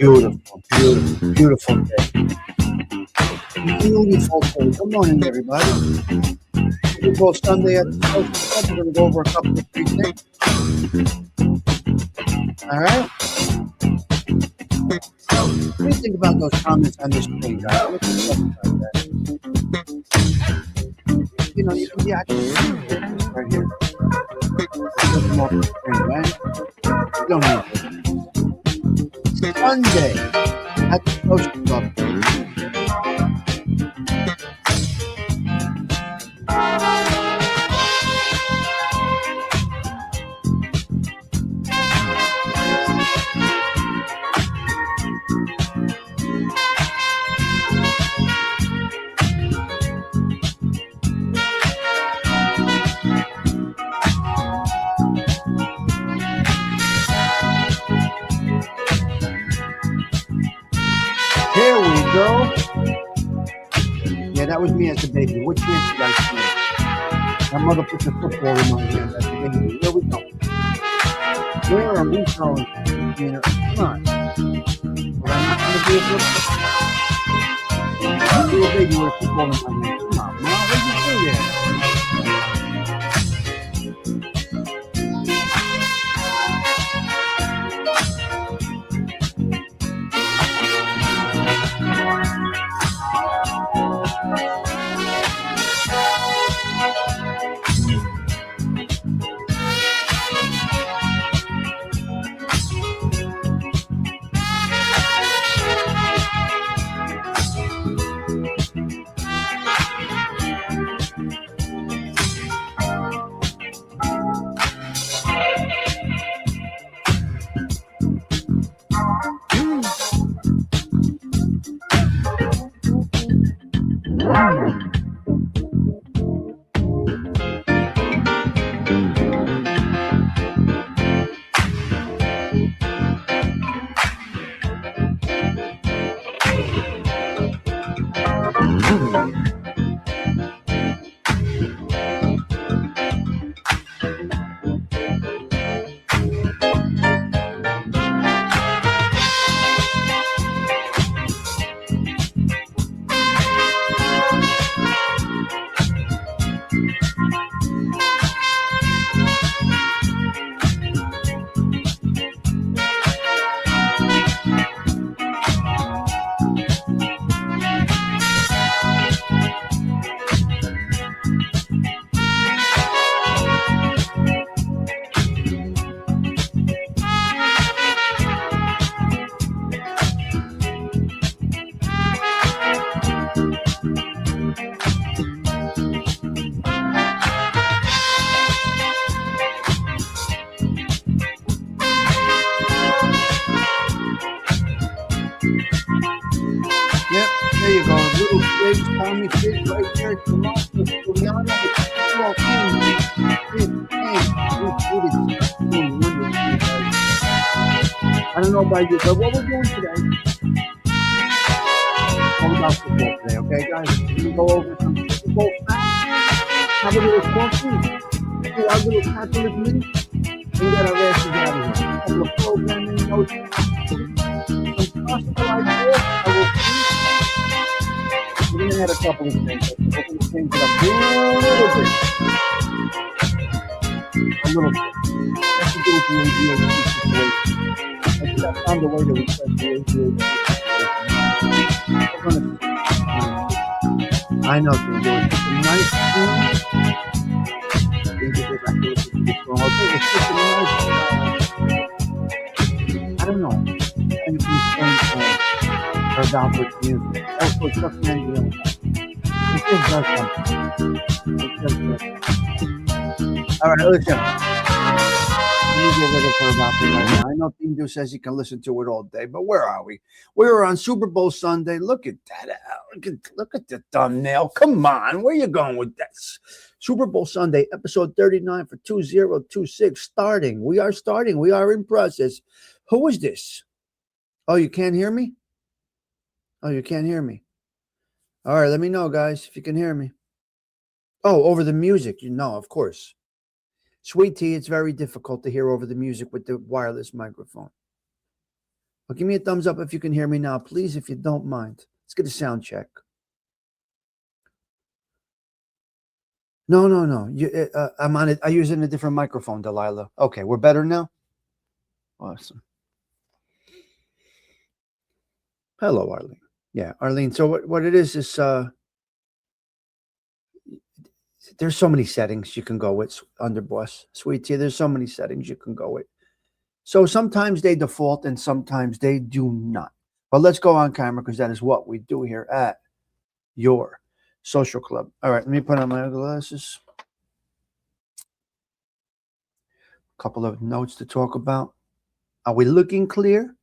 Beautiful, beautiful, beautiful day. Beautiful day. Good morning, everybody. We'll go Sunday at the Social Club. We're going to go over a couple of free things. All right? What do you think about those comments on the screen, guys? What do you think about that? You know, you can be actually right here. Put them off the screen, right? You don't need to. Sunday at the Social Club. Here we go. Yeah, that was me as a baby. What chance did I see? My mother put the football in my hand as a baby. Here we go. Where are we going? Come on. But I'm not going to be a football. I'm a baby with a football in my hand. Come on, Mom. What did you do there? me, Stigs, right there. Toronto, Juliana, all in. I don't know about you, but what we're doing today is all about football today, okay, guys? We're going to go over some Super Bowl facts, have a little coffee, do our little Catholic minute, and get our asses out of here. A couple of programming notes, some possible ideas. I will see. We're going to add a couple of things. We're going to change it up a little bit. A little bit. Let's do it the ADHD situation. I found a way to express the ADHD situation. We're going to. I know we're doing a nice thing. I don't know. I think he's saying for Albert music. That's what Chuck Mangione does. It just does something. It just does something. All right, listen. Let me get rid of her about right now. I know Pindu says he can listen to it all day, but where are we? We were on Super Bowl Sunday. Look at that. Look at the thumbnail. Come on. Where you going with this? Super Bowl Sunday, episode 39 for 2026. Starting. We are starting. We are in process. Who is this? Oh, you can't hear me? Oh, you can't hear me. All right, let me know, guys, if you can hear me. Oh, over the music. You know, of course. Sweet tea, it's very difficult to hear over the music with the wireless microphone. Well, give me a thumbs up if you can hear me now, please, if you don't mind. Let's get a sound check. No. I'm on it. I use it in a different microphone, Delilah. Okay, we're better now? Awesome. Hello, Arlene. Yeah, Arlene. So what it is there's so many settings you can go with, Underboss. Sweet tea, there's so many settings you can go with. So sometimes they default and sometimes they do not. But let's go on camera because that is what we do here at your social club. All right, let me put on my glasses. A couple of notes to talk about. Are we looking clear?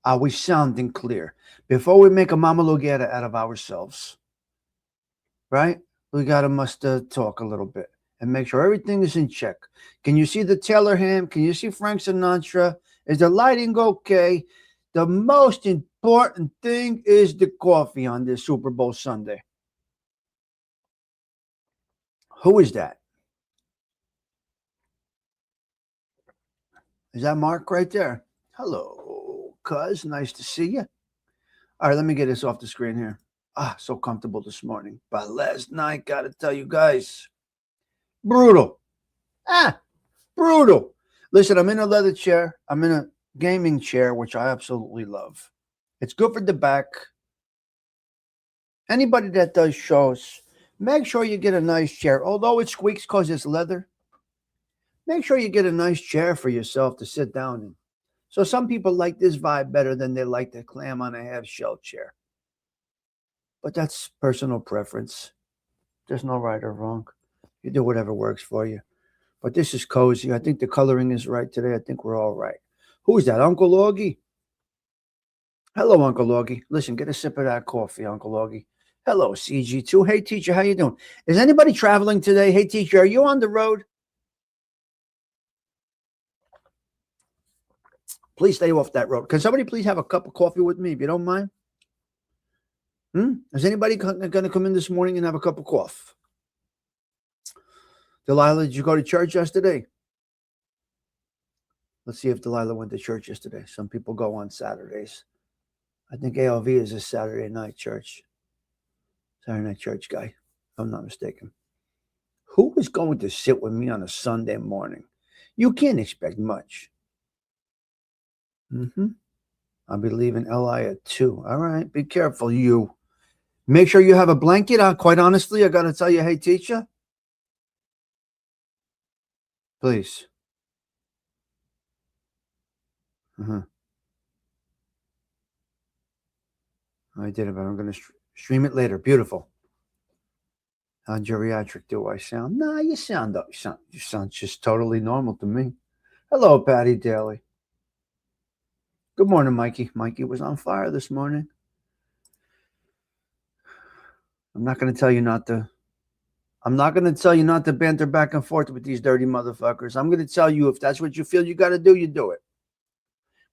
Are we sounding clear? Before we make a mama logera out of ourselves, right? We must talk a little bit and make sure everything is in check. Can you see the Taylor ham? Can you see Frank Sinatra? Is the lighting okay? The most important thing is the coffee on this Super Bowl Sunday. Who is that? Is that Mark right there? Hello, cuz. Nice to see you. All right, let me get this off the screen here. So comfortable this morning. But last night, got to tell you guys, brutal. Brutal. Listen, I'm in a leather chair. I'm in a gaming chair, which I absolutely love. It's good for the back. Anybody that does shows, make sure you get a nice chair. Although it squeaks because it's leather, make sure you get a nice chair for yourself to sit down in. So some people like this vibe better than they like the clam on a half-shell chair. But that's personal preference. There's no right or wrong. You do whatever works for you. But this is cozy. I think the coloring is right today. I think we're all right. Who is that? Uncle Augie? Hello, Uncle Augie. Listen, get a sip of that coffee, Uncle Augie. Hello, CG2. Hey, teacher, how you doing? Is anybody traveling today? Hey, teacher, are you on the road? Please stay off that road. Can somebody please have a cup of coffee with me, if you don't mind? Is anybody going to come in this morning and have a cup of coffee? Delilah, did you go to church yesterday? Let's see if Delilah went to church yesterday. Some people go on Saturdays. I think ALV is a Saturday night church. Saturday night church guy, if I'm not mistaken. Who is going to sit with me on a Sunday morning? You can't expect much. I'll be leaving LI at 2. All right, be careful, you. Make sure you have a blanket on. Quite honestly, I got to tell you, hey, teacher. Please. I did it, but I'm going to stream it later. Beautiful. How geriatric do I sound? Nah, you sound just totally normal to me. Hello, Patty Daly. Good morning, Mikey. Mikey was on fire this morning. I'm not going to tell you not to. I'm not going to tell you not to banter back and forth with these dirty motherfuckers. I'm going to tell you if that's what you feel you got to do, you do it.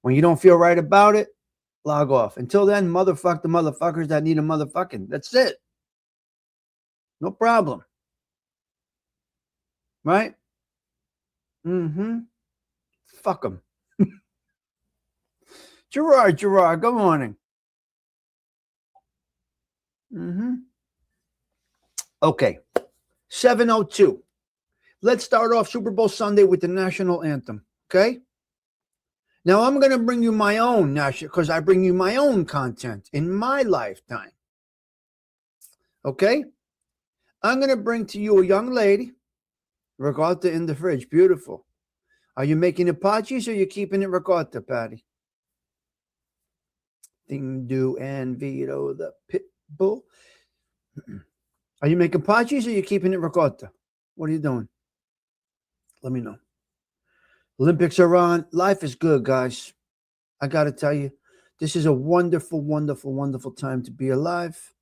When you don't feel right about it, log off. Until then, motherfuck the motherfuckers that need a motherfucking. That's it. No problem. Right? Mm-hmm. Fuck them. Gerard, good morning. Mm-hmm. Okay. 7:02. Let's start off Super Bowl Sunday with the national anthem. Okay? Now I'm going to bring you my own national, because I bring you my own content in my lifetime. Okay? I'm going to bring to you a young lady. Ricotta in the fridge. Beautiful. Are you making Apaches or are you keeping it ricotta, Patty? Ding, do, and Vito the pit bull. Are you making Apaches or are you keeping it ricotta? What are you doing? Let me know. Olympics are on. Life is good, guys. I got to tell you, this is a wonderful, wonderful, wonderful time to be alive.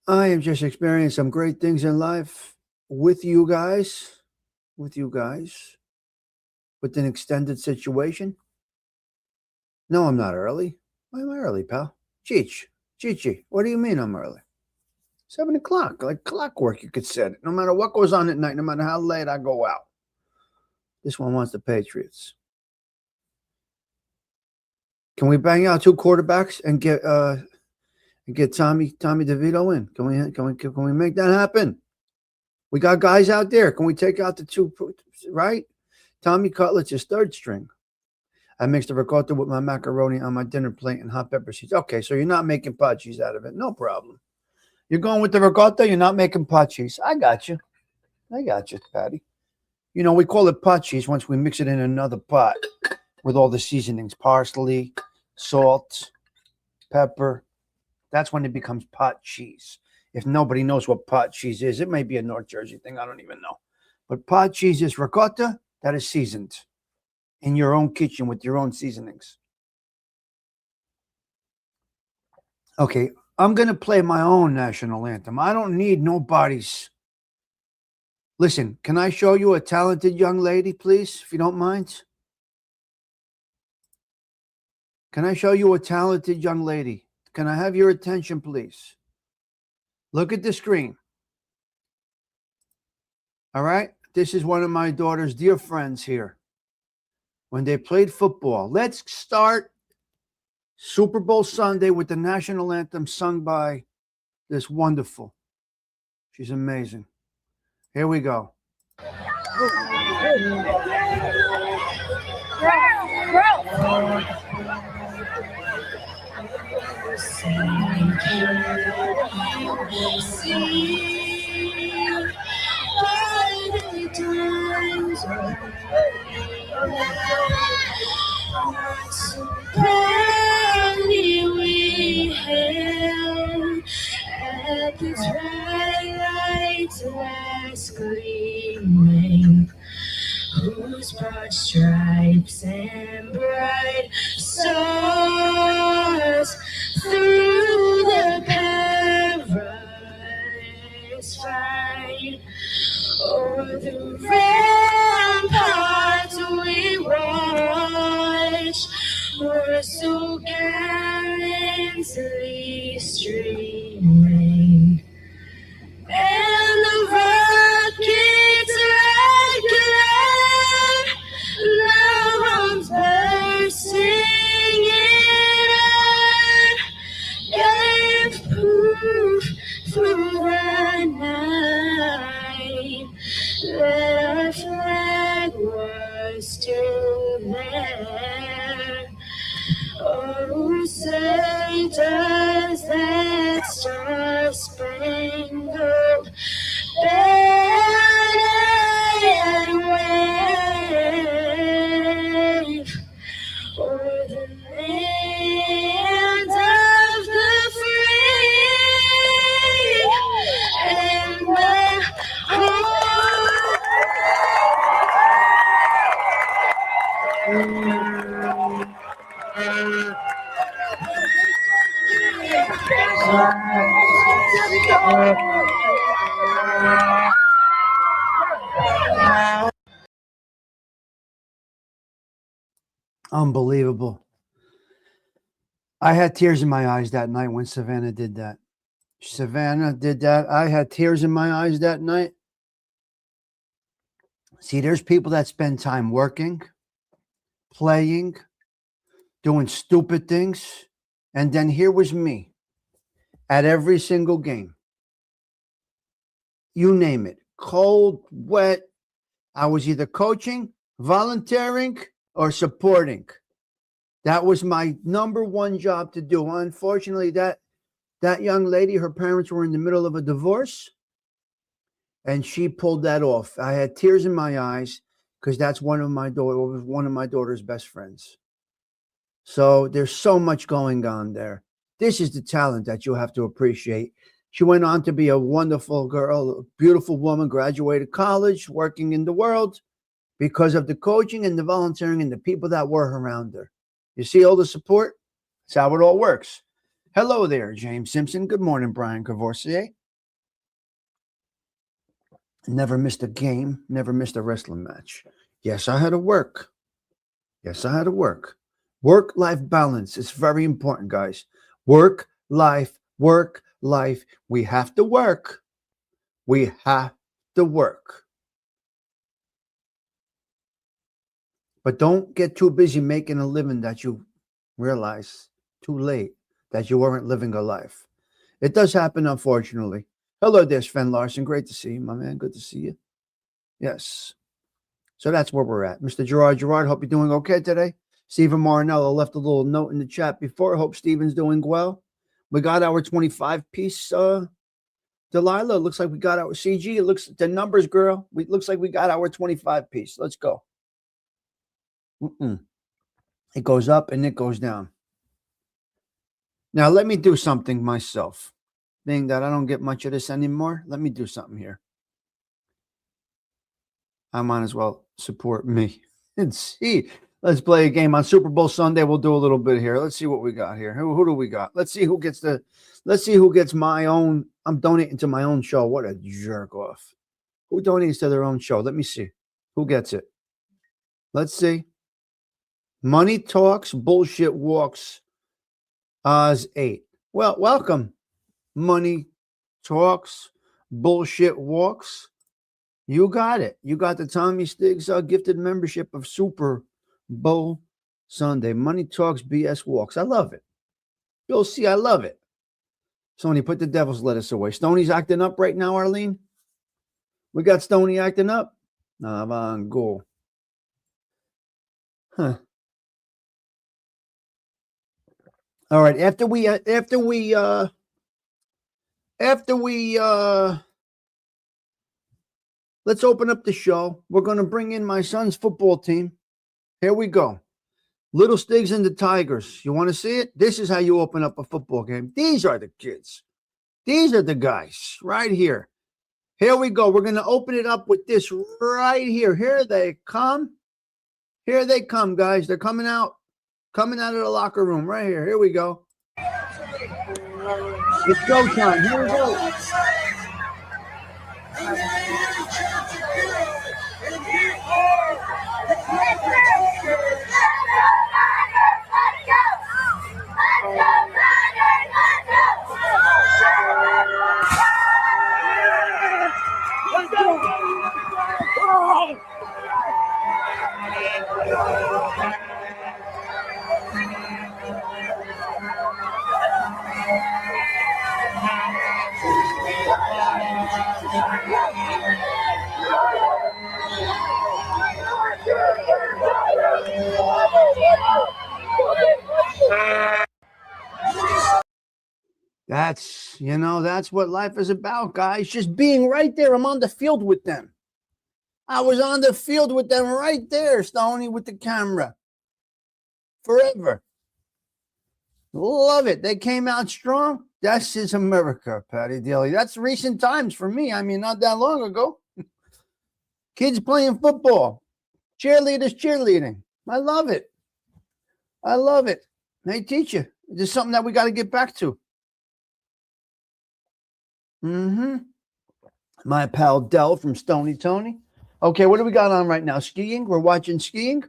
I am just experiencing some great things in life with you guys, with an extended situation. No, I'm not early. Why am I early, pal? Cheech, what do you mean I'm early? 7 o'clock, like clockwork, you could set it. No matter what goes on at night, no matter how late I go out. This one wants the Patriots. Can we bang out 2 quarterbacks and get Tommy DeVito in? Can we make that happen? We got guys out there. Can we take out the 2, right? Tommy Cutlett's his 3rd string. I mixed the ricotta with my macaroni on my dinner plate and hot pepper seeds. Okay, so you're not making pot cheese out of it. No problem. You're going with the ricotta. You're not making pot cheese. I got you, Patty. You know, we call it pot cheese once we mix it in another pot with all the seasonings, parsley, salt, pepper. That's when it becomes pot cheese. If nobody knows what pot cheese is, it may be a North Jersey thing. I don't even know. But pot cheese is ricotta that is seasoned in your own kitchen with your own seasonings. Okay, I'm going to play my own national anthem. I don't need nobody's. Listen, can I show you a talented young lady, please, if you don't mind? Can I show you a talented young lady? Can I have your attention, please? Look at the screen. All right? This is one of my daughter's dear friends here. When they played football. Let's start Super Bowl Sunday with the national anthem sung by this wonderful. She's amazing. Here we go. We hail at the twilight's last gleaming, whose broad stripes and bright stars through the perilous fight. O'er the ramparts we watch, were so gallantly streaming, and the rockets regular, now bombs bursting in air, gave proof through the night that our flag was still there. Oh, say does that star Unbelievable. I had tears in my eyes that night when Savannah did that. Savannah did that. I had tears in my eyes that night. See, there's people that spend time working, playing, doing stupid things. And then here was me at every single game. You name it. Cold, wet. I was either coaching, volunteering, or supporting. That was my number one job to do. Unfortunately, that young lady, her parents were in the middle of a divorce, and she pulled that off. I had tears in my eyes because that's one of my daughter's best friends. So there's so much going on there. This is the talent that you have to appreciate. She went on to be a wonderful girl, a beautiful woman, graduated college, working in the world because of the coaching and the volunteering and the people that were around her. You see all the support? That's how it all works. Hello there, James Simpson. Good morning, Brian Cavoursier. Never missed a game, never missed a wrestling match. Yes, I had to work. Work-life balance is very important, guys. Work, life. We have to work. We have to work. But don't get too busy making a living that you realize too late that you weren't living a life. It does happen, unfortunately. Hello there, Sven Larson. Great to see you, my man. Good to see you. Yes. So that's where we're at. Mr. Gerard, hope you're doing okay today. Stephen Marinello left a little note in the chat before. Hope Stephen's doing well. We got our 25-piece, Delilah. Looks like we got our CG. It looks the numbers, girl. Looks like we got our 25-piece. Let's go. It goes up and it goes down. Now, let me do something myself. Being that I don't get much of this anymore, let me do something here. I might as well support me and see. Let's play a game on Super Bowl Sunday. We'll do a little bit here. Let's see what we got here. Who do we got? Let's see who gets my own. I'm donating to my own show. What a jerk off. Who donates to their own show? Let me see. Who gets it? Let's see. Money Talks, Bullshit Walks, Oz 8. Well, welcome. Money Talks, Bullshit Walks. You got it. You got the Tommy Stigs gifted membership of Super Bowl Sunday. Money Talks, BS Walks. I love it. You'll see, I love it. Stoney, put the devil's lettuce away. Stoney's acting up right now, Arlene. We got Stoney acting up. Go. Huh. All right. After we let's open up the show. We're going to bring in my son's football team. Here we go. Little Stigs and the Tigers. You want to see it? This is how you open up a football game. These are the kids. These are the guys right here. Here we go. We're going to open it up with this right here. Here they come. Here they come, guys. They're coming out of the locker room right here. Here we go. It's go time. Here we go. That's what life is about, guys. Just being right there. I'm on the field with them. I was on the field with them right there, Stoney, with the camera. Forever. Love it. They came out strong. That's is America, Patty Daly. That's recent times for me. I mean, not that long ago. Kids playing football. Cheerleaders cheerleading. I love it. I love it. They teach you. It's something that we got to get back to. Mm-hmm. My pal Dell from Stony Tony. Okay, what do we got on right now? Skiing. We're watching skiing.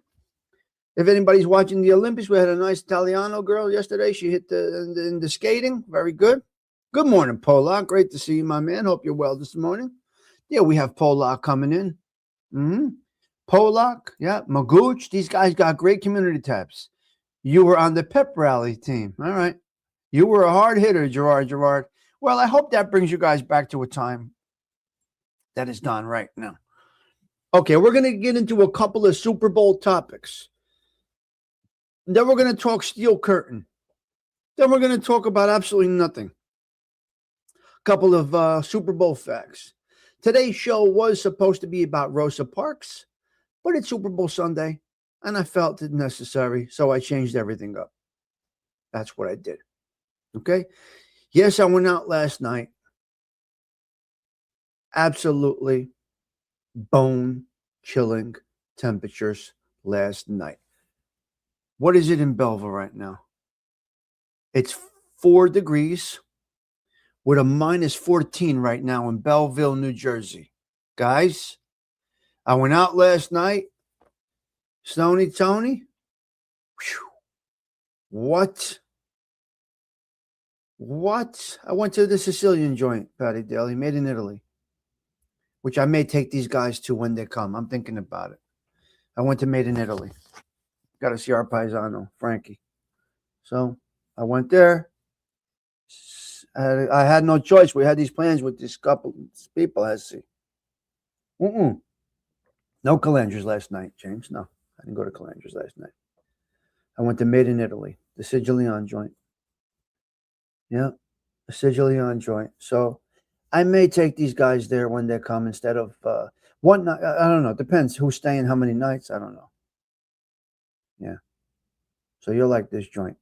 If anybody's watching the Olympics, we had a nice Italiano girl yesterday. She hit the skating. Very good. Good morning, Polak. Great to see you, my man. Hope you're well this morning. Yeah, we have Polak coming in. Mm-hmm. Polak, yeah, Magooch. These guys got great community tabs. You were on the pep rally team. All right. You were a hard hitter, Gerard. Well, I hope that brings you guys back to a time that is done right now. Okay, we're going to get into a couple of Super Bowl topics. Then we're going to talk Steel Curtain. Then we're going to talk about absolutely nothing. A couple of Super Bowl facts. Today's show was supposed to be about Rosa Parks, but it's Super Bowl Sunday, and I felt it necessary, so I changed everything up. That's what I did. Okay? Yes, I went out last night. Absolutely bone-chilling temperatures last night. What is it in Belleville right now? It's 4 degrees with a minus 14 right now in Belleville, New Jersey. Guys, I went out last night. Stony Tony. Whew. What? I went to the Sicilian joint, Patty Daly, made in Italy, which I may take these guys to when they come. I'm thinking about it. I went to Made in Italy. Got to see our paisano, Frankie. So I went there. I had no choice. We had these plans with this couple people. I see. No Calandras last night, James. No, I didn't go to Calandras last night. I went to Made in Italy, the Sicilian joint. Yeah, the Sicilian joint. So I may take these guys there when they come instead of one night. I don't know. It depends who's staying, how many nights. I don't know. Yeah. So you'll like this joint.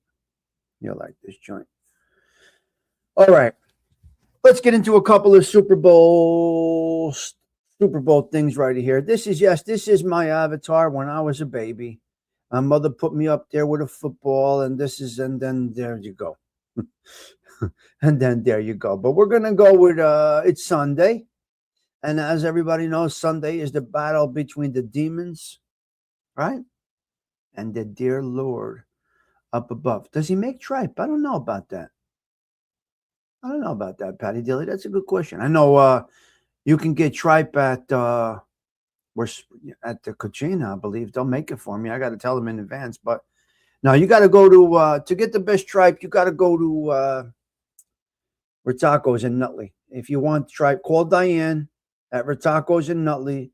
All right. Let's get into a couple of Super Bowl things right here. This is my avatar when I was a baby. My mother put me up there with a football, and then there you go. And then there you go. But we're going to go with, it's Sunday. And as everybody knows, Sunday is the battle between the demons, right? And the dear Lord up above. Does he make tripe? I don't know about that. Patty Dilly. That's a good question. I know you can get tripe at the Cucina, I believe. They'll make it for me. I got to tell them in advance. But no, you got to go to get the best tripe, you got to go to Ritacos in Nutley. If you want tripe, call Diane at Ritacos in Nutley.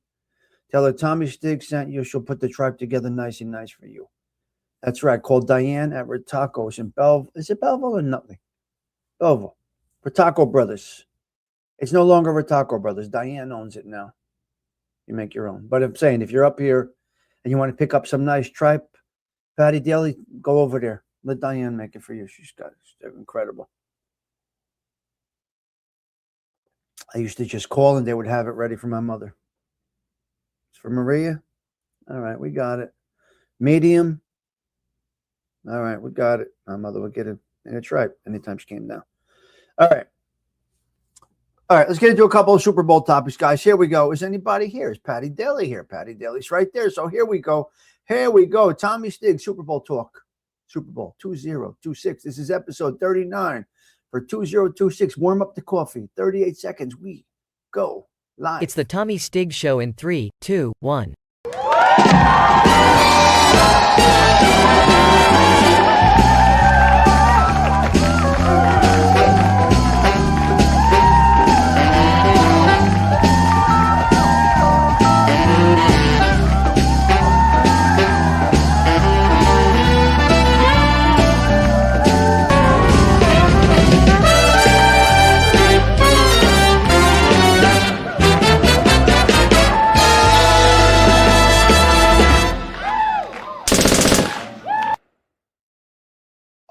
Tell her Tommy Stigs sent you. She'll put the tripe together nice and nice for you. That's right. Call Diane at Ritacos in Belleville. Is it Belleville or Nutley? Belleville. Ritaco Brothers. It's no longer Ritaco Brothers. Diane owns it now. You make your own. But I'm saying, if you're up here and you want to pick up some nice tripe, Patty Daly, go over there. Let Diane make it for you. They're incredible. I used to just call and they would have it ready for my mother. It's for Maria. All right, we got it. Medium. All right, we got it. My mother would get it in a tripe anytime she came down. All right, let's get into a couple of Super Bowl topics, guys. Here we go. Is anybody here? Is Patty Daly here? Patty Daly's right there. So here we go. Tommy Stiggs, Super Bowl talk. Super Bowl 2026. This is episode 39 for 2026. Warm up the coffee. 38 seconds. We go live. It's the Tommy Stiggs Show in 3, 2, 1.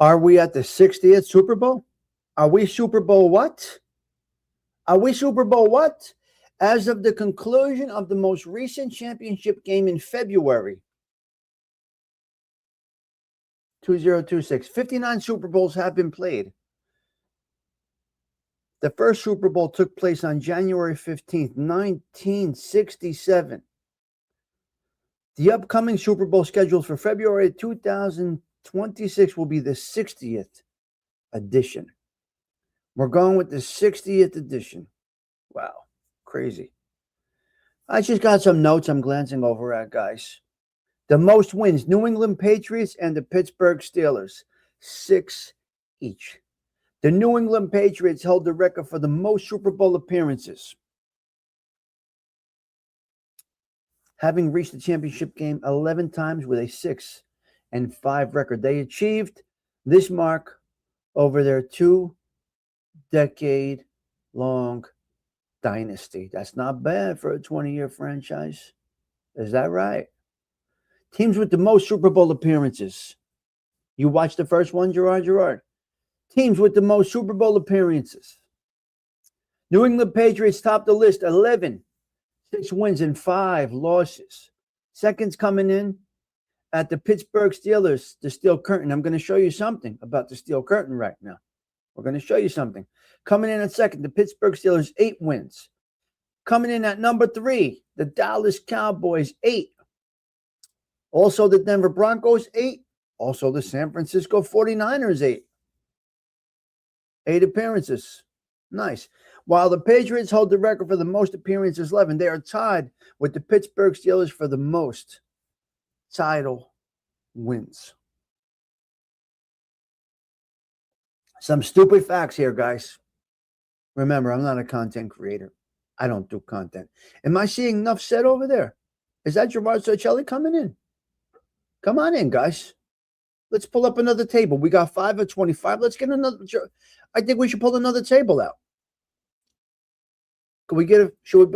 Are we at the 60th Super Bowl? Are we Super Bowl what? As of the conclusion of the most recent championship game in February 2026, 59 Super Bowls have been played. The first Super Bowl took place on January 15th, 1967. The upcoming Super Bowl scheduled for February 2026 will be the 60th edition. We're going with the 60th edition. Wow, crazy. I just got some notes I'm glancing over at, guys. The most wins, New England Patriots and the Pittsburgh Steelers, 6 each. The New England Patriots held the record for the most Super Bowl appearances, having reached the championship game 11 times with a 6-5 record. They achieved this mark over their 2-decade-long dynasty. That's not bad for a 20-year franchise. Is that right? Teams with the most Super Bowl appearances. You watched the first one, Gerard? Teams with the most Super Bowl appearances. New England Patriots topped the list, 11, 6 wins and 5 losses. Seconds coming in at the Pittsburgh Steelers, the Steel Curtain. I'm going to show you something about the Steel Curtain right now. We're going to show you something. Coming in at second, the Pittsburgh Steelers, 8 wins. Coming in at number 3, the Dallas Cowboys, 8. Also the Denver Broncos, 8. Also the San Francisco 49ers, 8. 8 appearances. Nice. While the Patriots hold the record for the most appearances, 11, they are tied with the Pittsburgh Steelers for the most title wins. Some stupid facts here, guys. Remember, I'm not a content creator. I don't do content. Am I seeing enough said over there? Is that Gerard Socelli coming in? Come on in, guys. Let's pull up another table. We got 5 of 25. Let's get another. I think we should pull another table out. Can we get? Should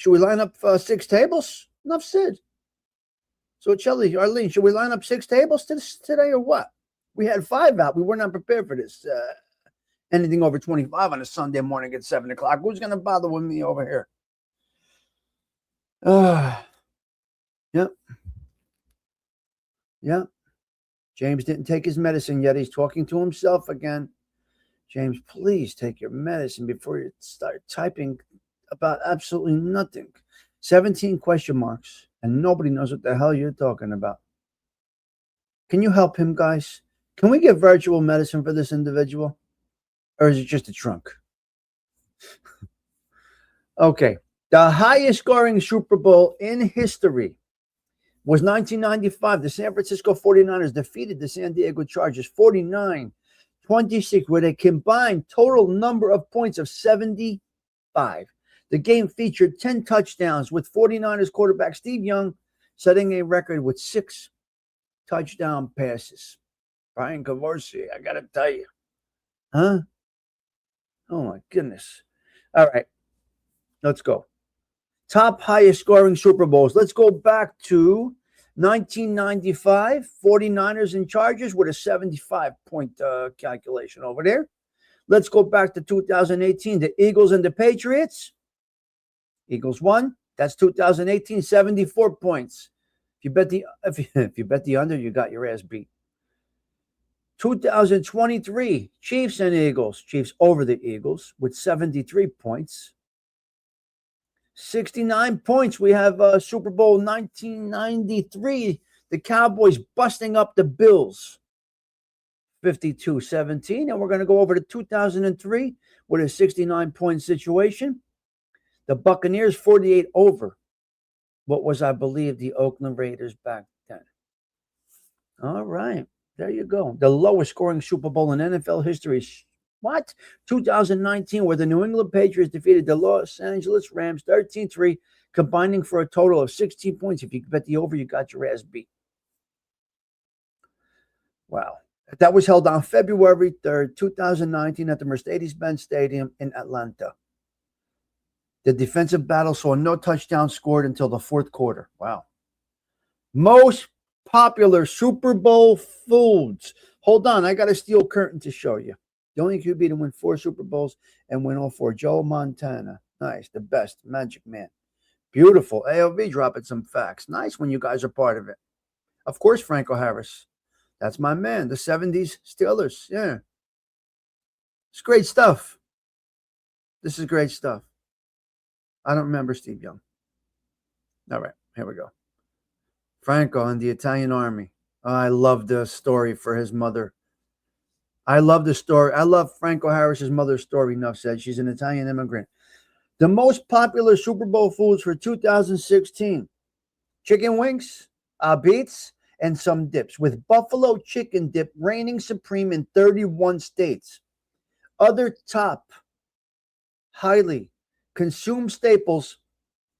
we line up 6 tables? Enough said. So, Arlene, should we line up 6 tables today or what? We had 5 out. We were not prepared for this. Anything over 25 on a Sunday morning at 7 o'clock. Who's going to bother with me over here? Yep. James didn't take his medicine yet. He's talking to himself again. James, please take your medicine before you start typing about absolutely nothing. 17 question marks, and nobody knows what the hell you're talking about. Can you help him, guys? Can we get virtual medicine for this individual? Or is it just a trunk? Okay. The highest scoring Super Bowl in history was 1995. The San Francisco 49ers defeated the San Diego Chargers 49-26 with a combined total number of points of 75. The game featured 10 touchdowns, with 49ers quarterback Steve Young setting a record with 6 touchdown passes. Brian Kawfee, I got to tell you. Huh? Oh, my goodness. All right. Let's go. Top highest scoring Super Bowls. Let's go back to 1995. 49ers and Chargers with a 75-point calculation over there. Let's go back to 2018. The Eagles and the Patriots. Eagles won. That's 2018, 74 points. If you bet the under, you got your ass beat. 2023, Chiefs and Eagles. Chiefs over the Eagles with 73 points. 69 points. We have Super Bowl 1993. The Cowboys busting up the Bills. 52-17. And we're going to go over to 2003 with a 69-point situation. The Buccaneers 48 over what was, I believe, the Oakland Raiders back then. All right. There you go. The lowest scoring Super Bowl in NFL history. What? 2019, where the New England Patriots defeated the Los Angeles Rams 13-3, combining for a total of 16 points. If you bet the over, you got your ass beat. Wow. That was held on February 3rd, 2019 at the Mercedes-Benz Stadium in Atlanta. The defensive battle saw no touchdowns scored until the 4th quarter. Wow. Most popular Super Bowl foods. Hold on, I got a steel curtain to show you. The only QB to win 4 Super Bowls and win all 4. Joe Montana. Nice, the best. Magic Man. Beautiful. AOV dropping some facts. Nice when you guys are part of it. Of course, Franco Harris. That's my man. The 70s Steelers. Yeah. It's great stuff. This is great stuff. I don't remember Steve Young. All right, here we go. Franco in the Italian army. Oh, I love the story for his mother. I love the story. I love Franco Harris's mother's story. Enough said. She's an Italian immigrant. The most popular Super Bowl foods for 2016: chicken wings, beets, and some dips, with buffalo chicken dip reigning supreme in 31 states. Other top highly consumed staples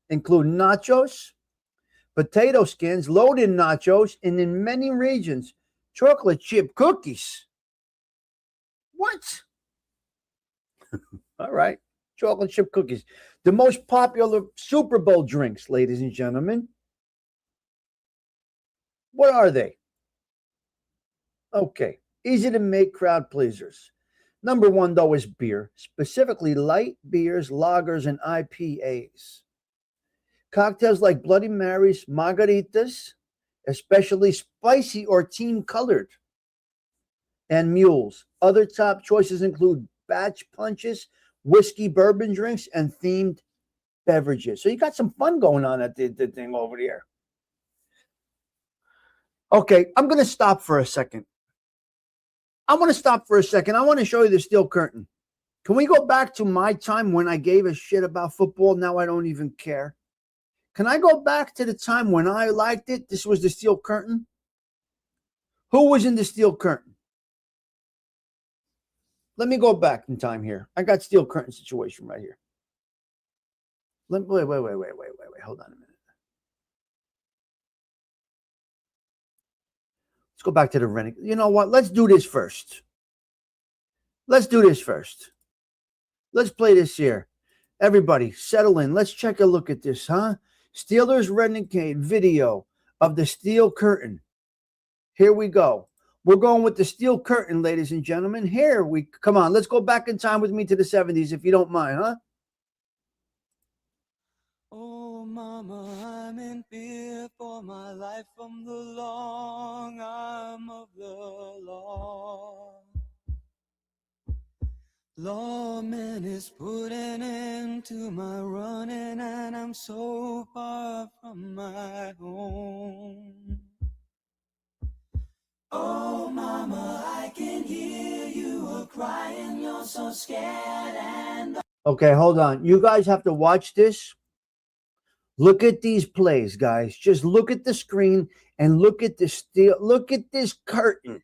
include nachos, potato skins, loaded nachos, and in many regions, chocolate chip cookies. What? All right. Chocolate chip cookies. The most popular Super Bowl drinks, ladies and gentlemen. What are they? Okay. Easy to make, crowd pleasers. Number one, though, is beer, specifically light beers, lagers, and IPAs. Cocktails like Bloody Marys, margaritas, especially spicy or team colored, and mules. Other top choices include batch punches, whiskey bourbon drinks, and themed beverages. So you got some fun going on at the thing over there. Okay, I'm going to stop for a second. I want to show you the steel curtain. Can we go back to my time when I gave a shit about football? Now I don't even care. Can I go back to the time when I liked it? This was the steel curtain. Who was in the steel curtain? Let me go back in time here. I got steel curtain situation right here. Wait. Hold on a minute. Let's go back to the Renegade. You know what? Let's do this first. Let's play this here. Everybody, settle in. Let's check a look at this, huh? Steelers Renegade video of the steel curtain. Here we go. We're going with the steel curtain, ladies and gentlemen. Come on, let's go back in time with me to the 70s, if you don't mind, huh? Oh, mama, I'm in fear for my life from the long arm of the law. Lawman is putting an end to my running, and I'm so far from my home. Oh, mama, I can hear you crying, you're so scared and... Okay, hold on. You guys have to watch this. Look at these plays, guys. Just look at the screen and look at the steel. Look at this curtain.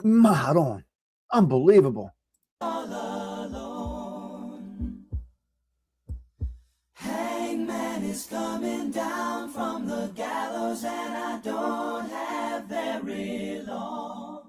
Maron. Unbelievable. All alone. Hangman is coming down from the gallows, and I don't have very long.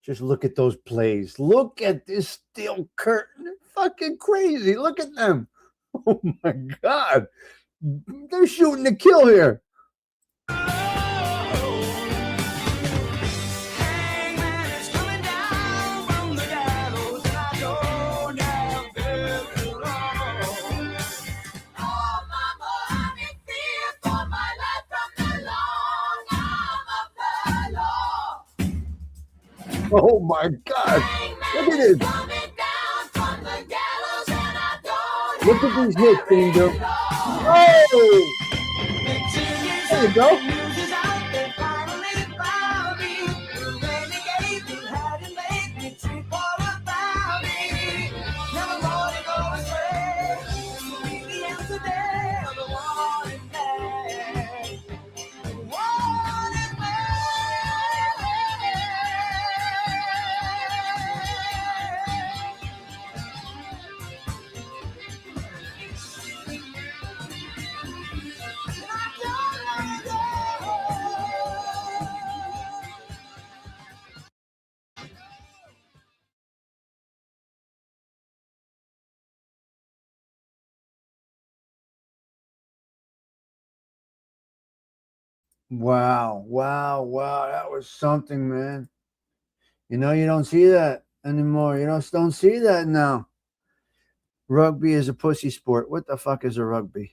Just look at those plays. Look at this steel curtain. Fucking crazy. Look at them. Oh my God. They're shooting to kill here. Oh my God. Look at this. Look at these hits, Finger. Oh! There you go. Wow. That was something, man. You don't see that anymore. You don't see that now. Rugby is a pussy sport. What the fuck is a rugby?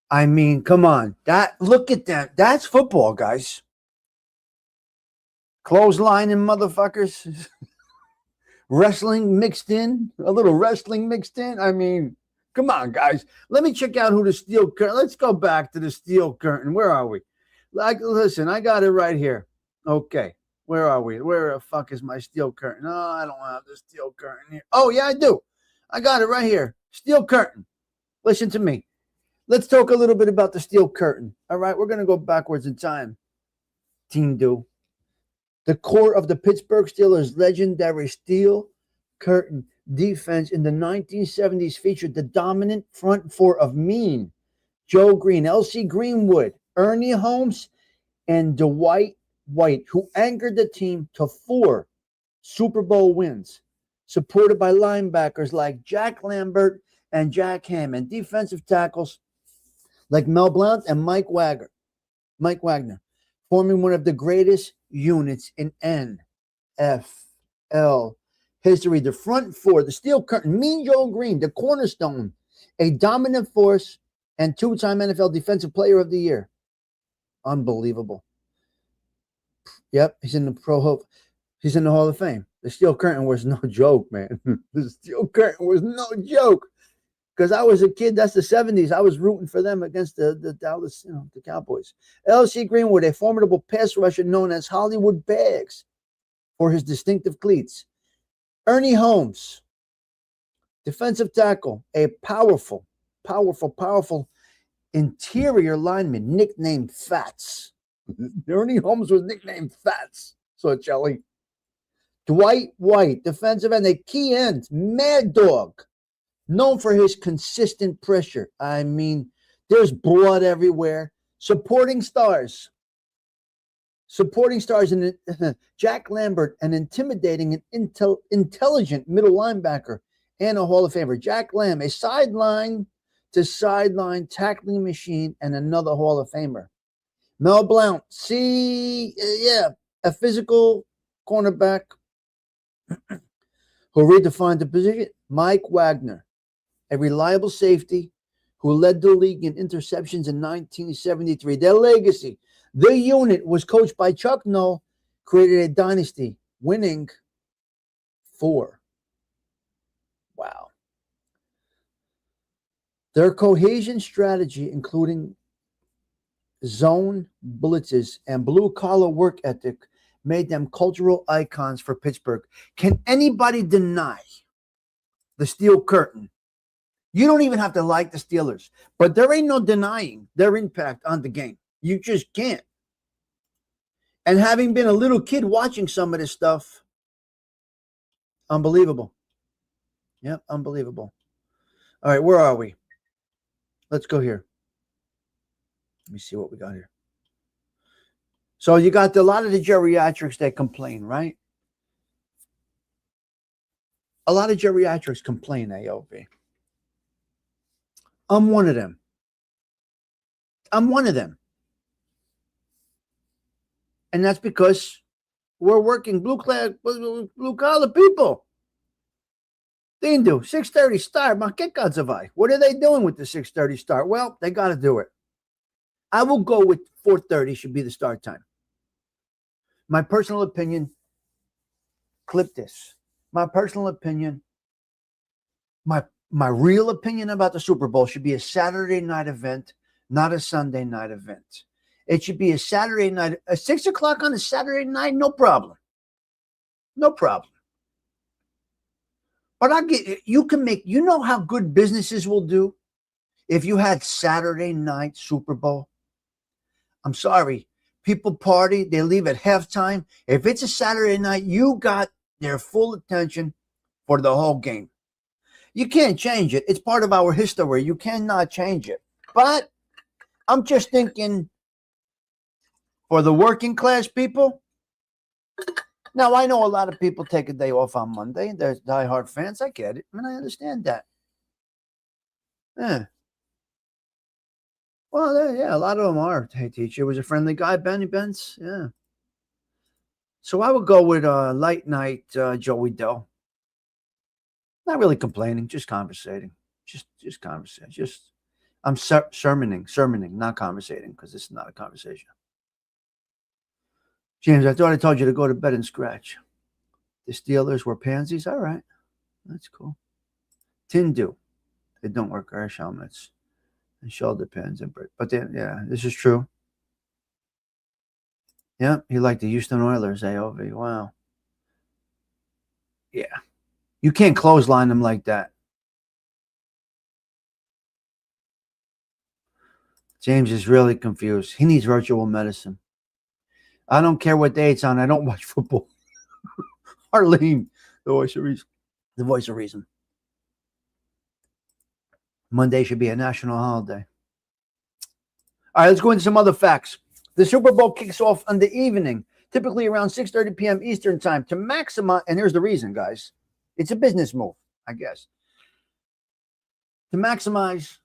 I mean, come on. Look at that. That's football, guys. Clotheslining motherfuckers. Wrestling mixed in. A little wrestling mixed in. I mean, come on, guys. Let me check out who the Steel Curtain. Let's go back to the Steel Curtain. Where are we? Listen, I got it right here. Okay. Where are we? Where the fuck is my Steel Curtain? Oh, I don't have the Steel Curtain here. Oh, yeah, I do. I got it right here. Steel Curtain. Listen to me. Let's talk a little bit about the Steel Curtain. All right, we're going to go backwards in time. Team Do. The core of the Pittsburgh Steelers' legendary Steel Curtain defense in the 1970s featured the dominant front four of Mean, Joe Green, L.C. Greenwood, Ernie Holmes, and Dwight White, who anchored the team to 4 Super Bowl wins, supported by linebackers like Jack Lambert and Jack Ham, and defensive tackles like Mel Blount and Mike Wagner, forming one of the greatest units in NFL history. The front four, the Steel Curtain, Mean Joe Green, the cornerstone, a dominant force, and 2-time NFL Defensive Player of the Year. Unbelievable. Yep, he's in the Hall of Fame. The Steel Curtain was no joke, man. The Steel Curtain was no joke. Because I was a kid, that's the 70s. I was rooting for them against the Dallas, the Cowboys. L.C. Greenwood, a formidable pass rusher known as Hollywood Bags for his distinctive cleats. Ernie Holmes, defensive tackle, a powerful interior lineman nicknamed Fats. Ernie Holmes was nicknamed Fats. So, Charlie. Dwight White, defensive end, a key end, Mad Dog. Known for his consistent pressure. I mean, there's blood everywhere. Supporting stars in Jack Lambert, an intimidating and intelligent middle linebacker and a Hall of Famer. Jack Lamb, a sideline-to-sideline tackling machine and another Hall of Famer. Mel Blount, a physical cornerback who redefined the position. Mike Wagner, a reliable safety who led the league in interceptions in 1973. Their legacy, the unit was coached by Chuck Noll, created a dynasty, winning 4. Wow. Their cohesion strategy, including zone blitzes and blue-collar work ethic, made them cultural icons for Pittsburgh. Can anybody deny the Steel Curtain? You don't even have to like the Steelers, but there ain't no denying their impact on the game. You just can't. And having been a little kid watching some of this stuff, unbelievable. Yep, unbelievable. All right, where are we? Let's go here. Let me see what we got here. So you got a lot of the geriatrics that complain, right? A lot of geriatrics complain, AOB. I'm one of them. And that's because we're working blue-collar people. They didn't do 6:30 start. What are they doing with the 6:30 start? Well, they got to do it. I will go with 4:30 should be the start time. My personal opinion, clip this. My personal opinion, my real opinion about the Super Bowl should be a Saturday night event, not a Sunday night event. It should be a Saturday night, 6 o'clock on a Saturday night, no problem. No problem. But you know how good businesses will do if you had Saturday night Super Bowl? I'm sorry. People party, they leave at halftime. If it's a Saturday night, you got their full attention for the whole game. You can't change it. It's part of our history. You cannot change it. But I'm just thinking for the working class people. Now, I know a lot of people take a day off on Monday. They're diehard fans. I get it. I mean, I understand that. Well, yeah, a lot of them are. Hey, teacher was a friendly guy, Benny Benz. Yeah. So I would go with Light Night Joey Doe. Not really complaining, just conversating. Just conversating. Just I'm sermoning, not conversating, because this is not a conversation. James, I thought I told you to go to bed and scratch. The Steelers were pansies. All right, that's cool. Tin do. They don't wear crash helmets and shoulder pads but then yeah, this is true. Yeah, he liked the Houston Oilers. AOV. Wow. Yeah, you can't clothesline them like that. James is really confused. He needs virtual medicine. I don't care what day it's on. I don't watch football. Arlene, the voice of reason. The voice of reason. Monday should be a national holiday. All right, let's go into some other facts. The Super Bowl kicks off in the evening, typically around 6:30 p.m. Eastern time, to maximize. And here's the reason, guys. It's a business move, I guess. To maximize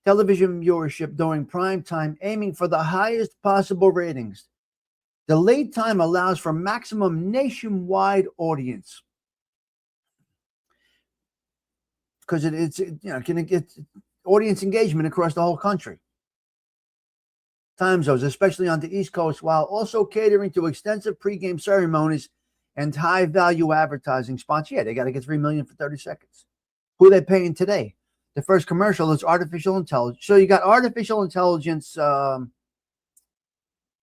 television viewership during prime time, aiming for the highest possible ratings. The late time allows for maximum nationwide audience. Because it's can get audience engagement across the whole country. Time zones, especially on the East Coast, while also catering to extensive pregame ceremonies and high-value advertising spots. Yeah, they got to get $3 million for 30 seconds. Who are they paying today? The first commercial is artificial intelligence. So you got artificial intelligence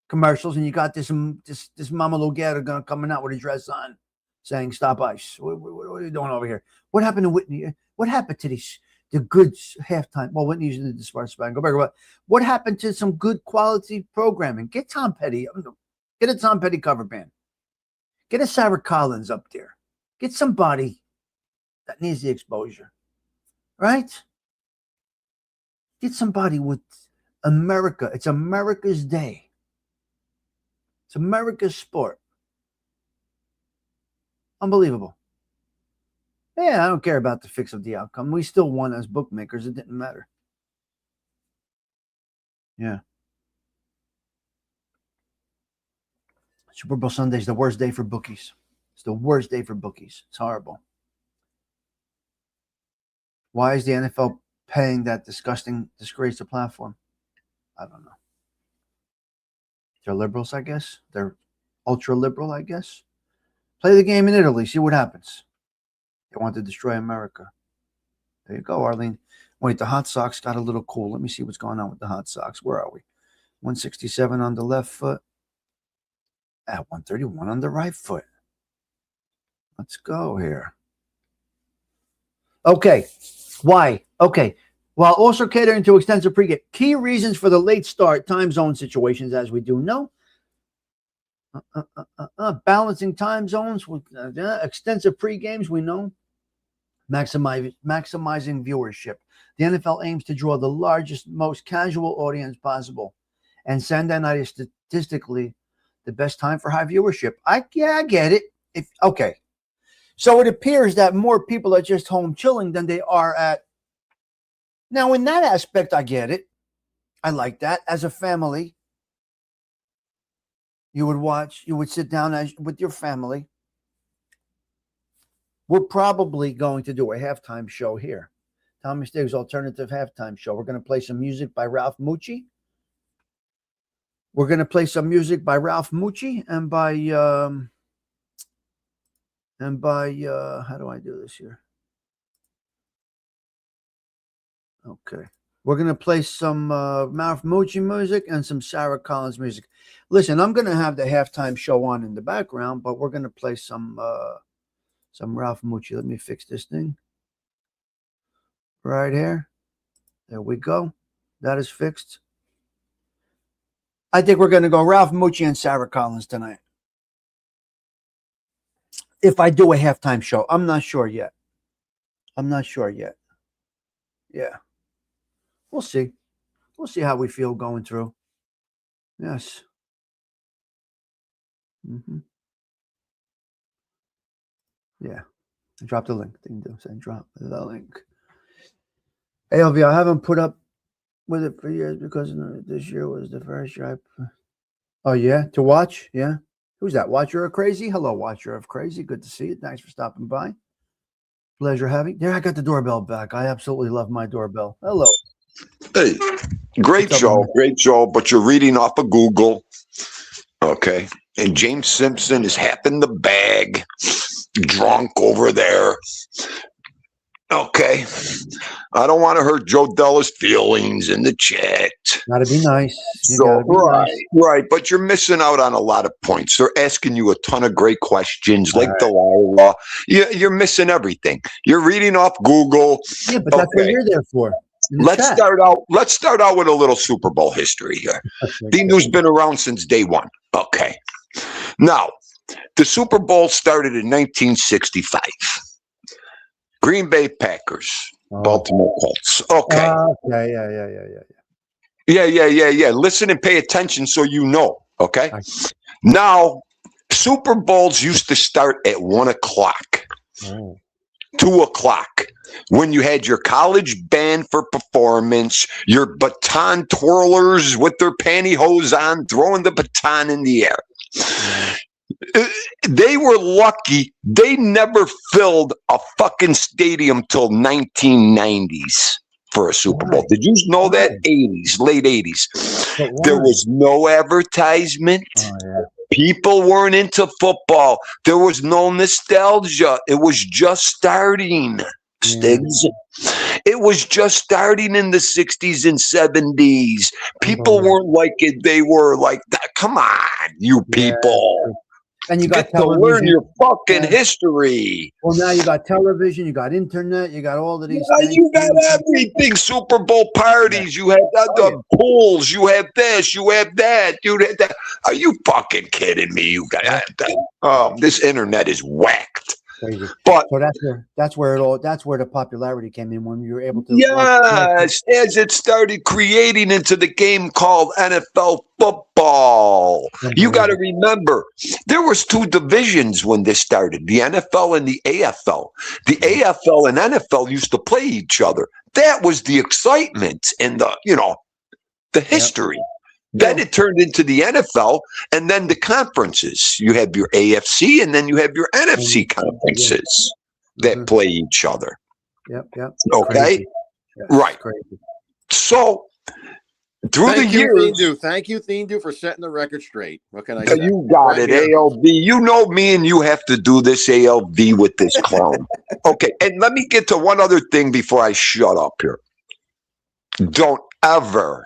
commercials, and you got this Mama Lugera coming out with a dress on, saying "Stop Ice." What are you doing over here? What happened to Whitney? What happened to the good halftime? Well, Whitney's in the Smart Spot. Go back. But what happened to some good quality programming? Get Tom Petty. Get a Tom Petty cover band. Get a Sarah Collins up there. Get somebody that needs the exposure, right? Get somebody with America. It's America's day. It's America's sport. Unbelievable. Yeah, I don't care about the fix of the outcome. We still won as bookmakers. It didn't matter. Yeah. Super Bowl Sunday is the worst day for bookies. It's the worst day for bookies. It's horrible. Why is the NFL paying that disgusting disgrace to platform? I don't know. They're liberals, I guess. They're ultra liberal, I guess. Play the game in Italy. See what happens. They want to destroy America. There you go, Arlene. Wait, the Hot Sox got a little cool. Let me see what's going on with the Hot Sox. Where are we? 167 on the left foot. At 131 on the right foot. Let's go here. Okay. Why? Okay. While also catering to extensive pregame. Key reasons for the late start, time zone situations, as we do know. Balancing time zones with extensive pregames, we know. Maximizing viewership. The NFL aims to draw the largest, most casual audience possible. And Sunday night is statistically the best time for high viewership. I get it. Okay. So it appears that more people are just home chilling than they are at. Now, in that aspect, I get it. I like that. As a family, you would sit down with your family. We're probably going to do a halftime show here. Tommy Stigs alternative halftime show. We're going to play some music by Ralph Mucci. We're going to play some music by Ralph Mucci and by how do I do this here? Okay. We're going to play some Ralph Mucci music and some Sarah Collins music. Listen, I'm going to have the halftime show on in the background, but we're going to play some Ralph Mucci. Let me fix this thing. Right here. There we go. That is fixed. I think we're going to go Ralph Mucci and Sarah Collins tonight. If I do a halftime show, I'm not sure yet. Yeah. We'll see. We'll see how we feel going through. Yes. Yeah. I dropped the link. Didn't do. Say drop the link. ALV, I haven't put up with it for years because this year was the first year Oh, yeah? To watch? Yeah. Who's that? Watcher of Crazy? Hello, Watcher of Crazy. Good to see you. Thanks for stopping by. Pleasure having. There, I got the doorbell back. I absolutely love my doorbell. Hello. Hey, great show, but you're reading off of Google. Okay. And James Simpson is half in the bag, drunk over there. Okay. I don't want to hurt Joe Della's feelings in the chat. Gotta be nice. Right. But you're missing out on a lot of points. They're asking you a ton of great questions, like the law. You're missing everything. You're reading off Google. Yeah, but that's what you're there for. Let's start out with a little Super Bowl history here. Tindu's been around since day one. Okay. Now, the Super Bowl started in 1965. Green Bay Packers, Baltimore Colts. Okay. Yeah. Listen and pay attention so you know. Okay. Now, Super Bowls used to start at 1 o'clock. 2 o'clock, when you had your college band for performance, your baton twirlers with their pantyhose on, throwing the baton in the air. They were lucky. They never filled a fucking stadium till 1990s for a Super Bowl. Did you know that? 80s, late 80s. There was no advertisement. People weren't into football. There was no nostalgia. It was just starting, Stigs. It was just starting in the 60s and 70s. People weren't like it. They were like, come on, you people. And you got to learn your fucking history. Well, now you got television, you got internet, you got all of these things. You got everything. Super Bowl parties. You have the pools. You have this. You have that. You have that. Are you fucking kidding me? You got that. This internet is whacked. Crazy. But so that's where the popularity came in when you were able to. Yes, as it started creating into the game called NFL football. You got to remember, there was 2 divisions when this started: the NFL and the AFL. The AFL and NFL used to play each other. That was the excitement and the history. Then it turned into the NFL and then the conferences. You have your AFC and then you have your NFC conferences that play each other. Yep. Okay? Right. So, through the years... Thank you, Tindu, for setting the record straight. What can I say? You got it, ALV. You know me and you have to do this ALV with this clown. Okay, and let me get to one other thing before I shut up here. Don't ever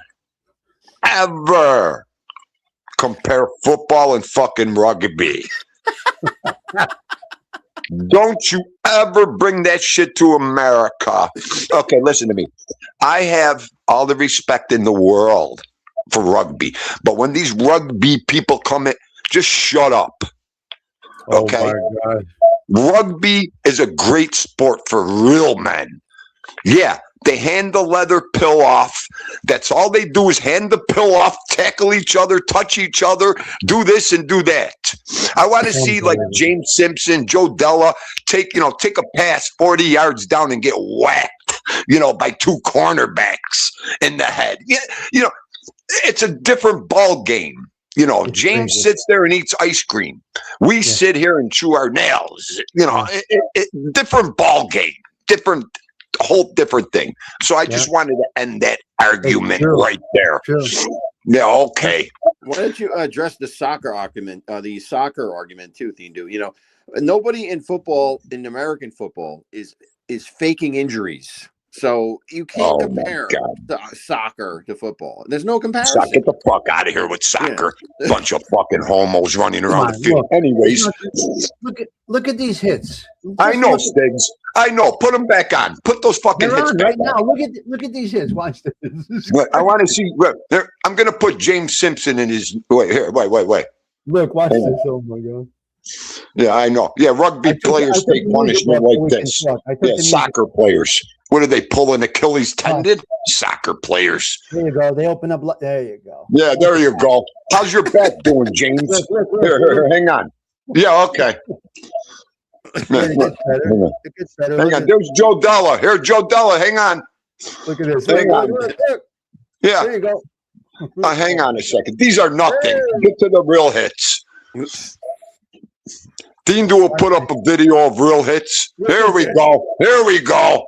compare football and fucking rugby. Don't you ever bring that shit to America. Okay, listen to me. I have all the respect in the world for rugby, but when these rugby people come in, just shut up. Okay? Oh my God. Rugby is a great sport for real men. Yeah. They hand the leather pill off. That's all they do is hand the pill off, tackle each other, touch each other, do this and do that. I want to see like James Simpson, Joe Della take a pass 40 yards down and get whacked, by 2 cornerbacks in the head. Yeah, it's a different ball game. James sits there and eats ice cream. We sit here and chew our nails. Different ball game, whole different thing. So I just wanted to end that argument right there. Yeah, okay. Why don't you address the soccer argument too, Tindu? Nobody in football, in American football, is faking injuries. So you can't compare soccer to football. There's no comparison. Get the fuck out of here with soccer. Bunch of fucking homos running around the field. Anyways. Look at these hits. I know, Stigs. I know. Put them back on. Put those fucking hits back right now. Look at these hits. Watch this. I want to see. I'm going to put James Simpson in his. Wait. Look, watch this. Oh my God. Yeah, I know. Yeah, rugby players take punishment like this. Yeah, soccer players. What are they pulling Achilles tendon? Soccer players. There you go. They open up. There you go. Yeah, there you go. How's your back doing, James? Here, hang on. Yeah, okay. It gets better. Hang on. There's Joe Della. Here, Joe Della. Hang on. Look at this. Hang on. Yeah. There you go. Hang on a second. These are nothing. Get to the real hits. Dean will put up a video of real hits. Here we go. Here we go.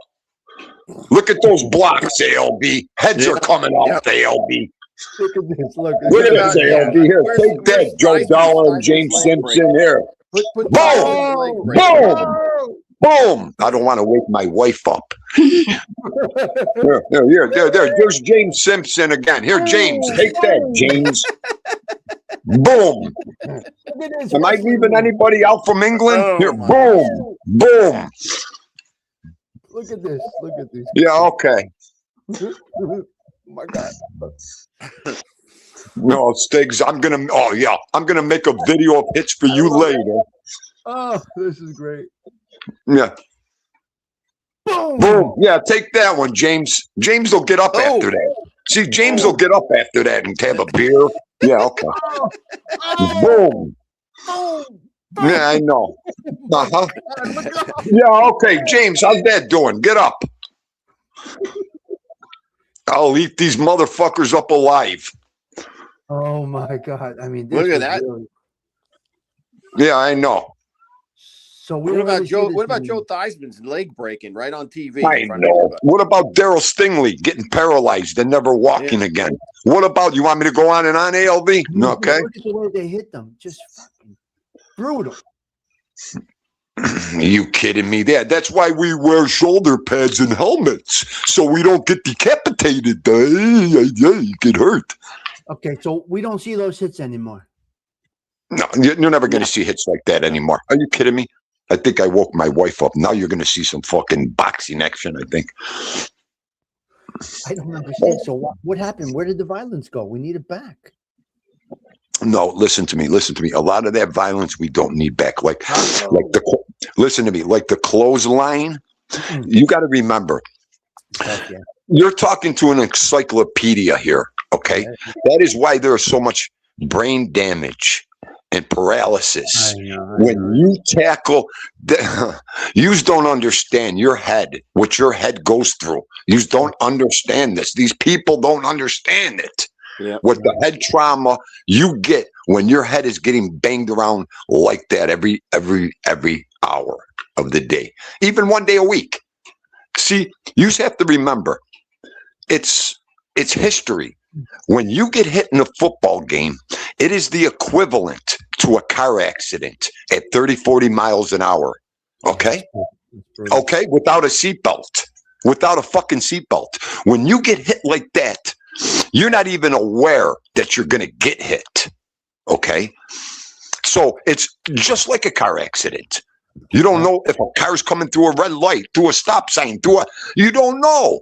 Look at those blocks, ALB. Heads are coming off the ALB. Look at this. Look Look at this. this, ALB. Here, take that, Joe Della and James Simpson. Here. Put Boom! Boom! Boom! I don't want to wake my wife up. Here. There's James Simpson again. Here, James. Take that, James. Boom. Am I leaving anybody out from England? Here, boom. Boom. Look at this. Look at this. Yeah, okay. Oh my God. No, Stigs, I'm gonna make a video of hits for you later. Oh, this is great. Yeah. Boom. Boom. Yeah, take that one, James. James will get up after that. See, James will get up after that and have a beer. Yeah, okay. Boom. Yeah, I know. Uh-huh. Yeah, okay. James, how's that doing? Get up. I'll eat these motherfuckers up alive. Oh my God. I mean, this Look at was that. really- Yeah, I know. So we What about really Joe? see this What about movie. Joe Theismann's leg breaking right on TV? I in front of know. everybody? What about Daryl Stingley getting paralyzed and never walking again? What about, you want me to go on and on, ALB? No, okay. Look at the way they hit them. Just fucking brutal. Are you kidding me? That's why we wear shoulder pads and helmets, so we don't get decapitated. You get hurt. Okay, so we don't see those hits anymore. No, you're never going to see hits like that anymore. Are you kidding me? I think I woke my wife up. Now you're going to see some fucking boxing action, I think. I don't understand. So what happened? Where did the violence go? We need it back. No, listen to me. Listen to me. A lot of that violence we don't need back. Listen to me. Like the clothesline, you got to remember. Okay. You're talking to an encyclopedia here, okay? That is why there is so much brain damage and paralysis. I know. When you tackle, you don't understand your head, what your head goes through. You don't understand this. These people don't understand it. Yeah. What the head trauma you get when your head is getting banged around like that every hour of the day, even one day a week. See, you have to remember, it's history. When you get hit in a football game, it is the equivalent to a car accident at 30, 40 miles an hour. Okay? Okay? Without a seatbelt. Without a fucking seatbelt. When you get hit like that, you're not even aware that you're going to get hit. Okay? So it's just like a car accident. You don't know if a car's coming through a red light, through a stop sign, you don't know.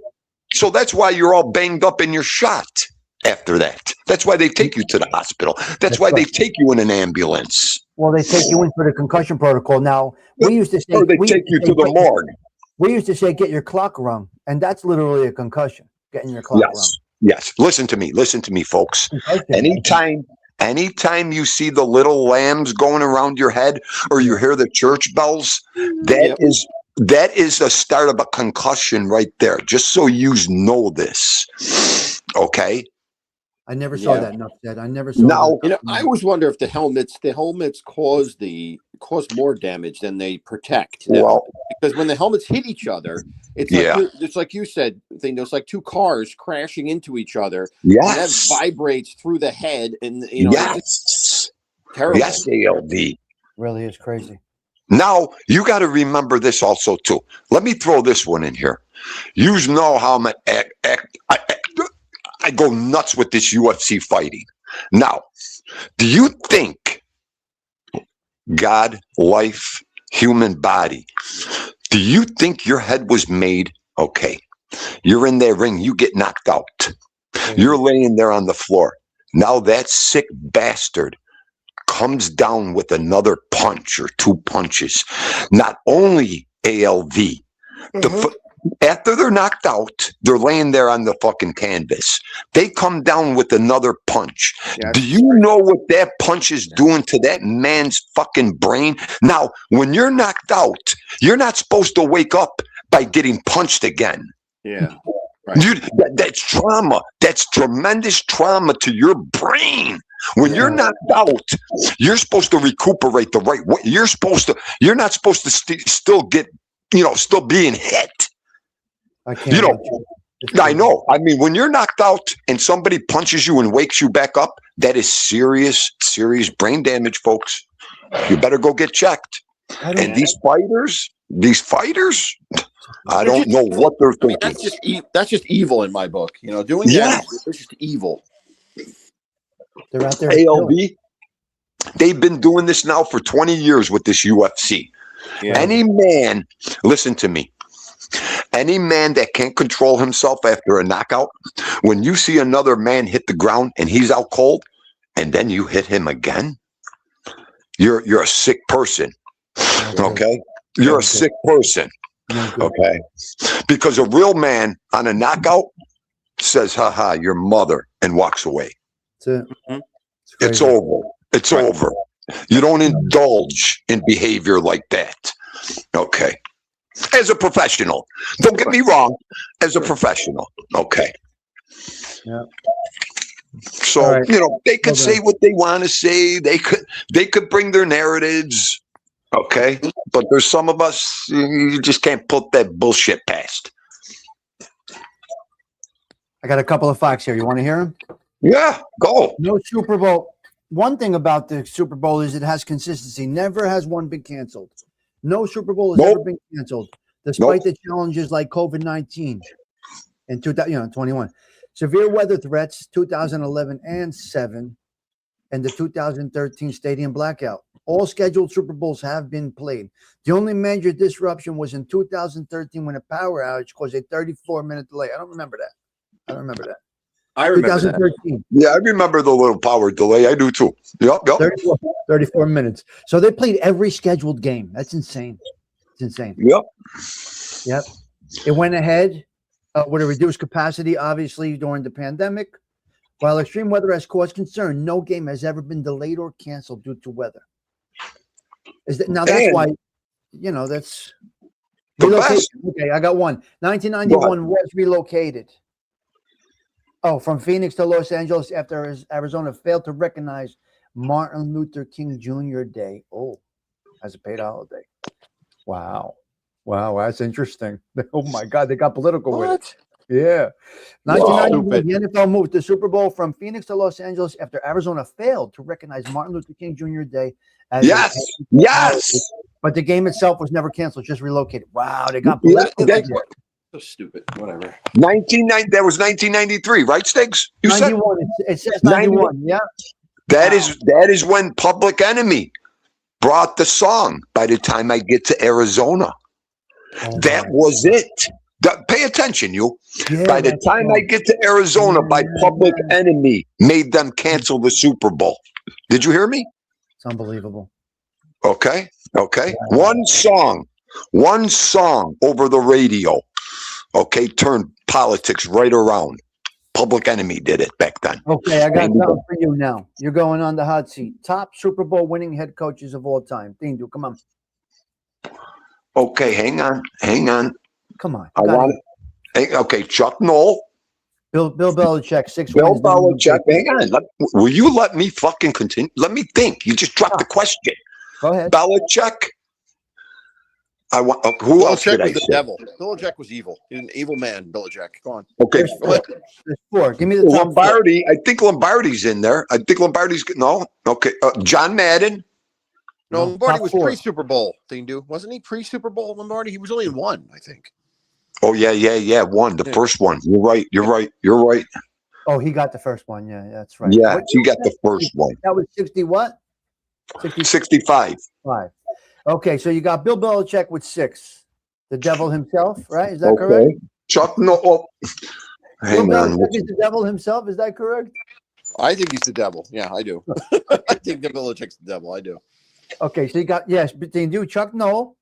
So that's why you're all banged up and you're shot after that. That's why they take you to the hospital. That's why they take you in an ambulance. Well, they take you in for the concussion protocol. Now, we used to say, Or they take you to the morgue. We used to say, get your clock rung. And that's literally a concussion, getting your clock rung. Yes. Listen to me, folks. Anytime you see the little lambs going around your head or you hear the church bells, that is the start of a concussion right there. Just so you know this. Okay? I never saw that enough said. I never saw that. You know, I always wonder if the helmets cause more damage than they protect. Well, because when the helmets hit each other, it's like you said, it's like two cars crashing into each other. Yes. And that vibrates through the head, and yes, terrible. Yes, ALD. Really is crazy. Now you got to remember this also too. Let me throw this one in here. You know how I go nuts with this UFC fighting. Now, do you think God, life, human body, do you think your head was made? Okay, you're in that ring, you get knocked out. You're laying there on the floor. Now that sick bastard comes down with another punch or two punches. Not only ALV, after they're knocked out, they're laying there on the fucking canvas. They come down with another punch. Do you know what that punch is doing to that man's fucking brain? Now, when you're knocked out, you're not supposed to wake up by getting punched again. Yeah. Right. That's trauma. That's tremendous trauma to your brain. When you're knocked out, you're supposed to recuperate the right way. You're not supposed to still get, still being hit. I can't. I know. I mean, when you're knocked out and somebody punches you and wakes you back up, that is serious, serious brain damage, folks. You better go get checked. And these fighters, I don't know what they're thinking. That's just evil in my book. Doing that is just evil. They're out there. ALB, they've been doing this now for 20 years with this UFC. Yeah. Any man, listen to me. Any man that can't control himself after a knockout, when you see another man hit the ground and he's out cold, and then you hit him again, you're a sick person. Okay? You're a sick person. Okay? Because a real man on a knockout says, haha, your mother, and walks away. That's it. It's over. It's over. You don't indulge in behavior like that. Okay? As a professional. Don't get me wrong. As a professional. Okay? Yeah. So, they could say what they want to say. They could bring their narratives. Okay? But there's some of us, you just can't put that bullshit past. I got a couple of facts here. You want to hear them? Yeah, go. No Super Bowl. One thing about the Super Bowl is it has consistency. Never has one been canceled. No Super Bowl has ever been canceled, despite the challenges like COVID-19 in 2021. Severe weather threats, 2011 and 7, and the 2013 stadium blackout. All scheduled Super Bowls have been played. The only major disruption was in 2013 when a power outage caused a 34-minute delay. I don't remember that. I remember that. I remember 2013. that. Yeah, I remember the little power delay. I do too. Yep. 34 minutes. So they played every scheduled game. That's insane. It's insane. Yep. It went ahead with a reduced capacity, obviously, during the pandemic. While extreme weather has caused concern, no game has ever been delayed or canceled due to weather. That's why, that's relocation. Okay, I got one. 1991 was relocated. Oh, from Phoenix to Los Angeles after Arizona failed to recognize Martin Luther King Jr. Day. Oh, as a paid holiday. Wow, that's interesting. Oh my God, they got political with it. Yeah. 1991, the NFL moved the Super Bowl from Phoenix to Los Angeles after Arizona failed to recognize Martin Luther King Jr. Day. Yes. But the game itself was never canceled, just relocated. Wow, they got political. So stupid. Whatever. That was 1993, right, Stigs? You 91. It says 91. Yeah. That is when Public Enemy brought the song. By the time I get to Arizona, that was it. Pay attention, you. Yeah, by the time I get to Arizona, by Public Enemy made them cancel the Super Bowl. Did you hear me? It's unbelievable. Okay. One song over the radio. Okay, turned politics right around. Public Enemy did it back then. Okay, I got something for you now. You're going on the hot seat. Top Super Bowl winning head coaches of all time. Dindu, come on. Okay, hang on. Come on. I want it. Okay, Chuck Noll. Bill Belichick, 6 Bill wins. Belichick. Hang on. Will you let me fucking continue? Let me think. You just dropped the question. Go ahead. Belichick. Who else did I say? Devil. Belichick was evil. He's an evil man, Belichick. Go on. Okay. There's 4. Give me the top Lombardi. 4. I think Lombardi's in there. No. Okay. John Madden. No, Lombardi was pre-Super Bowl. Wasn't he pre-Super Bowl, Lombardi? He was only in 1, I think. Oh, yeah. One. The first one. You're right. Oh, he got the first one. Yeah, that's right. Yeah, he got the first one. That was 60 what? 65. 5. Okay, so you got Bill Belichick with 6. The devil himself, right? Is that correct? Chuck Noll. Hang on. Belichick is the devil himself. Is that correct? I think he's the devil. Yeah, I do. I think the Belichick's the devil. I do. Okay, so you got, between Chuck Noll,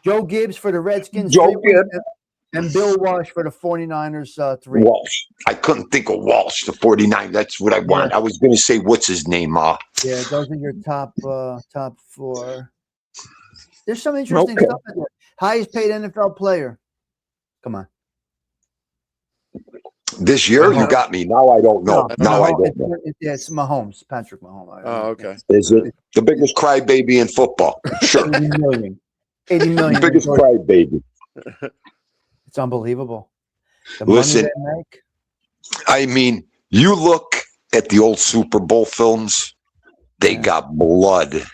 Joe Gibbs for the Redskins, and Bill Walsh for the 49ers, 3. Walsh. I couldn't think of Walsh, the 49. That's what I want. I was going to say, what's his name? Yeah, those are your top 4. There's some interesting stuff in there. Highest paid NFL player. Come on. This year, you got me. Now I don't know. Now I don't know. It's Mahomes, Patrick Mahomes. Oh, okay. Is it the biggest crybaby in football? Sure. 80 million. 80 million. The biggest crybaby. It's unbelievable. The Listen, money they make. I mean, you look at the old Super Bowl films, they got blood.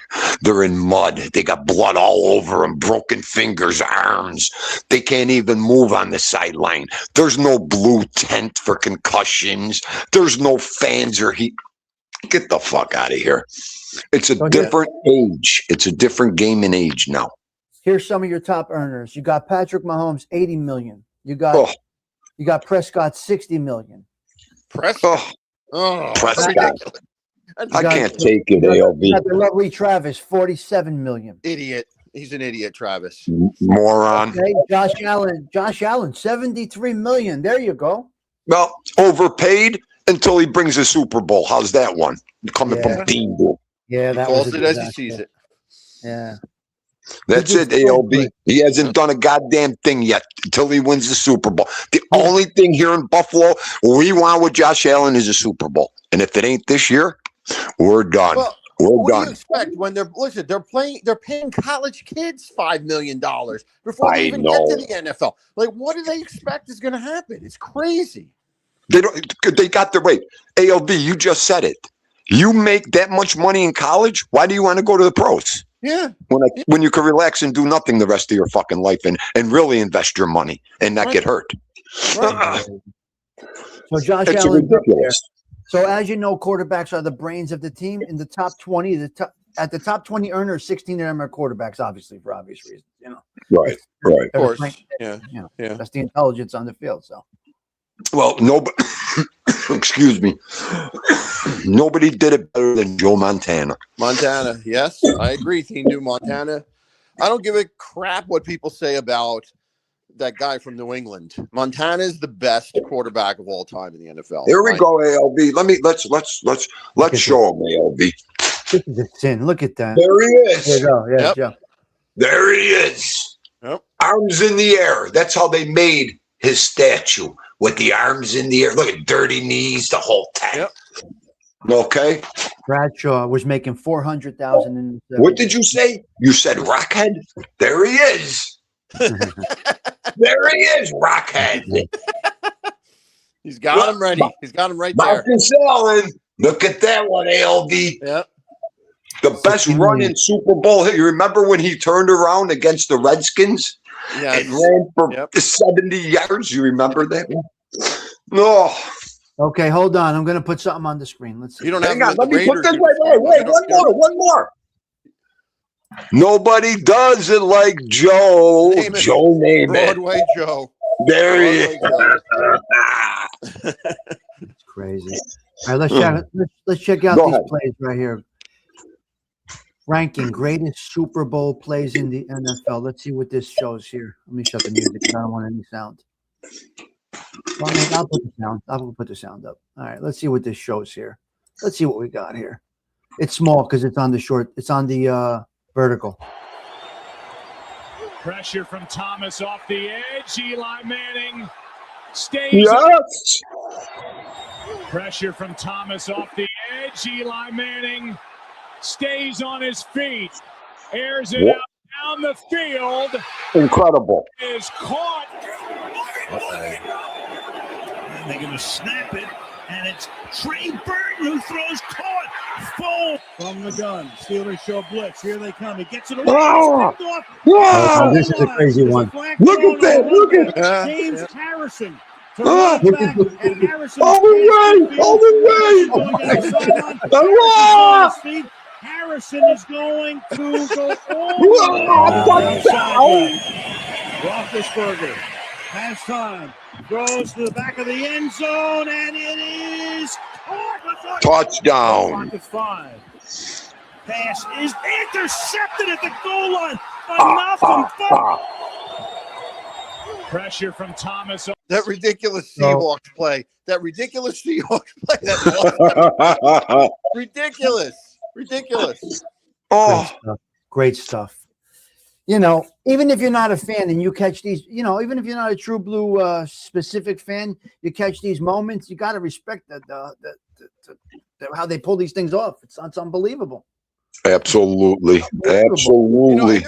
They're in mud. They got blood all over them, broken fingers, arms. They can't even move on the sideline. There's no blue tent for concussions. There's no fans or heat. Get the fuck out of here. It's a different age. It's a different game and age now. Here's some of your top earners. You got Patrick Mahomes, 80 million. You got Prescott, 60 million. Prescott. Prescott. I can't take it, ALB. You got the lovely Travis, 47 million. Idiot. He's an idiot, Travis. Moron. Okay, Josh Allen, 73 million. There you go. Well, overpaid until he brings a Super Bowl. How's that one? Coming from Dean. Yeah, that Calls was it as he sees it. Yeah. That's it, ALB. He hasn't done a goddamn thing yet until he wins the Super Bowl. The only thing here in Buffalo we want with Josh Allen is a Super Bowl. And if it ain't this year, we're done. Well, we're what done. do you expect when they're paying college kids $5 million before they even get to the NFL? Like, what do they expect is going to happen? It's crazy. They got their way. ALB, you just said it. You make that much money in college, why do you want to go to the pros? Yeah. When you can relax and do nothing the rest of your fucking life and really invest your money and not get hurt. Right. So Josh It's Allen. ridiculous. So as you know, quarterbacks are the brains of the team. In the top 20, at the top 20 earners, 16 of them are quarterbacks, obviously, for obvious reasons. You know. Right. Of course. Yeah. That's the intelligence on the field. So. Well, nobody. Excuse me. Nobody did it better than Joe Montana. Montana, yes, I agree. He knew Montana. I don't give a crap what people say about that guy from New England. Montana is the best quarterback of all time in the NFL. Here we go, ALB. Let's show him, ALB. This is a sin. Look at that. There he is. There you go. Yeah, Yep. There he is. Yep. Arms in the air. That's how they made his statue, with the arms in the air. Look at dirty knees, the whole tank. Yep. Okay. Bradshaw was making 400,000 in. What did you say? You said Rockhead? There he is. There he is, Rockhead. He's got him ready. He's got him right there. Marcus Allen. Look at that one, ALB. Yep. The best run in Super Bowl. You remember when he turned around against the Redskins and ran for 70 yards? You remember that one? No. Okay, hold on. I'm going to put something on the screen. Let's see. You don't have Hang on. the Let me put this. Raiders. Wait. One more. Nobody does it like Joe. Joe Namath. Broadway Joe. There he is. It's crazy. All right, let's check out these plays right here. Ranking greatest Super Bowl plays in the NFL. Let's see what this shows here. Let me shut the music because I don't want any sound. Well, I'll put the sound. I'll put the sound up. All right, let's see what this shows here. Let's see what we got here. It's small because it's on the short. It's on the vertical. Pressure from Thomas off the edge. Eli Manning stays. Yes. Pressure from Thomas off the edge. Eli Manning stays on his feet. Airs it out down the field. Incredible. Is caught. And they're going to snap it, and it's Trey Burton who throws caught. Full from the gun. Steelers show blitz. Here they come. He gets it away. This is a crazy one. Look at that. Look at that. James Harrison. To run back, and Harrison all the way. Harrison is going to go all the way. Roethlisberger has time. Goes to the back of the end zone, and it is caught. Touchdown. Pass is intercepted at the goal line by Malcolm. Pressure from Thomas. That ridiculous Seahawks play. Ridiculous. Oh, great stuff. you know, even if you're not a fan and you catch these, you know, even if you're not a true blue specific fan, you catch these moments. You got to respect how they pull these things off. It's unbelievable. Absolutely. You know, Absolutely.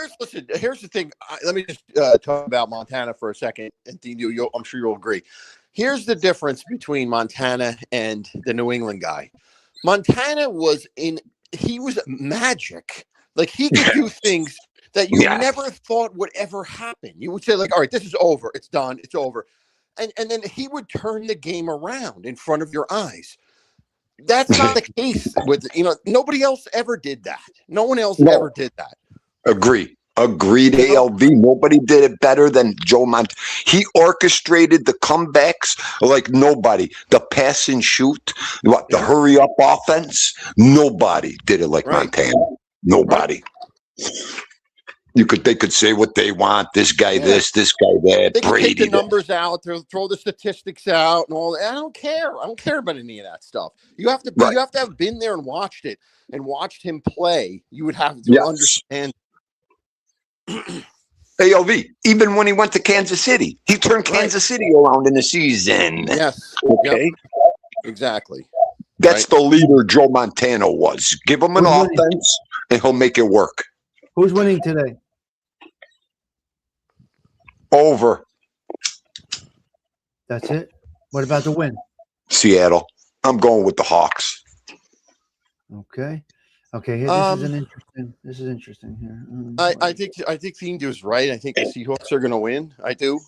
here's the thing. Let me just talk about Montana for a second, and I'm sure you'll agree. Here's the difference between Montana and the New England guy. Montana he was magic. Like, he could do things that you never thought would ever happen. You would say, like, all right, this is over. It's done. It's over. And then he would turn the game around in front of your eyes. That's not the case with, you know, nobody else ever did that. No one else ever did that. Agreed, ALV. Nobody did it better than Joe Montana. He orchestrated the comebacks like nobody. The pass and shoot, the hurry up offense. Nobody did it like Montana. Nobody. They could say what they want. This guy, this guy, that. They can Brady, take the numbers out, throw the statistics out, and all that. I don't care. I don't care about any of that stuff. You have to have been there and watched it and watched him play. You would have to understand. ALV, even when he went to Kansas City, he turned Kansas City around in the season. Yes. Okay. Yep. Exactly. That's the leader Joe Montana was. Give him an offense, and he'll make it work. Who's winning today? Over. That's it. What about the win? Seattle. I'm going with the Hawks. Okay. Here, this is interesting here. I think Fiendu is right. I think the Seahawks are going to win. I do.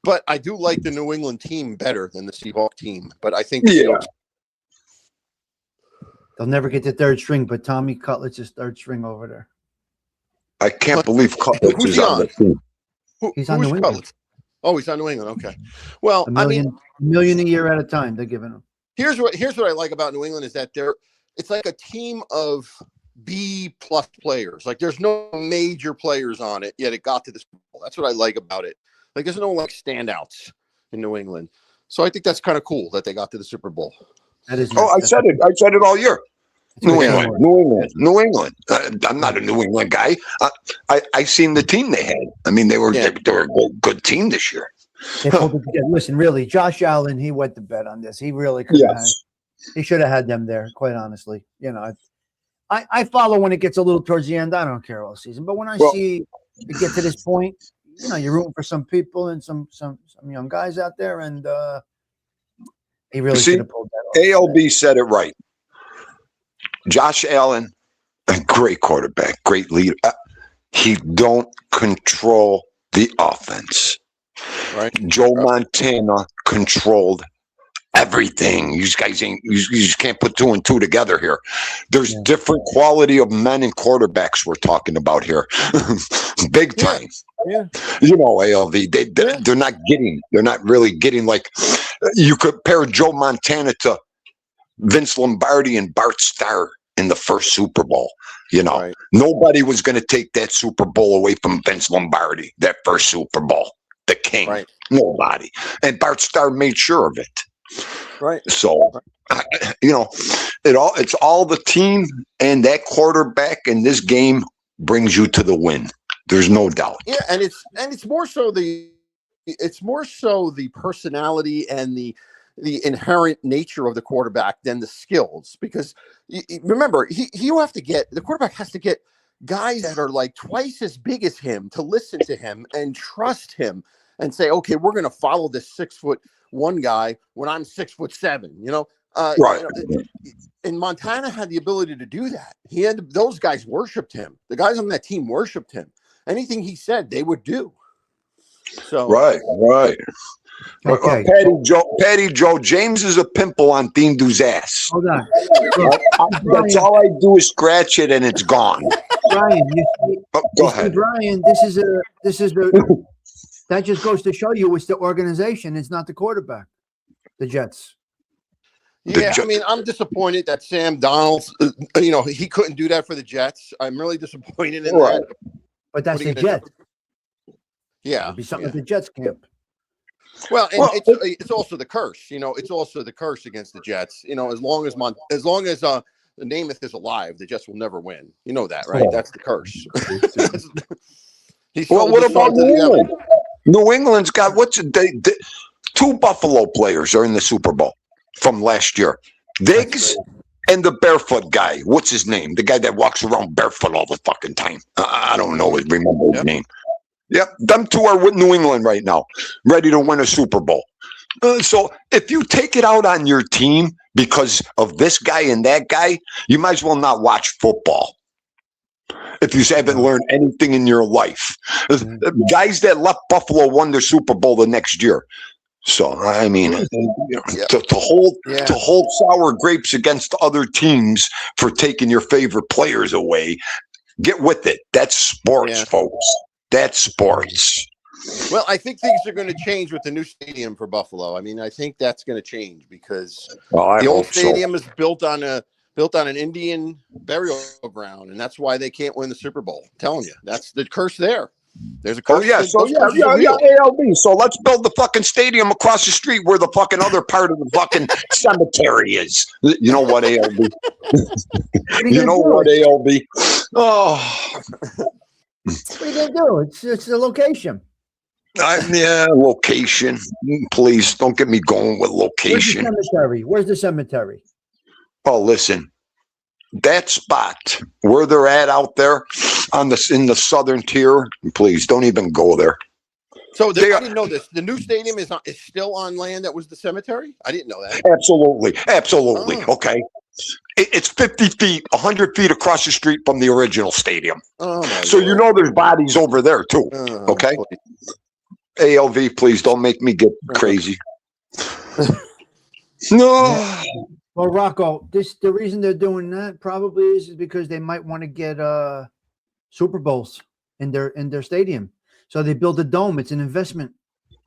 But I do like the New England team better than the Seahawks team. But I think they'll never get the third string, but Tommy Cutlets is third string over there. I can't believe Cutlets is on the team. He's on New England. Cutlets? Oh, he's on New England. Okay. Well, a million a year at a time they're giving him. Here's what I like about New England is that it's like a team of B+ players. Like, there's no major players on it, yet it got to the Super Bowl. That's what I like about it. Like, there's no like standouts in New England. So I think that's kind of cool that they got to the Super Bowl. That is. I said it all year. New England. I'm not a New England guy. I seen the team they had. I mean, they were a good team this year. They pulled it together. Listen, really, Josh Allen, he went to bet on this. He really could have. He should have had them there, quite honestly. You know, I follow when it gets a little towards the end. I don't care all season, but when I see it get to this point, you know, you're rooting for some people and some young guys out there, and he really should have pulled that off. ALB said it right. Josh Allen, a great quarterback, great leader. He don't control the offense. Right. Joe Montana controlled everything. You guys you just can't put two and two together here. There's different quality of men and quarterbacks we're talking about here. Big time. Yeah. You know, ALV, they're not really getting, like, you compare Joe Montana to Vince Lombardi and Bart Starr in the first Super Bowl. You know, nobody was going to take that Super Bowl away from Vince Lombardi, that first Super Bowl, the king. Right. Nobody. And Bart Starr made sure of it. Right. So, you know, it's all the team, and that quarterback in this game brings you to the win. There's no doubt. Yeah, and it's more so the personality and the inherent nature of the quarterback than the skills, because remember, the quarterback has to get guys that are like twice as big as him to listen to him and trust him and say, okay, we're going to follow this 6'1" guy when I'm 6'7", you know? Right. You know, and Montana had the ability to do that. Those guys worshiped him. The guys on that team worshiped him. Anything he said, they would do. So right. Okay. Patty Joe, James is a pimple on Fiendu's ass. Hold on. That's all I do is scratch it and it's gone. Brian, go ahead. Brian, this is that just goes to show you it's the organization. It's not the quarterback. The Jets. Yeah, I mean, I'm disappointed that Sam Donald, he couldn't do that for the Jets. I'm really disappointed in that. But that's the Jets. Yeah. It'd be something at the Jets camp. Well, and it's also the curse. You know, it's also the curse against the Jets. You know, as long as the Namath is alive. The Jets will never win. You know that, right? That's the curse. Well, what about New England? New England's got two Buffalo players are in the Super Bowl from last year. Diggs and the barefoot guy. What's his name? The guy that walks around barefoot all the fucking time. I don't know. Remember his name. Yep. Them two are with New England right now, ready to win a Super Bowl. So if you take it out on your team because of this guy and that guy, you might as well not watch football. If you haven't learned anything in your life. Guys that left Buffalo won their Super Bowl the next year. So I mean, to hold sour grapes against other teams for taking your favorite players away, get with it. That's sports, folks. That's sports. Well, I think things are going to change with the new stadium for Buffalo. I mean, I think that's going to change because the old stadium is built on an Indian burial ground, and that's why they can't win the Super Bowl. I'm telling you, that's the curse there. There's a curse. ALB. So let's build the fucking stadium across the street where the fucking other part of the fucking cemetery is. You know what, ALB? You know what, ALB? Oh. What are you gonna do? It's the location. Location. Please don't get me going with location. Where's the cemetery? Oh, listen. That spot where they're at out there in the southern tier, please don't even go there. So I didn't know this. The new stadium is still on land that was the cemetery? I didn't know that. Absolutely. Oh. Okay. It's 50 feet, 100 feet across the street from the original stadium. So you know there's bodies over there too. Okay. ALV, please don't make me get crazy. No. Well, Rocco, the reason they're doing that probably is because they might want to get Super Bowls in their stadium. So they build a dome. It's an investment.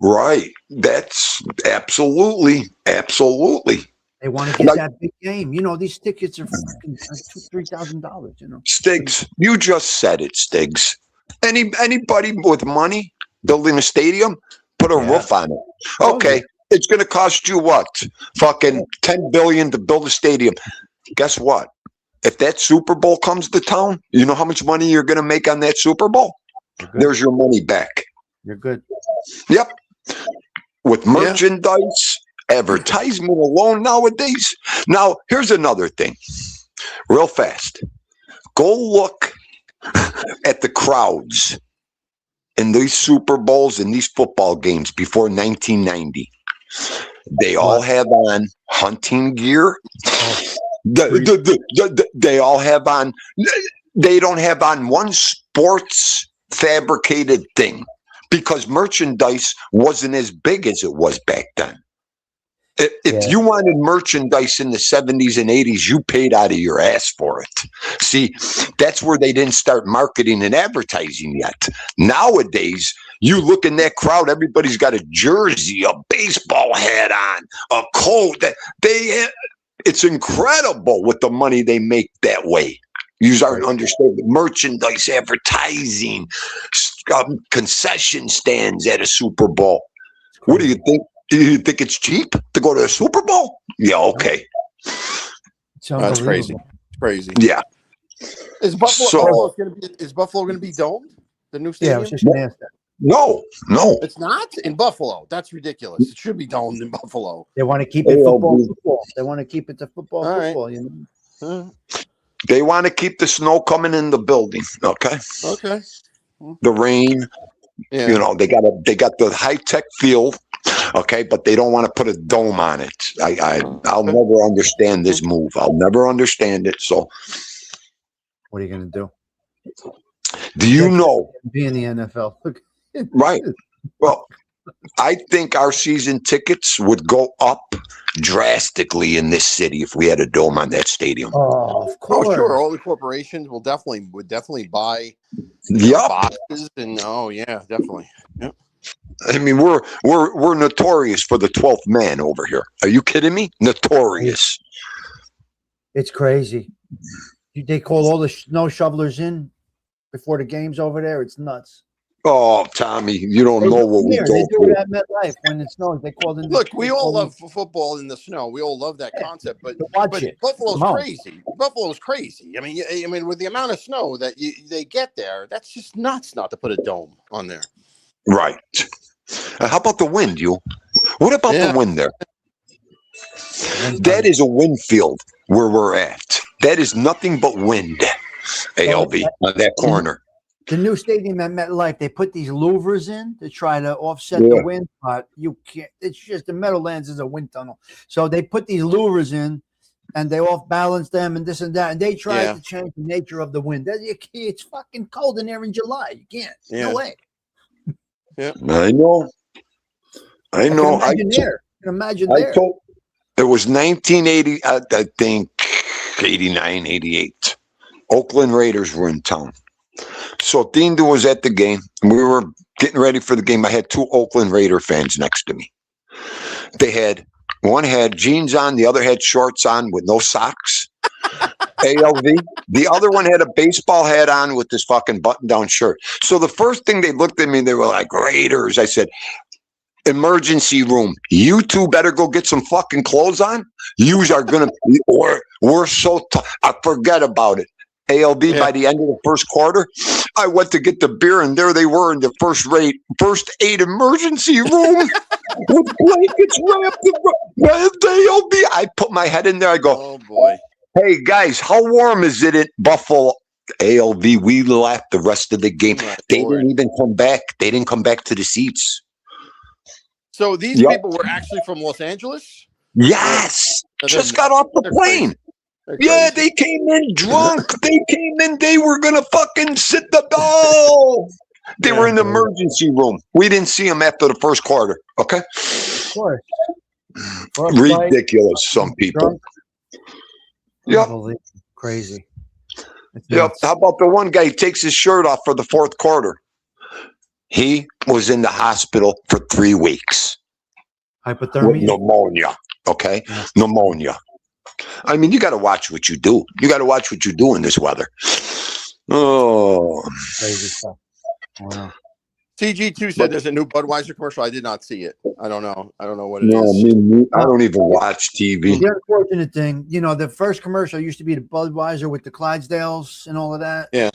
Right. That's absolutely. They want to get that big game. You know, these tickets are fucking $2,000-$3,000. You know, Stigs, you just said it, Stigs. Anybody with money building a stadium, put a roof on it. Okay. It's going to cost you what? Fucking $10 billion to build a stadium. Guess what? If that Super Bowl comes to town, you know how much money you're going to make on that Super Bowl? There's your money back. You're good. Yep. With merchandise, advertisement alone nowadays. Now, here's another thing. Real fast. Go look at the crowds in these Super Bowls and these football games before 1990. They all have on hunting gear. They all have on. They don't have on one sports fabricated thing because merchandise wasn't as big as it was back then. If you wanted merchandise in the 70s and 80s, you paid out of your ass for it. See, that's where they didn't start marketing and advertising yet. Nowadays, you look in that crowd, everybody's got a jersey, a baseball hat on, a coat. It's incredible what the money they make that way. You start to understand the merchandise, advertising, concession stands at a Super Bowl. What do you think? Do you think it's cheap to go to a Super Bowl? Yeah, okay. That's crazy. It's crazy. Yeah. Is Buffalo going to be domed? The new stadium? Yeah, I was just going to ask that. No. It's not in Buffalo. That's ridiculous. It should be domed in Buffalo. They want to keep it football. They want to keep it to football. Right. You know? They want to keep the snow coming in the building. Okay. The rain. Yeah. You know, they got the high-tech field. Okay, but they don't want to put a dome on it. I'll never understand this move. I'll never understand it. So, what are you going to do? Do you know? Be in the NFL, right? Well, I think our season tickets would go up drastically in this city if we had a dome on that stadium. Oh, of course. Oh, sure. All the corporations would definitely buy boxes and definitely. Yep. I mean, we're notorious for the 12th man over here. Are you kidding me? Notorious. It's crazy. They call all the snow shovelers in before the game's over there. It's nuts. Oh, Tommy, you don't know what we They go do through. it at MetLife when it snows. They call it. Look, we all love football in the snow. We all love that concept, but Buffalo's crazy. Buffalo's crazy. I mean, with the amount of snow that they get there, that's just nuts not to put a dome on there. Right. How about the wind, you? What about the wind there? That is a wind field where we're at. That is nothing but wind, ALB, on that corner. The new stadium at MetLife, they put these louvers in to try to offset the wind, but you can't. It's just the Meadowlands is a wind tunnel. So they put these louvers in, and they off-balance them and this and that, and they try to change the nature of the wind. It's fucking cold in there in July. You can't. No way. Yeah, I know. I know. I can imagine there. It was 1980, I think 89, 88. Oakland Raiders were in town. So Thindo was at the game. We were getting ready for the game. I had two Oakland Raider fans next to me. One had jeans on, the other had shorts on with no socks. ALV. The other one had a baseball hat on with this fucking button-down shirt. So the first thing they looked at me, they were like, Raiders. I said, emergency room. You two better go get some fucking clothes on. Yous are going to, we're so, I forget about it. ALB by the end of the first quarter, I went to get the beer, and there they were in the first aid emergency room with blankets wrapped around ALB. I put my head in there. I go, oh boy. Hey guys, how warm is it in Buffalo? ALV, we left the rest of the game. They didn't even come back. They didn't come back to the seats. So these people were actually from Los Angeles? Yes. Just got off the plane. Yeah, they came in drunk. They came in. They were going to fucking sit the ball. They were in the emergency room. We didn't see them after the first quarter. Okay? Of course. Ridiculous, some people. Yep. Crazy. Yep. How about the one guy who takes his shirt off for the fourth quarter? He was in the hospital for 3 weeks. Hypothermia? With pneumonia. Okay? Pneumonia. I mean, you got to watch what you do. You got to watch what you do in this weather. Oh. Crazy stuff. Wow. CG2 said there's a new Budweiser commercial. I did not see it. I don't know. I don't know what it is. I don't even watch TV. The unfortunate thing, the first commercial used to be the Budweiser with the Clydesdales and all of that. Yeah.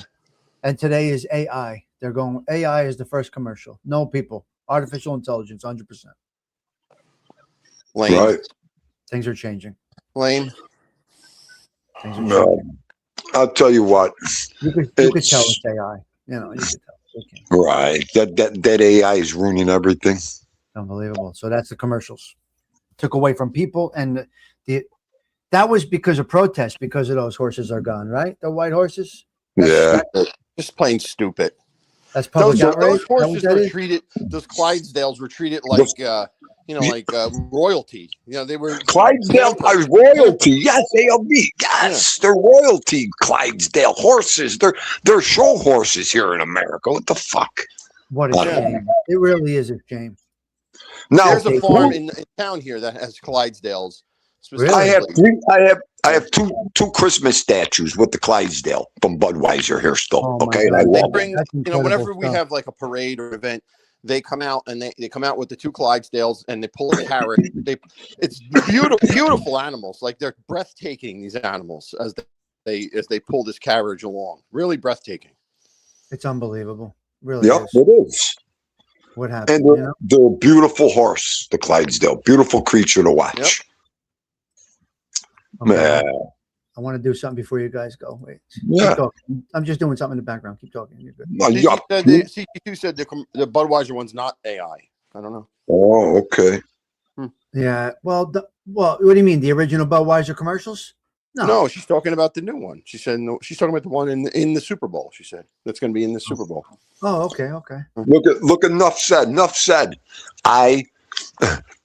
And today is AI. They're going, AI is the first commercial. No people. Artificial intelligence, 100%. Lame. Right. Things are changing. Lame. Things are changing. I'll tell you what. You could tell it's AI. You could tell. Right. That AI is ruining everything. Unbelievable. So that's the commercials. Took away from people, and that was because of protest, because of those horses are gone, right? The white horses? Just plain stupid. That's public outrage. Those horses were treated, those Clydesdales were treated like royalty. They were Clydesdale are royalty. Yes, ALB. Yes, they're royalty. Clydesdale horses. They're show horses here in America. What the fuck? What a shame. It really is a shame. Now, there's a farm in town here that has Clydesdales. Really? I have two Christmas statues with the Clydesdale from Budweiser here still. And I love them. Whenever we have like a parade or event, they come out and they come out with the two Clydesdales and they pull a carriage. It's beautiful animals. Like they're breathtaking, these animals, as they pull this carriage along. Really breathtaking. It's unbelievable. Really is. It is. What happened? And they're a beautiful horse, the Clydesdale. Beautiful creature to watch. Yep. Okay. I want to do something before you guys go. Wait. Keep talking. I'm just doing something in the background. Keep talking. You're good. CG2 said the Budweiser one's not AI. I don't know. Oh, okay. Yeah. Well, what do you mean? The original Budweiser commercials? No, she's talking about the new one. She said no. She's talking about the one in the Super Bowl. She said that's going to be in the Super Bowl. Oh, okay. Look. Enough said. Enough said.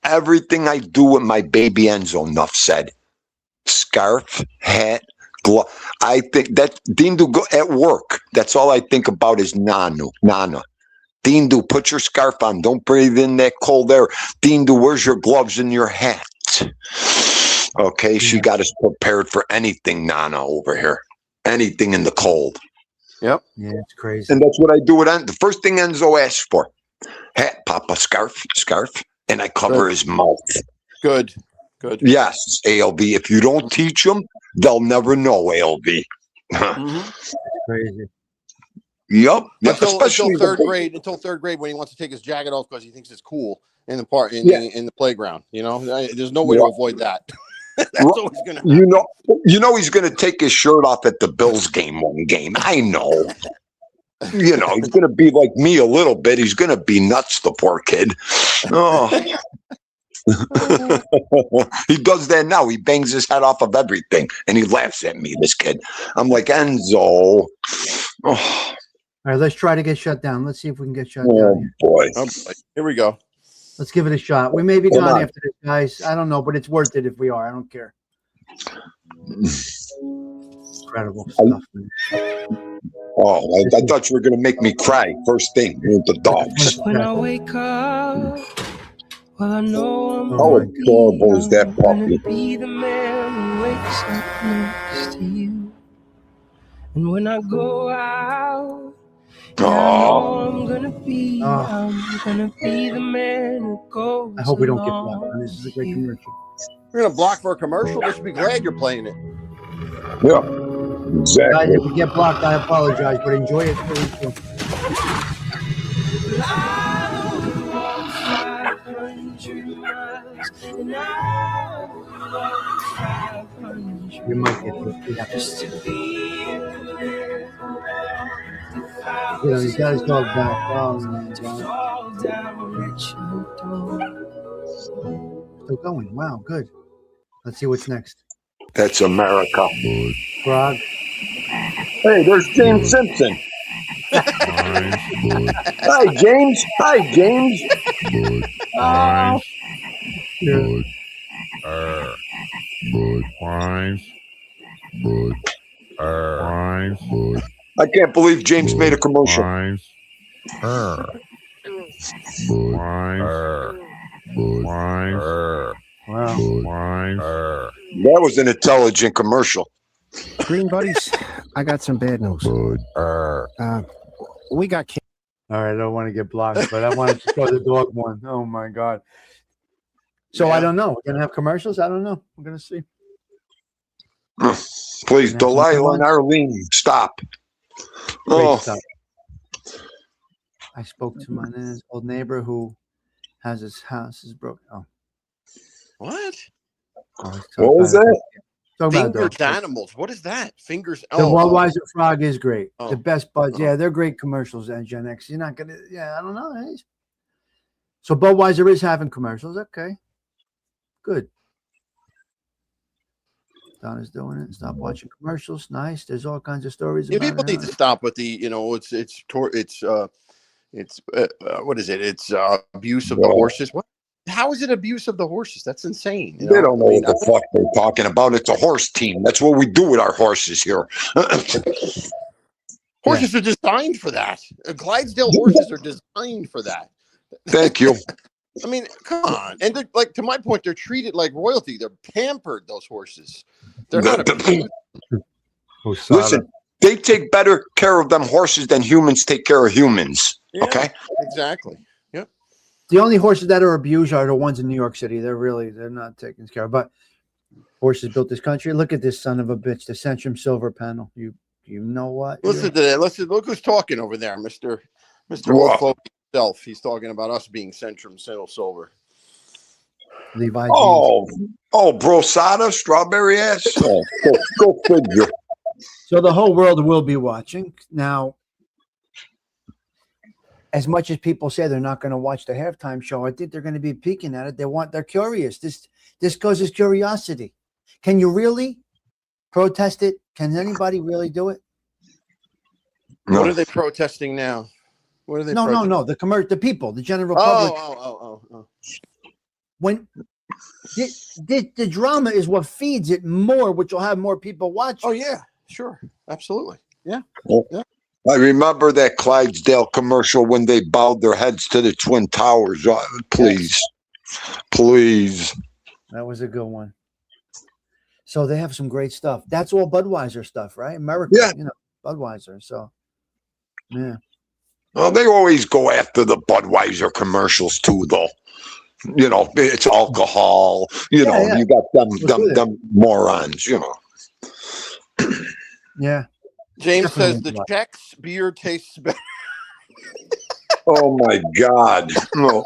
Everything I do with my baby Enzo. Enough said. Scarf, hat, glove. I think that Dindu go at work. That's all I think about is Nana. Dindu, put your scarf on. Don't breathe in that cold air. Dindu, where's your gloves and your hat? Okay, she got us prepared for anything, Nana, over here. Anything in the cold. Yep. Yeah, it's crazy. And that's what I do with Enzo. The first thing Enzo asks for, hat, Papa, scarf, and I cover Good. his mouth. Good. Yes, ALB. If you don't teach them, they'll never know ALB. Mhm. Crazy. Yep. Until Especially third grade. Until third grade, when he wants to take his jacket off because he thinks it's cool in the in the playground. You know, there's no way to avoid that. That's always gonna happen. You know he's gonna take his shirt off at the Bills game one game. I know. You know, he's gonna be like me a little bit. He's gonna be nuts, the poor kid. Oh. He does that now. He bangs his head off of everything and he laughs at me, this kid. I'm like, Enzo. Oh, All right, let's try to get shut down. Let's see if we can get shut oh down. boy. Oh, boy. Here we go. Let's give it a shot. We may be Come gone on. after this, guys. I don't know, but it's worth it if we are. I don't care. Incredible stuff, man. Oh, I thought you were gonna make me cry first thing with the dogs. When I wake up, well, I know I'm How adorable is that puppy? be the man who wakes up next to you. And when I go out, Oh, I'm gonna be the man who goes. I hope we don't get blocked. This is a great commercial. We're gonna block for a commercial. Just be glad you're playing it. yeah, Guys, exactly. if we get blocked, I apologize, but enjoy it. We might get this. You know, he's got his dog back. Oh, man. Still going. Wow, good. Let's see what's next. That's America. Frog. Hey, there's James Simpson. Hi, James. Hi, James. Oh. Yeah. I can't believe James made a commercial. Wow. That was an intelligent commercial. Green buddies, I got some bad news. We got All right, I don't want to get blocked, but I wanted to show the dog one. Oh my god! So I don't know. We're gonna have commercials. I don't know. We're gonna see. Please, Delilah and Arlene, stop. Oh, Stop. I spoke to my old neighbor who has his house is broken. Oh, What? what was that? Fingers animals. What is that? Fingers. The Budweiser frog is great. Oh. The best buds. Yeah, they're great commercials at Gen X. You're not gonna. Yeah, I don't know. So Budweiser is having commercials. Okay, good. Donna's doing it. Stop watching commercials. Nice. There's all kinds of stories. Yeah, about people it. need to stop with the. You know, it's what is it? It's abuse of the horses. What? How is it abuse of the horses? That's insane. You know? They don't know what the fuck they're talking about. It's a horse team. That's what we do with our horses here. Horses are designed for that. Clydesdale horses are designed for that. Thank you. I mean, come on. And they're like, to my point, they're treated like royalty. They're pampered, those horses. They're not abused. Listen, they take better care of them horses than humans take care of humans. Yeah, okay? Exactly. Yep. The only horses that are abused are the ones in New York City. They're not taken care of. But horses built this country. Look at this son of a bitch, the Centrum Silver panel. You know what? Listen to that. Look who's talking over there, Mr. Old Folk himself. He's talking about us being Centrum Silver. Levi jeans. Oh, brosada, strawberry ass. Oh, go figure. So the whole world will be watching. Now, as much as people say they're not going to watch the halftime show, I think they're going to be peeking at it. They're curious. This causes curiosity. Can you really protest it? Can anybody really do it? No. What are they protesting now? What are they? No. The people, the general public. Oh. When the drama is what feeds it more, which will have more people watch. Oh yeah, sure, absolutely, yeah. I remember that Clydesdale commercial when they bowed their heads to the Twin Towers. Please. That was a good one. So they have some great stuff. That's all Budweiser stuff, right? America, Yeah. Budweiser. So Yeah. Well, they always go after the Budweiser commercials too, though. You know, it's alcohol. You know, yeah. you got Let's do them morons. You know. Yeah. James says Definitely. the Czechs beer tastes better. Oh my God! No,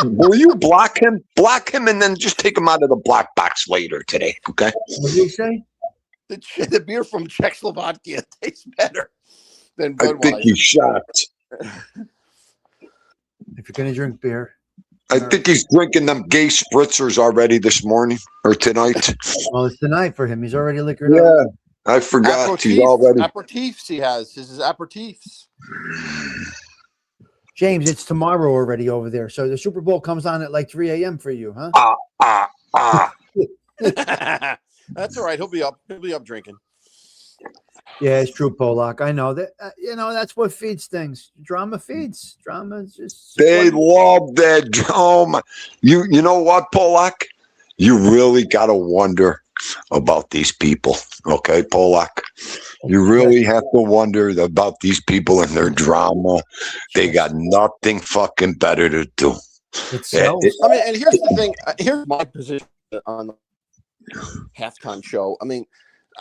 will you block him? Block him, and then just take him out of the black box later today. Okay. What did you say? The beer from Czechoslovakia tastes better than I Budweiser. think he's shocked. If you're gonna drink beer, I think he's drinking them gay spritzers already this morning or tonight. well, it's tonight for him. He's already liquored up. I forgot. He's already. Aperitifs he has. This is aperitifs. James, it's tomorrow already over there. So the Super Bowl comes on at like 3 a.m. for you, huh? That's all right. He'll be up. He'll be up drinking. Yeah, it's true, Polak. I know that. That's what feeds things. Drama feeds. Drama is just. They love that drama. You know what, Polak? You really got to wonder about these people. Okay, Polak? You really have to wonder about these people and their drama. They got nothing fucking better to do. And here's the thing. Here's my position on the halftime show. I mean,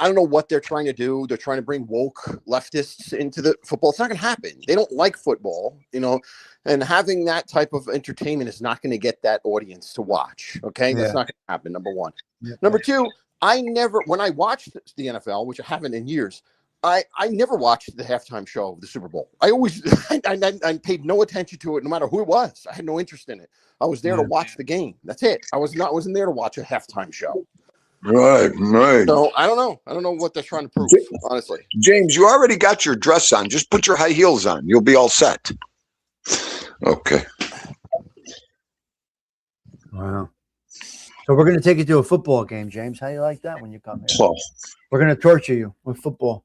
I don't know what they're trying to do. They're trying to bring woke leftists into the football. It's not going to happen. They don't like football, and having that type of entertainment is not going to get that audience to watch. Okay. That's not going to happen. Number one. Yeah. Number two, when I watched the NFL, which I haven't in years, I never watched the halftime show of the Super Bowl. I always, I paid no attention to it, no matter who it was. I had no interest in it. I was there to watch the game. That's it. I wasn't there to watch a halftime show. Right. So I don't know. I don't know what they're trying to prove, honestly. James, you already got your dress on. Just put your high heels on. You'll be all set. Okay. Wow. So we're going to take you to a football game, James. How do you like that when you come here? Oh. We're going to torture you with football.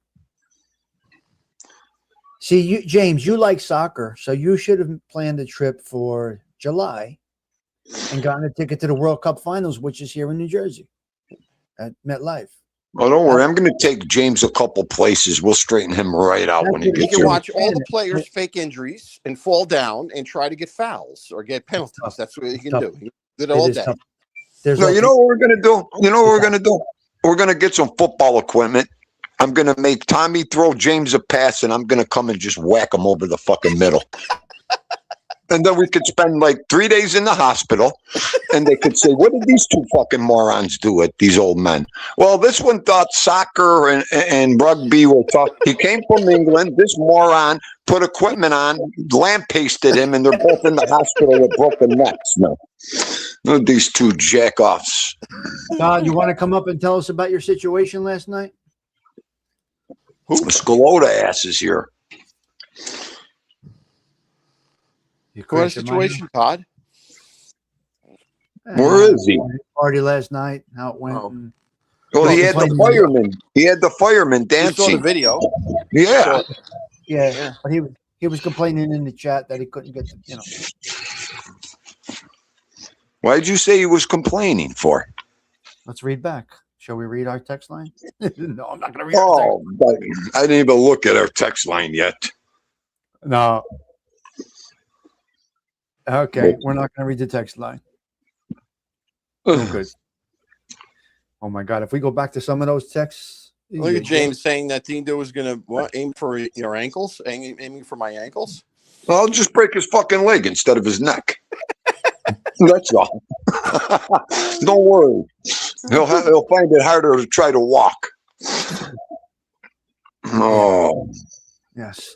See, James, you like soccer, so you should have planned a trip for July and gotten a ticket to the World Cup Finals, which is here in New Jersey at MetLife. Oh, don't worry. I'm going to take James a couple places. We'll straighten him right out when he gets here. You can watch all the players fake injuries and fall down and try to get fouls or get penalties. That's what you can do. You did it all day. No, you know what we're going to do? We're going to get some football equipment. I'm going to make Tommy throw James a pass, and I'm going to come and just whack him over the fucking middle. And then we could spend like 3 days in the hospital, and they could say, what did these two fucking morons do at these old men? Well, this one thought soccer and rugby were tough. He came from England. This moron put equipment on, lamp-pasted him, and they're both in the hospital with broken necks now. Look at these two jack-offs. Todd, you want to come up and tell us about your situation last night? Who? Scalota ass is here. What a situation, Todd? Where is he? Party last night. How it went. Oh. Well, he had the fireman. He had the fireman dancing. You saw the video. Yeah. Yeah. But he was complaining in the chat that he couldn't get the, Why did you say he was complaining for? Let's read back. Shall we read our text line? No, I'm not going to read our text line. But I didn't even look at our text line yet. No. Okay, we're not going to read the text line. Oh, good. Oh, my God. If we go back to some of those texts. Look at James saying that Dindo was going to aim for your ankles, aiming for my ankles. Well, I'll just break his fucking leg instead of his neck. That's all. Don't worry. He'll find it harder to try to walk. Oh. Yes.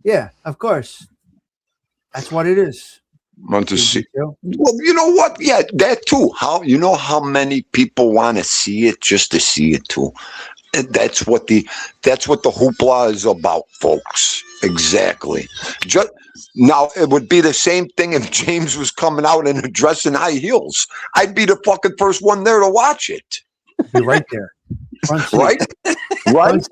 Yeah, of course. That's what it is. Want to see? Well, you know what? Yeah, that too. How many people want to see it just to see it too? And that's what the hoopla is about, folks. Exactly. Now it would be the same thing if James was coming out in a dress and high heels. I'd be the fucking first one there to watch it. Be right there. Right,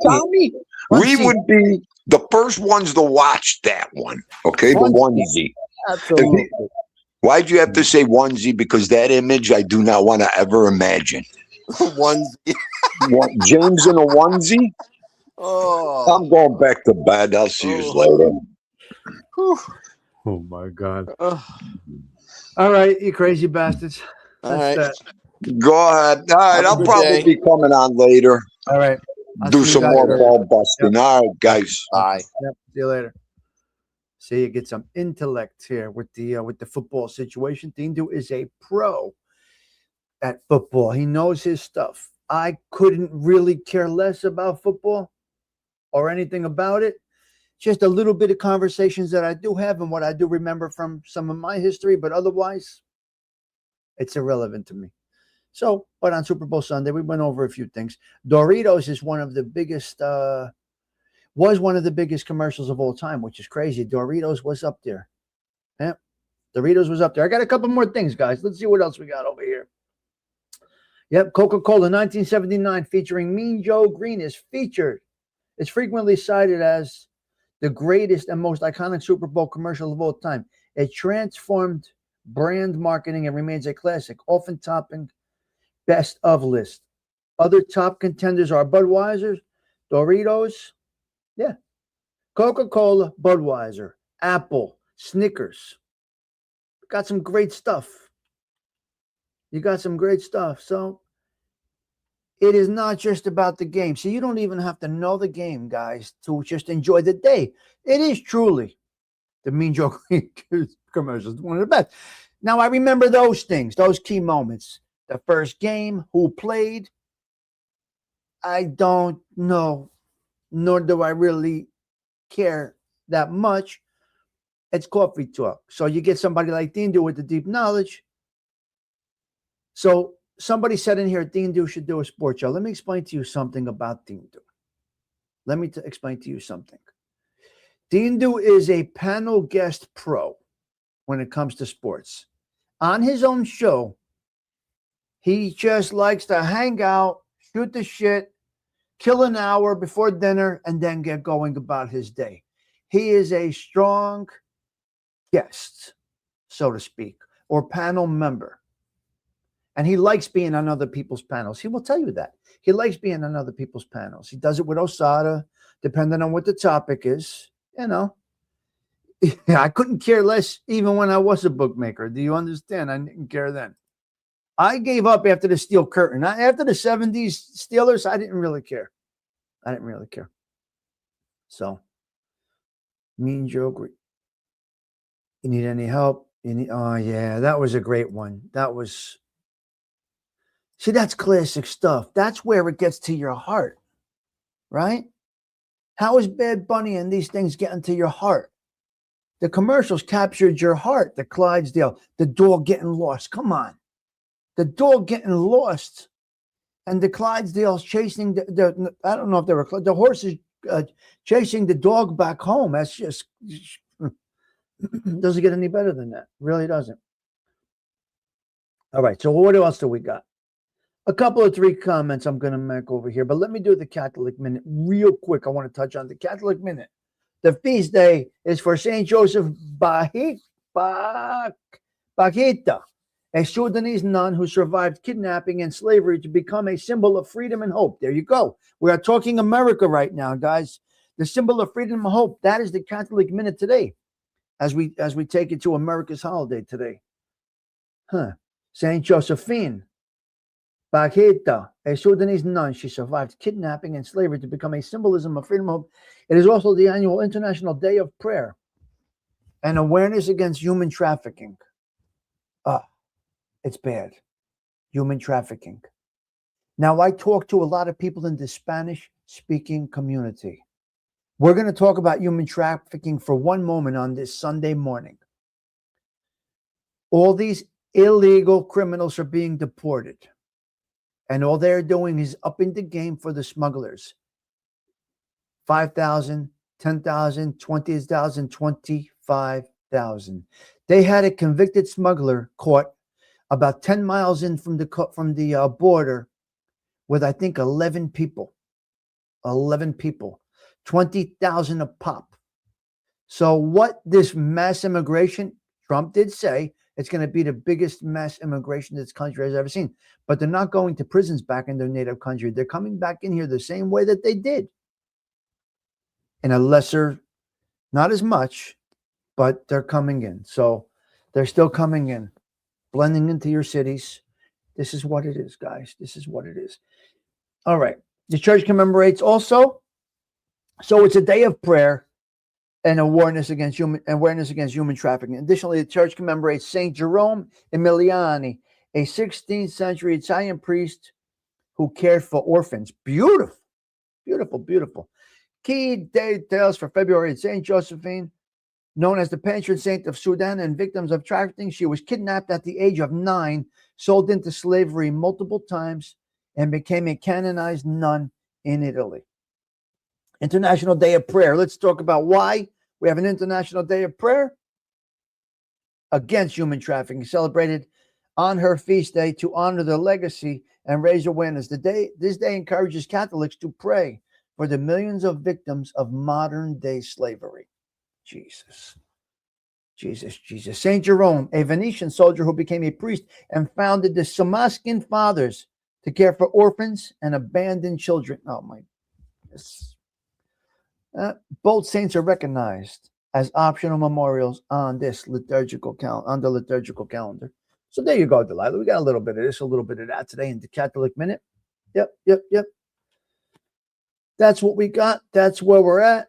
Tommy. We would be the first ones to watch that one. Okay, the onesie. Absolutely. Why'd you have to say onesie? Because that image I do not want to ever imagine. Onesie. What, James in a onesie? Oh, I'm going back to bed. I'll see you later. Oh my God. oh. All right, you crazy bastards. All That's right. that. Go ahead. All right, Have a I'll good probably day. be coming on later. All right. I'll Do see you some guys more later. ball busting. All right, guys. Bye. Yep. See you later. See you get some intellect here with the football situation. Dindu is a pro at football. He knows his stuff. I couldn't really care less about football or anything about it. Just a little bit of conversations that I do have and what I do remember from some of my history, but otherwise, it's irrelevant to me. So, but on Super Bowl Sunday, we went over a few things. Doritos is one of the biggest, was one of the biggest commercials of all time, which is crazy. Doritos was up there. Yeah, Doritos was up there. I got a couple more things, guys. Let's see what else we got over here. Yep, Coca-Cola 1979 featuring Mean Joe Green is featured. It's frequently cited as the greatest and most iconic Super Bowl commercial of all time. It transformed brand marketing and remains a classic, often topping best of list. Other top contenders are Budweiser, Doritos, yeah, Coca-Cola, Budweiser, Apple, Snickers. Got some great stuff. You got some great stuff. So it is not just about the game. See, you don't even have to know the game, guys, to just enjoy the day. It is truly the Mean Joe Green commercials, one of the best. Now, I remember those things, those key moments. The first game, who played, I don't know, nor do I really care that much. It's coffee talk. So you get somebody like Dindu with the deep knowledge. So somebody said in here, Dindu should do a sports show. Let me explain to you something about Dindu. Let me explain to you something. Dindu is a panel guest pro when it comes to sports. On his own show, he just likes to hang out, shoot the shit, kill an hour before dinner, and then get going about his day. He is a strong guest, so to speak, or panel member. And he likes being on other people's panels. He will tell you that. He likes being on other people's panels. He does it with Osada, depending on what the topic is. You know, I couldn't care less even when I was a bookmaker. Do you understand? I didn't care then. I gave up after the Steel Curtain. After the 70s Steelers, I didn't really care. I didn't really care. So, Mean Joe Green. You need any help? Oh, yeah, that was a great one. That was... See, that's classic stuff. That's where it gets to your heart, right? How is Bad Bunny and these things getting to your heart? The commercials captured your heart. The Clydesdale, the dog getting lost. Come on. The dog getting lost. And the Clydesdales chasing the I don't know if they were, the horses chasing the dog back home. That's just, doesn't get any better than that. Really doesn't. All right, so what else do we got? A couple of 3 comments I'm going to make over here, but let me do the Catholic Minute real quick. I want to touch on the Catholic Minute. The feast day is for St. Joseph Bajita, a Sudanese nun who survived kidnapping and slavery to become a symbol of freedom and hope. There you go. We are talking America right now, guys. The symbol of freedom and hope. That is the Catholic Minute today, as we take it to America's holiday today. St. Josephine Bajita, a Sudanese nun, she survived kidnapping and slavery to become a symbolism of freedom and hope. It is also the annual International Day of Prayer and awareness against human trafficking. It's bad. Human trafficking. Now, I talk to a lot of people in the Spanish-speaking community. We're going to talk about human trafficking for one moment on this Sunday morning. All these illegal criminals are being deported. And all they're doing is upping the game for the smugglers. 5,000, 10,000, 20,000, 25,000. They had a convicted smuggler caught about 10 miles in from the border with, I think, 11 people. 11 people. 20,000 a pop. So what this mass immigration, Trump did say, it's going to be the biggest mass immigration this country has ever seen. But they're not going to prisons back in their native country. They're coming back in here the same way that they did. in a lesser, not as much, but they're coming in. So they're still coming in, blending into your cities. This is what it is, guys. This is what it is. All right. The church commemorates also. So it's a day of prayer and awareness against human trafficking. Additionally, the church commemorates Saint Jerome Emiliani, a 16th century Italian priest who cared for orphans. Beautiful, beautiful, beautiful. Key details for February: Saint Josephine, known as the patron saint of Sudan and victims of trafficking. She was kidnapped at the age of 9, sold into slavery multiple times, and became a canonized nun in Italy. International Day of Prayer. Let's talk about why we have an International Day of Prayer against human trafficking, celebrated on her feast day to honor the legacy and raise awareness. This day encourages Catholics to pray for the millions of victims of modern day slavery. Jesus. Saint Jerome, a Venetian soldier who became a priest and founded the Samaskin Fathers to care for orphans and abandoned children. Oh my goodness. Both saints are recognized as optional memorials on this liturgical calendar. So there you go, Delilah. We got a little bit of this, a little bit of that today in the Catholic Minute. Yep. That's what we got. That's where we're at.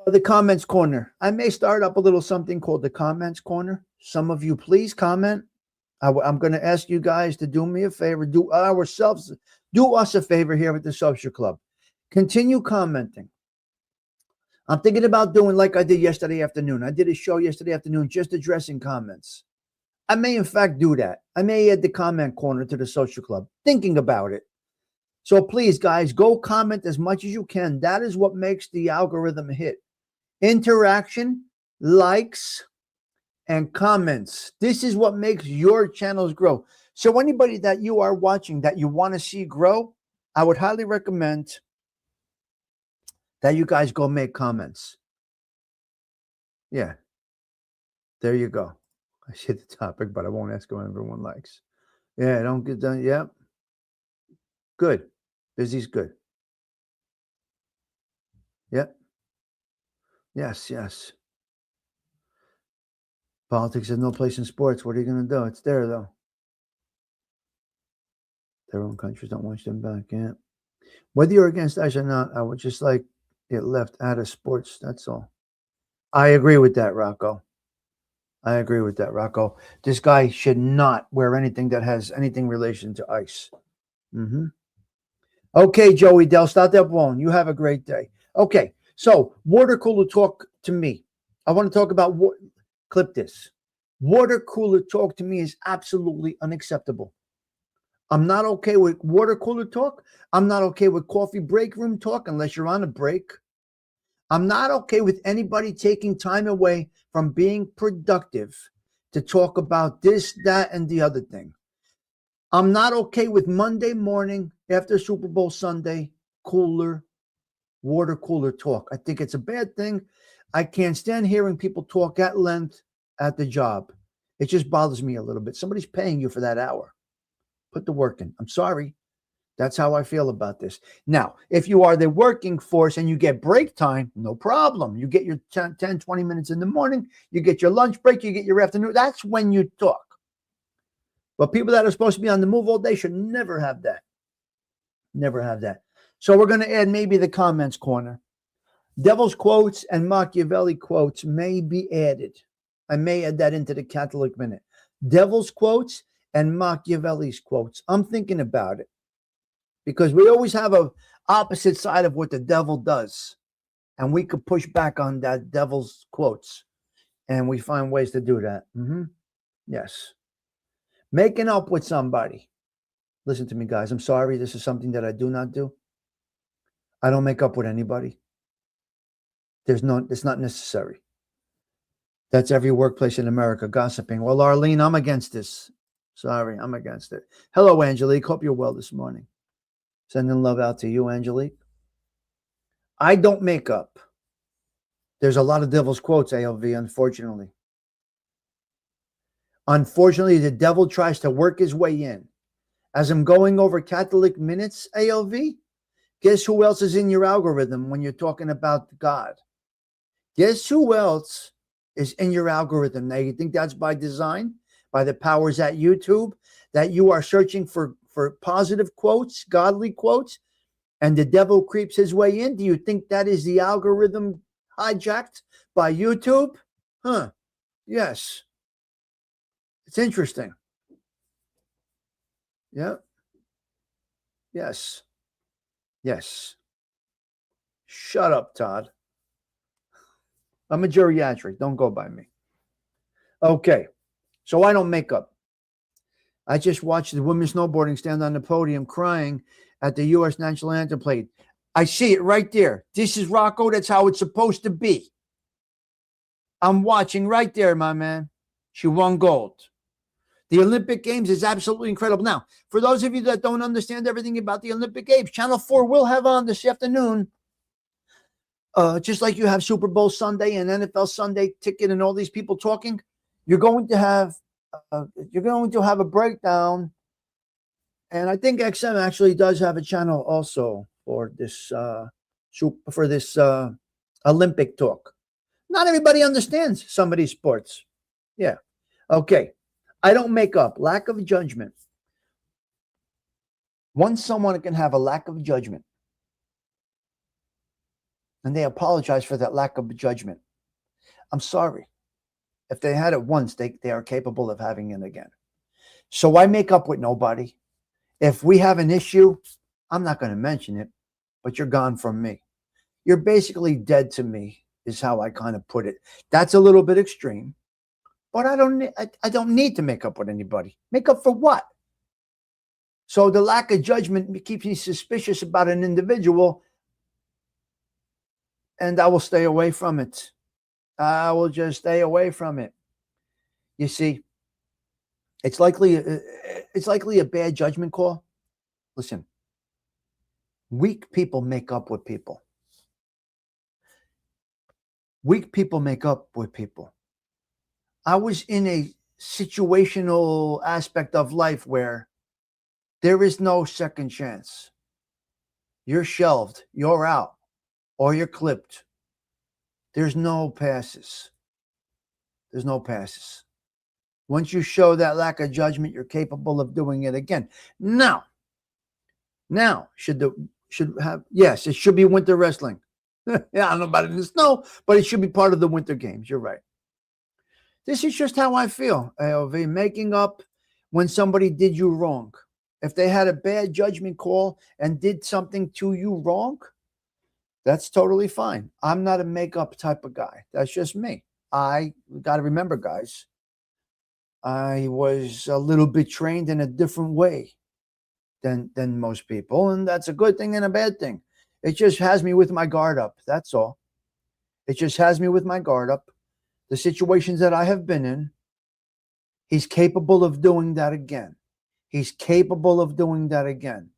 The comments corner. I may start up a little something called the comments corner. Some of you, please comment. I'm going to ask you guys to do me a favor. Do us a favor here at the Social Club. Continue commenting. I'm thinking about doing like I did yesterday afternoon. I did a show yesterday afternoon just addressing comments. I may, in fact, do that. I may add the comment corner to the Social Club. Thinking about it. So please, guys, go comment as much as you can. That is what makes the algorithm hit. Interaction, likes, and comments. This is what makes your channels grow. So anybody that you are watching that you want to see grow, I would highly recommend that you guys go make comments. Yeah. There you go. I see the topic, but I won't ask what everyone likes. Yeah, don't get done. Yep. Good. Busy's good. Yep. Yes. Politics has no place in sports. What are you going to do? It's there, though. Their own countries don't want them back. Yeah. Whether you're against ICE or not, I would just like it left out of sports. That's all. I agree with that, Rocco. This guy should not wear anything that has anything relation to ICE. Okay, Joey Dell, start that blowing. You have a great day. Okay, so water cooler talk to me. I want to talk about clip this. Water cooler talk to me is absolutely unacceptable. I'm not okay with water cooler talk. I'm not okay with coffee break room talk unless you're on a break. I'm not okay with anybody taking time away from being productive to talk about this, that, and the other thing. I'm not okay with Monday morning after Super Bowl Sunday water cooler talk. I think it's a bad thing. I can't stand hearing people talk at length at the job. It just bothers me a little bit. Somebody's paying you for that hour. Put the work in. I'm sorry. That's how I feel about this. Now, if you are the working force and you get break time, no problem. You get your 10, 20 minutes in the morning. You get your lunch break. You get your afternoon. That's when you talk. But people that are supposed to be on the move all day should never have that. Never have that. So we're going to add maybe the comments corner. Devil's quotes and Machiavelli quotes may be added. I may add that into the Catholic Minute. Devil's quotes and Machiavelli's quotes. I'm thinking about it. Because we always have a opposite side of what the devil does. And we could push back on that devil's quotes. And we find ways to do that. Yes. Making up with somebody. Listen to me, guys. I'm sorry. This is something that I do not do. I don't make up with anybody. It's not necessary. That's every workplace in America, gossiping. Well, Arlene, I'm against this. Sorry, I'm against it. Hello, Angelique. Hope you're well this morning. Sending love out to you, Angelique. I don't make up. There's a lot of devil's quotes, ALV, unfortunately. Unfortunately, the devil tries to work his way in. As I'm going over Catholic Minutes, ALV, Guess who else is in your algorithm when you're talking about God? Guess who else is in your algorithm? Now, you think that's by design, by the powers at YouTube, that you are searching for positive quotes, godly quotes, and the devil creeps his way in? Do you think that is the algorithm hijacked by YouTube? Huh. Yes. It's interesting. Yeah. Yes. Yes. Shut up, Todd. I'm a geriatric. Don't go by me. Okay. So I don't make up. I just watched the women snowboarding stand on the podium crying at the U.S. national anthem played. I see it right there. This is Rocco. That's how it's supposed to be. I'm watching right there, my man. She won gold. The Olympic Games is absolutely incredible. Now, for those of you that don't understand everything about the Olympic Games, Channel 4 will have on this afternoon, just like you have Super Bowl Sunday and NFL Sunday ticket and all these people talking, you're going to have a breakdown. And I think XM actually does have a channel also for this Olympic talk. Not everybody understands some of these sports. Yeah. Okay. I don't make up. Lack of judgment. Once someone can have a lack of judgment, and they apologize for that lack of judgment, I'm sorry. If they had it once, they are capable of having it again. So I make up with nobody. If we have an issue, I'm not going to mention it, but you're gone from me. You're basically dead to me, is how I kind of put it. That's a little bit extreme, but I don't need to make up with anybody. Make up for what? So the lack of judgment keeps me suspicious about an individual, and I will stay away from it. I will just stay away from it. You see, it's likely a bad judgment call. Listen, weak people make up with people. Weak people make up with people. I was in a situational aspect of life where there is no second chance. You're shelved, you're out, or you're clipped. There's no passes. There's no passes. Once you show that lack of judgment, you're capable of doing it again. Now, yes, it should be winter wrestling. Yeah, I don't know about it in the snow, but it should be part of the winter games. You're right. This is just how I feel, AOV, making up when somebody did you wrong. If they had a bad judgment call and did something to you wrong, that's totally fine. I'm not a makeup type of guy. That's just me. I got to remember, guys, I was a little bit trained in a different way than most people, and that's a good thing and a bad thing. It just has me with my guard up. That's all. It just has me with my guard up. The situations that I have been in, he's capable of doing that again. He's capable of doing that again.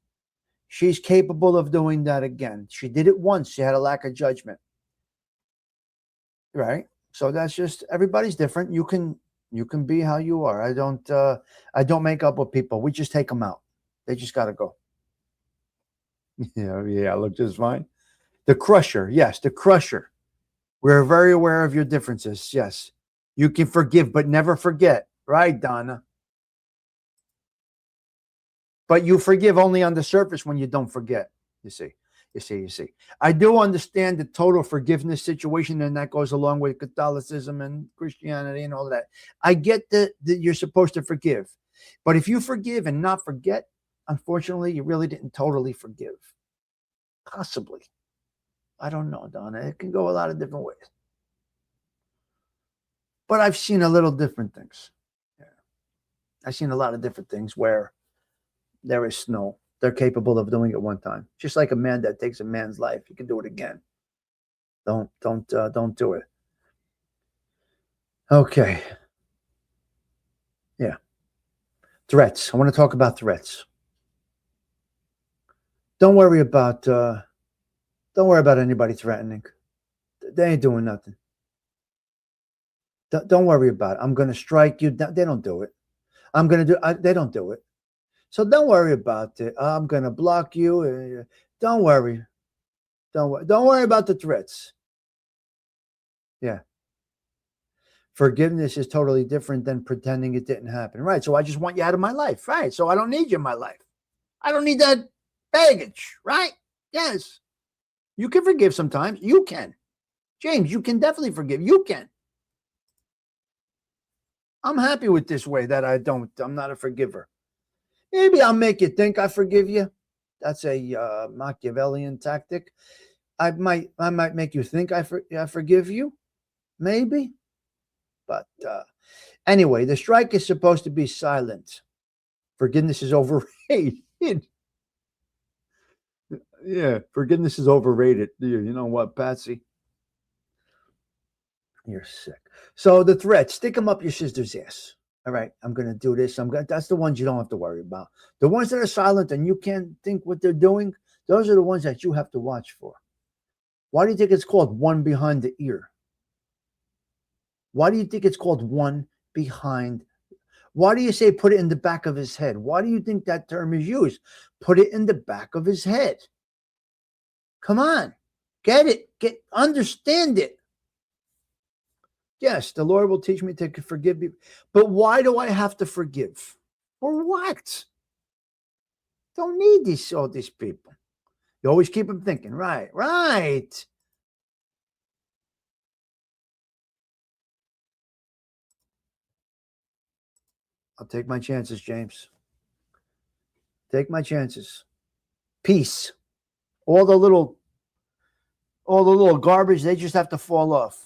She's capable of doing that again. She did it once. She had a lack of judgment. Right? So that's just, everybody's different. You can be how you are. I don't make up with people. We just take them out. They just got to go. Yeah, I look just fine. The crusher. Yes, the crusher. We're very aware of your differences. Yes. You can forgive, but never forget. Right, Donna? But you forgive only on the surface when you don't forget. You see. I do understand the total forgiveness situation, and that goes along with Catholicism and Christianity and all that. I get that you're supposed to forgive. But if you forgive and not forget, unfortunately, you really didn't totally forgive. Possibly. I don't know, Donna. It can go a lot of different ways. But I've seen a little different things. Yeah. I've seen a lot of different things where there is snow. They're capable of doing it one time. Just like a man that takes a man's life, you can do it again. Don't do it. Okay. Yeah. Threats. I want to talk about threats. Don't worry about anybody threatening. They ain't doing nothing. Don't worry about it. I'm going to strike you. They don't do it. They don't do it. So don't worry about it. I'm going to block you. Don't worry. Don't worry about the threats. Yeah. Forgiveness is totally different than pretending it didn't happen. Right. So I just want you out of my life. Right. So I don't need you in my life. I don't need that baggage. Right. Yes. You can forgive sometimes. You can. James, you can definitely forgive. You can. I'm happy with this way that I'm not a forgiver. Maybe I'll make you think I forgive you. That's a Machiavellian tactic. I might make you think I forgive you. Maybe. But anyway, the strike is supposed to be silent. Forgiveness is overrated. Yeah, forgiveness is overrated. You know what, Patsy? You're sick. So the threat, stick them up your sister's ass. All right, I'm going to do this. That's the ones you don't have to worry about. The ones that are silent and you can't think what they're doing, those are the ones that you have to watch for. Why do you think it's called one behind the ear? Why do you think it's called one behind? Why do you say put it in the back of his head? Why do you think that term is used? Put it in the back of his head. Come on. Get it. Understand it. Yes, the Lord will teach me to forgive you. But why do I have to forgive? For what? Don't need all these people. You always keep them thinking, right. I'll take my chances, James. Take my chances. Peace. All the little garbage, they just have to fall off.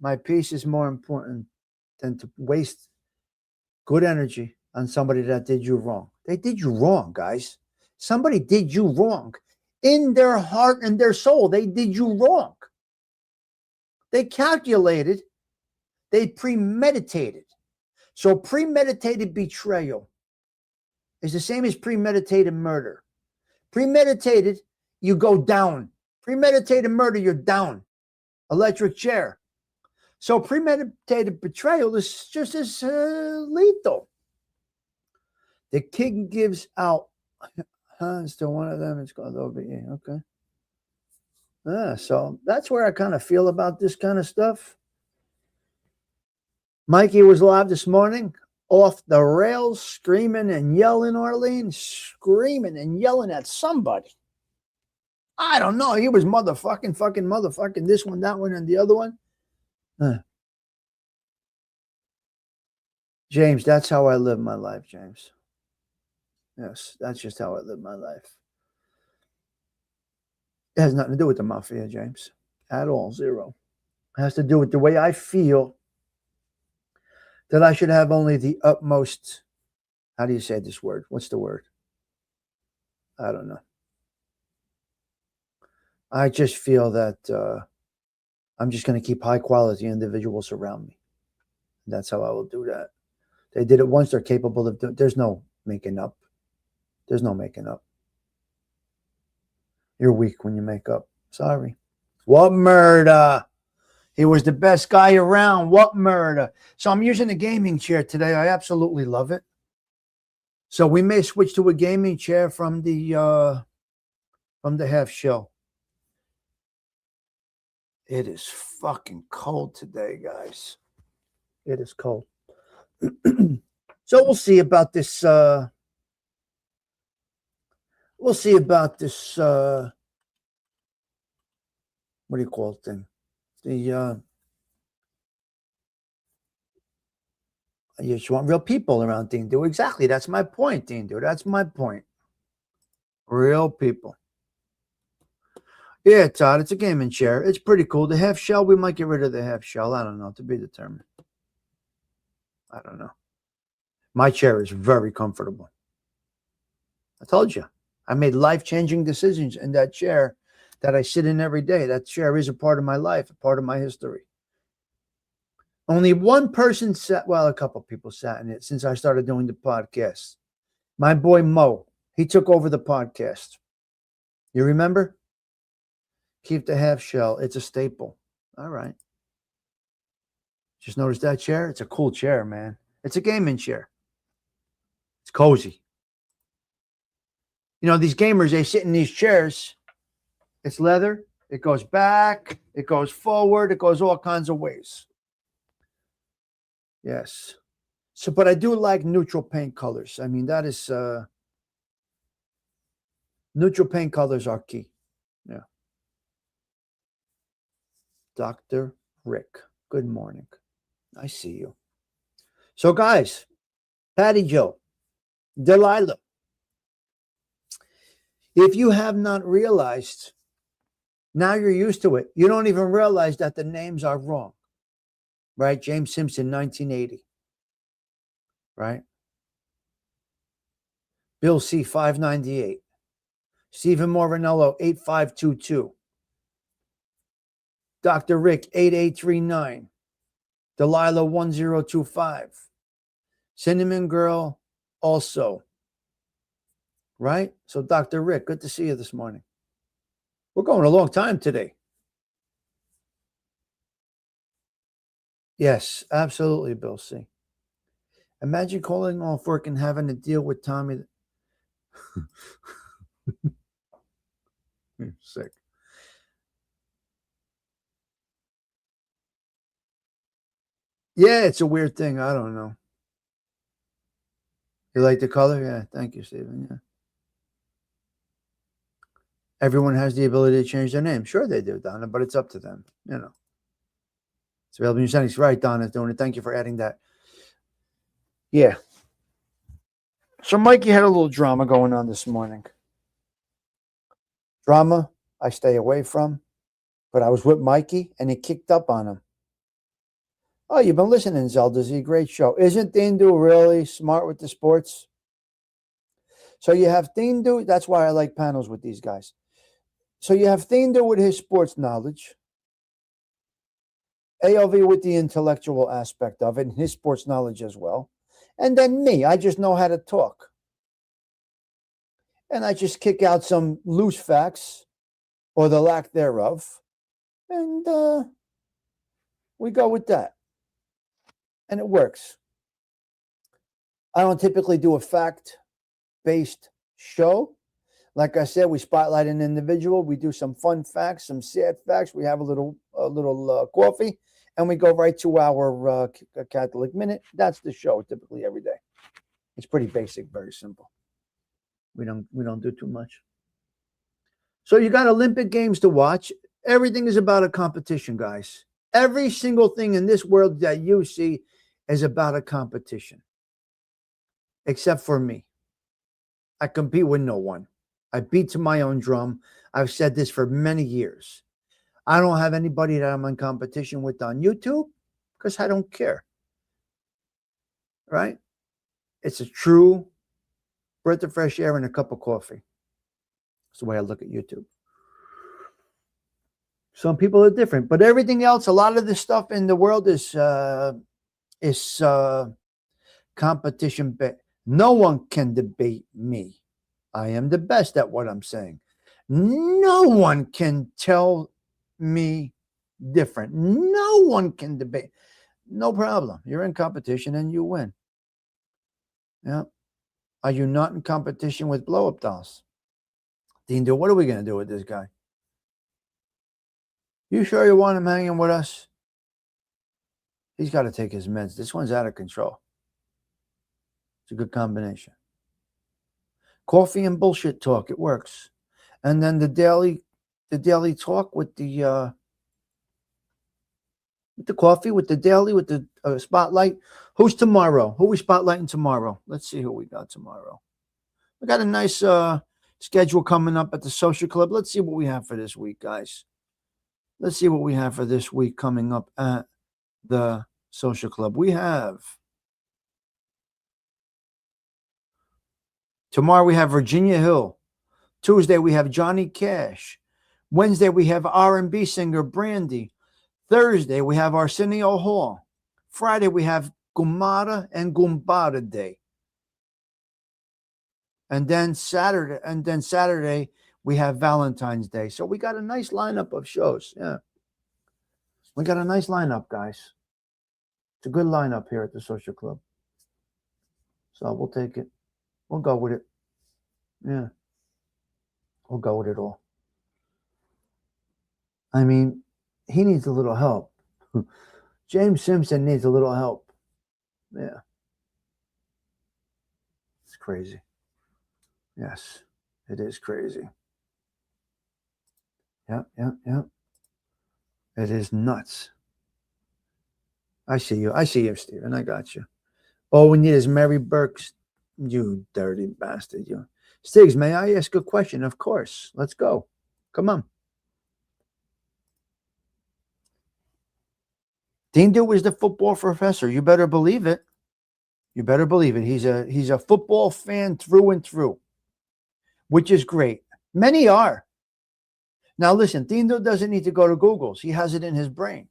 My peace is more important than to waste good energy on somebody that did you wrong. They did you wrong, guys. Somebody did you wrong. In their heart and their soul, they did you wrong. They calculated. They premeditated. So premeditated betrayal is the same as premeditated murder. Premeditated, you go down. Premeditated murder, you're down. Electric chair. So premeditated betrayal is just as lethal. The king gives out. It's to one of them. It's called over here. Okay. Yeah, so that's where I kind of feel about this kind of stuff. Mikey was live this morning, off the rails, screaming and yelling, Arlene, screaming and yelling at somebody. I don't know. He was motherfucking this one, that one, and the other one. James, that's how I live my life, James. Yes, that's just how I live my life. It has nothing to do with the mafia, James. At all. Zero. It has to do with the way I feel that I should have only the utmost. How do you say this word? What's the word? I don't know. I just feel that I'm just going to keep high quality individuals around me. That's how I will do that. They did it once. They're capable of doing. There's no making up. There's no making up. You're weak when you make up. Sorry. What murder? He was the best guy around. What murder? So I'm using a gaming chair today. I absolutely love it. So we may switch to a gaming chair from the half shell. It is fucking cold today, guys. It is cold. So we'll see about this. We'll see about this. What do you call it thing? You just want real people around, Dean Do. Exactly. That's my point, Dean Do. That's my point. Real people. Yeah, Todd, it's a gaming chair. It's pretty cool. The half shell, we might get rid of the half shell. I don't know. To be determined. I don't know. My chair is very comfortable. I told you. I made life-changing decisions in that chair that I sit in every day. That chair is a part of my life, a part of my history. Only one person sat, well, a couple people sat in it since I started doing the podcast. My boy Mo, he took over the podcast. You remember? Keep the half shell. It's a staple. All right. Just notice that chair? It's a cool chair, man. It's a gaming chair. It's cozy. You know, these gamers, they sit in these chairs. It's leather. It goes back. It goes forward. It goes all kinds of ways. Yes. So, but I do like neutral paint colors. I mean, that is neutral paint colors are key. Yeah. Dr. Rick, good morning. I see you. So, guys, Patty Joe, Delilah, if you have not realized, now you're used to it. You don't even realize that the names are wrong, right? James Simpson, 1980, right? Bill C, 598. Stephen Morinello, 8522. Dr. Rick, 8839. Delilah, 1025. Cinnamon Girl, also. Right? So, Dr. Rick, good to see you this morning. We're going a long time today. Yes, absolutely, Bill C. Imagine calling off work and having to deal with Tommy. You're sick. Yeah, it's a weird thing. I don't know. You like the color? Yeah, thank you, Stephen. Yeah. Everyone has the ability to change their name. Sure they do, Donna, but it's up to them. You know. It's available in your settings. Right, Donna's doing it. Thank you for adding that. Yeah. So Mikey had a little drama going on this morning. Drama I stay away from, but I was with Mikey and he kicked up on him. Oh, you've been listening, Zelda's a great show. Isn't Dindu really smart with the sports? So you have Dindu, that's why I like panels with these guys. So you have Dindu with his sports knowledge, ALV with the intellectual aspect of it and his sports knowledge as well. And then me, I just know how to talk. And I just kick out some loose facts or the lack thereof. And we go with that. And it works. I don't typically do a fact-based show. Like I said, we spotlight an individual. We do some fun facts, some sad facts. We have a little coffee, and we go right to our Catholic Minute. That's the show typically every day. It's pretty basic, very simple. We don't do too much. So you got Olympic Games to watch. Everything is about a competition, guys. Every single thing in this world that you see is about a competition. Except for me. I compete with no one. I beat to my own drum. I've said this for many years. I don't have anybody that I'm in competition with on YouTube because I don't care. Right? It's a true breath of fresh air and a cup of coffee. That's the way I look at YouTube. Some people are different, but everything else, a lot of this stuff in the world is competition. No one can debate me. I am the best at what I'm saying. No one can tell me different. No one can debate. No problem. You're in competition and you win. Yeah. Are you not in competition with blow-up dolls? Dean, what are we going to do with this guy? You sure you want him hanging with us? He's got to take his meds. This one's out of control. It's a good combination. Coffee and bullshit talk. It works. And then the daily talk with the coffee, with the daily, with the spotlight. Who's tomorrow? Who we spotlighting tomorrow? Let's see who we got tomorrow. We got a nice schedule coming up at the social club. Let's see what we have for this week, guys. Let's see what we have for this week coming up at the social club. We have tomorrow we have Virginia Hill. Tuesday we have Johnny Cash. Wednesday we have R&B singer Brandy. Thursday we have Arsenio Hall. Friday we have Gumada and Gumbada Day. And then Saturday we have Valentine's Day. So we got a nice lineup of shows. Yeah. We got a nice lineup, guys. It's a good lineup here at the social club. So we'll take it. We'll go with it. Yeah. We'll go with it all. I mean, he needs a little help. James Simpson needs a little help. Yeah. It's crazy. Yes, it is crazy. Yep. It is nuts. I see you, Steven. I got you. All we need is Mary Burke's. You dirty bastard. You. Stigs, may I ask a question? Of course. Let's go. Come on. Dean Dew is the football professor. You better believe it. You better believe it. He's a football fan through and through, which is great. Many are. Now listen, Dean Dew doesn't need to go to Google's. He has it in his brain.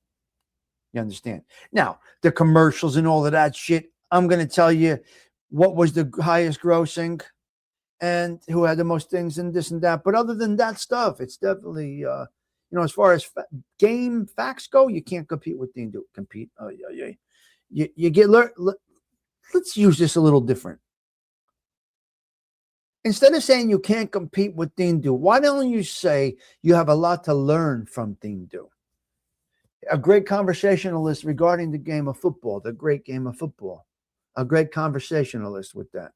You understand? Now, the commercials and all of that shit, I'm going to tell you what was the highest grossing and who had the most things and this and that. But other than that stuff, it's definitely, as far as game facts go, you can't compete with Dean Dew. Compete. You get, let's use this a little different. Instead of saying you can't compete with Dean Dew, why don't you say you have a lot to learn from Dean Dew? A great conversationalist regarding the game of football, the great game of football. A great conversationalist with that.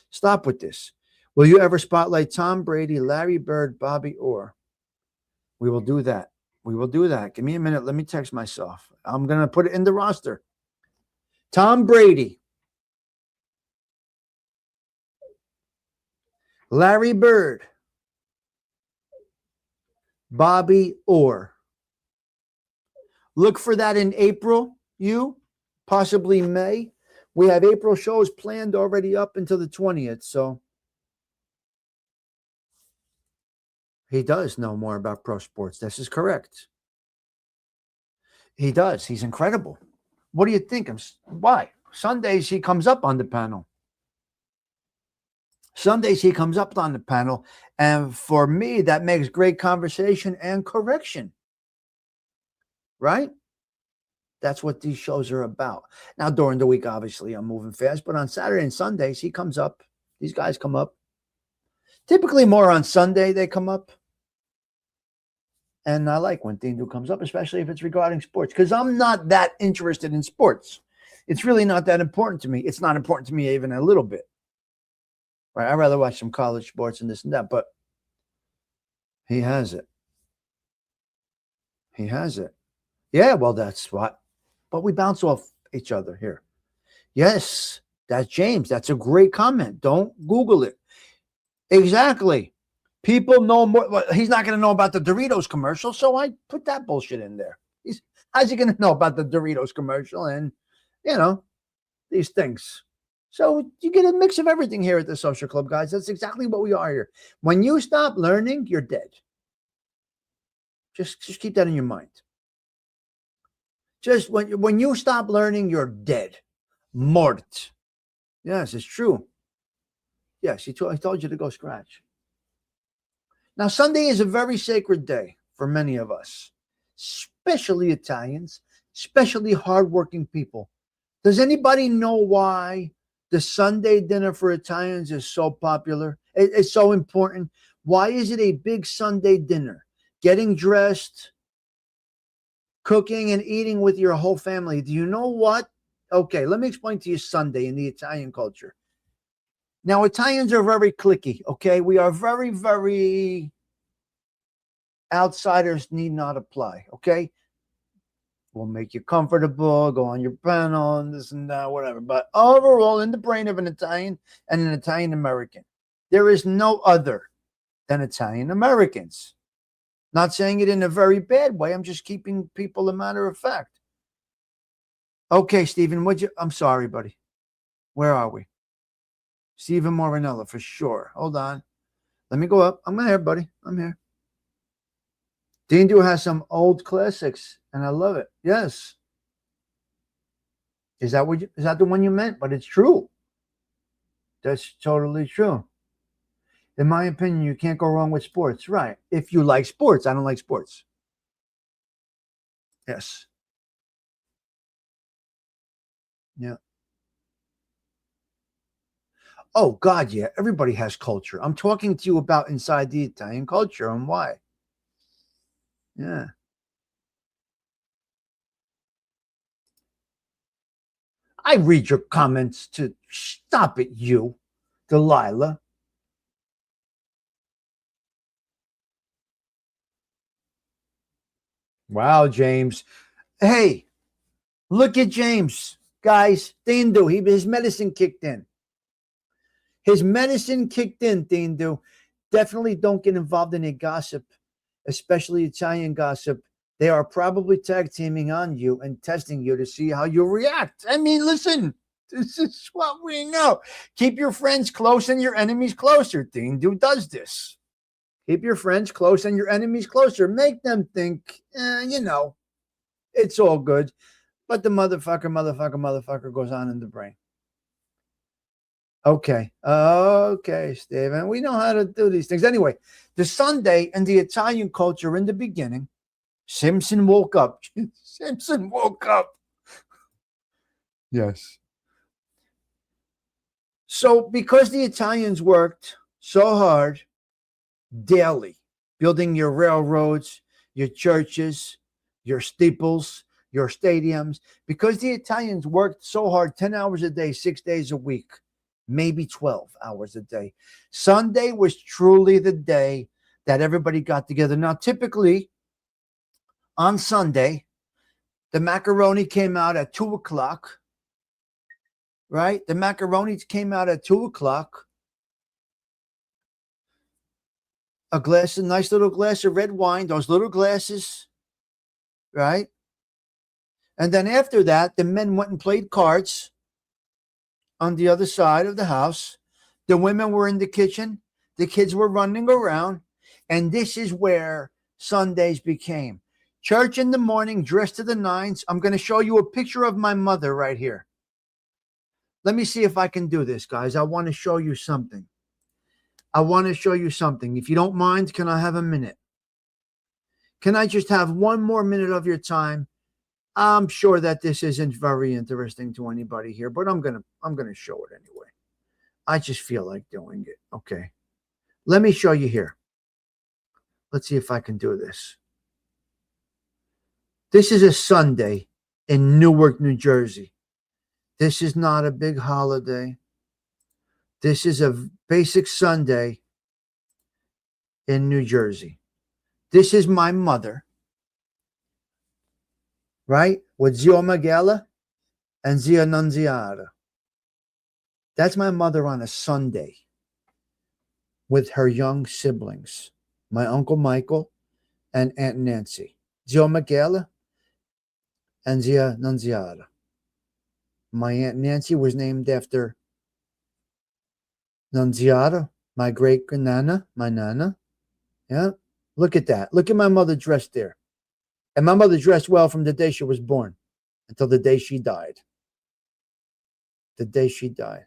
Stop with this. Will you ever spotlight Tom Brady, Larry Bird, Bobby Orr? We will do that. We will do that. Give me a minute. Let me text myself. I'm going to put it in the roster. Tom Brady, Larry Bird, Bobby Orr. Look for that in April, possibly May. We have April shows planned already up until the 20th, so he does know more about pro sports. This is correct. He does. He's incredible. What do you think? Why? Sundays he comes up on the panel. And for me, that makes great conversation and correction. Right? That's what these shows are about. Now, during the week, obviously, I'm moving fast, but on Saturday and Sundays, he comes up. These guys come up. Typically more on Sunday, they come up. And I like when Dean Dew comes up, especially if it's regarding sports, because I'm not that interested in sports. It's really not that important to me. It's not important to me even a little bit. Right? I'd rather watch some college sports and this and that, but he has it. He has it. Yeah, well, that's what. But we bounce off each other here. Yes, that's James. That's a great comment. Don't Google it. Exactly. People know more. Well, he's not going to know about the Doritos commercial, so I put that bullshit in there. How's he going to know about the Doritos commercial and, these things? So you get a mix of everything here at the Social Club, guys. That's exactly what we are here. When you stop learning, you're dead. Just keep that in your mind. Just when you stop learning, you're dead. Mort. Yes, it's true. Yes, he told you to go scratch. Now, Sunday is a very sacred day for many of us, especially Italians, especially hardworking people. Does anybody know why the Sunday dinner for Italians is so popular? It's so important. Why is it a big Sunday dinner? Getting dressed, cooking and eating with your whole family. Do you know what? Okay, let me explain to you Sunday in the Italian culture. Now, Italians are very cliquey, okay? We are very, very outsiders need not apply, okay? We'll make you comfortable, go on your panel and this and that, whatever. But overall, in the brain of an Italian and an Italian American, there is no other than Italian Americans. Not saying it in a very bad way. I'm just keeping people a matter of fact. Okay, Stephen, I'm sorry, buddy. Where are we? Stephen Morinella, for sure. Hold on. Let me go up. I'm here, buddy. I'm here. Dean Dew has some old classics, and I love it. Yes. Is that the one you meant? But it's true. That's totally true. In my opinion, you can't go wrong with sports. Right. If you like sports, I don't like sports. Yes. Yeah. Oh, God, yeah. Everybody has culture. I'm talking to you about inside the Italian culture and why. Yeah. I read your comments to stop it, you, Delilah. Wow, James. Hey, look at James. Guys, Tindu, his medicine kicked in. His medicine kicked in, Tindu. Definitely don't get involved in a gossip, especially Italian gossip. They are probably tag teaming on you and testing you to see how you react. I mean, listen, this is what we know. Keep your friends close and your enemies closer. Tindu does this. Keep your friends close and your enemies closer. Make them think, it's all good. But the motherfucker goes on in the brain. Okay, Steven. We know how to do these things. Anyway, the Sunday and the Italian culture in the beginning, Simpson woke up. Simpson woke up. Yes. So because the Italians worked so hard daily, building your railroads, your churches, your steeples, your stadiums, because the Italians worked so hard 10 hours a day, 6 days a week, maybe 12 hours a day. Sunday was truly the day that everybody got together. Now, typically on Sunday, the macaroni came out at 2 o'clock, right? The macaroni came out at 2 o'clock. A nice little glass of red wine, those little glasses, right? And then after that, the men went and played cards on the other side of the house. The women were in the kitchen. The kids were running around. And this is where Sundays became church in the morning, dressed to the nines. I'm going to show you a picture of my mother right here. Let me see if I can do this, guys. I want to show you something. If you don't mind, can I have a minute? Can I just have one more minute of your time? I'm sure that this isn't very interesting to anybody here, but I'm gonna show it anyway. I just feel like doing it. Okay. Let me show you here. Let's see if I can do this. This is a Sunday in Newark, New Jersey. This is not a big holiday. This is a basic Sunday in New Jersey. This is my mother, right? With Zio Magella and Zia Nunziata. That's my mother on a Sunday with her young siblings, my Uncle Michael and Aunt Nancy. Zio Magella and Zia Nunziata. My Aunt Nancy was named after Nunziata, my great-nana, my nana. Yeah, look at that. Look at my mother dressed there. And my mother dressed well from the day she was born until the day she died. The day she died.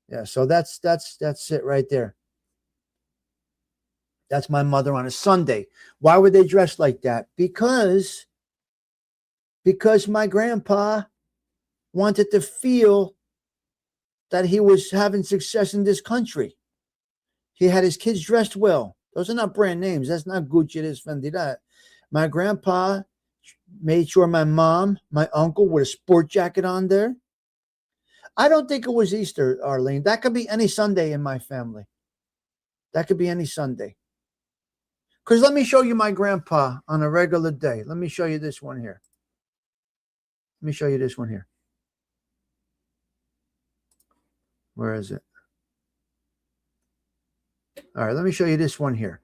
Yeah, so that's it right there. That's my mother on a Sunday. Why were they dressed like that? Because my grandpa wanted to feel that he was having success in this country. He had his kids dressed well. Those are not brand names. That's not Gucci, this Fendi, that. My grandpa made sure my mom, my uncle, with a sport jacket on there. I don't think it was Easter, Arlene. That could be any Sunday in my family. That could be any Sunday. Because let me show you my grandpa on a regular day. Let me show you this one here. Let me show you this one here. Where is it? All right, let me show you this one here.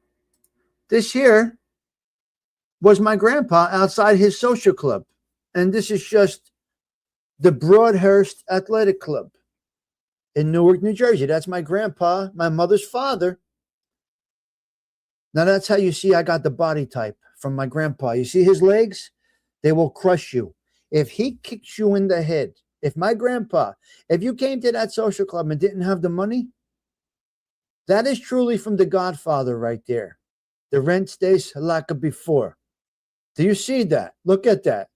This here was my grandpa outside his social club. And this is just the Broadhurst Athletic Club in Newark, New Jersey. That's my grandpa, my mother's father. Now, that's how you see I got the body type from my grandpa. You see his legs? They will crush you. If he kicks you in the head, if you came to that social club and didn't have the money, that is truly from the Godfather right there. The rent stays like before. Do you see that? Look at that.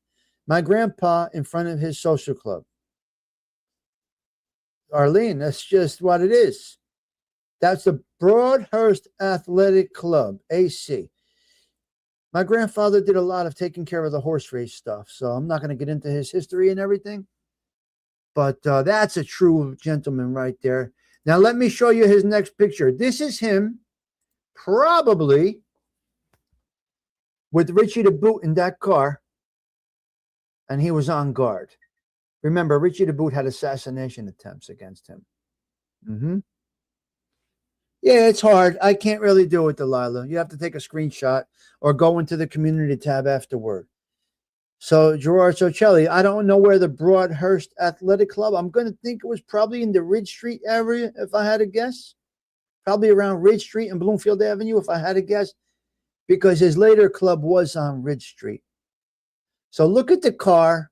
My grandpa in front of his social club. Arlene, that's just what it is. That's the Broadhurst Athletic Club, AC. My grandfather did a lot of taking care of the horse race stuff, so I'm not going to get into his history and everything. But that's a true gentleman right there. Now, let me show you his next picture. This is him, probably with Richie the Boot in that car, and he was on guard. Remember, Richie the Boot had assassination attempts against him. Yeah, it's hard. I can't really do it, Delilah. You have to take a screenshot or go into the community tab afterward. So, Gerard Socelli, I don't know where the Broadhurst Athletic Club, I'm going to think it was probably in the Ridge Street area, if I had to guess. Probably around Ridge Street and Bloomfield Avenue, if I had to guess, because his later club was on Ridge Street. So look at the car.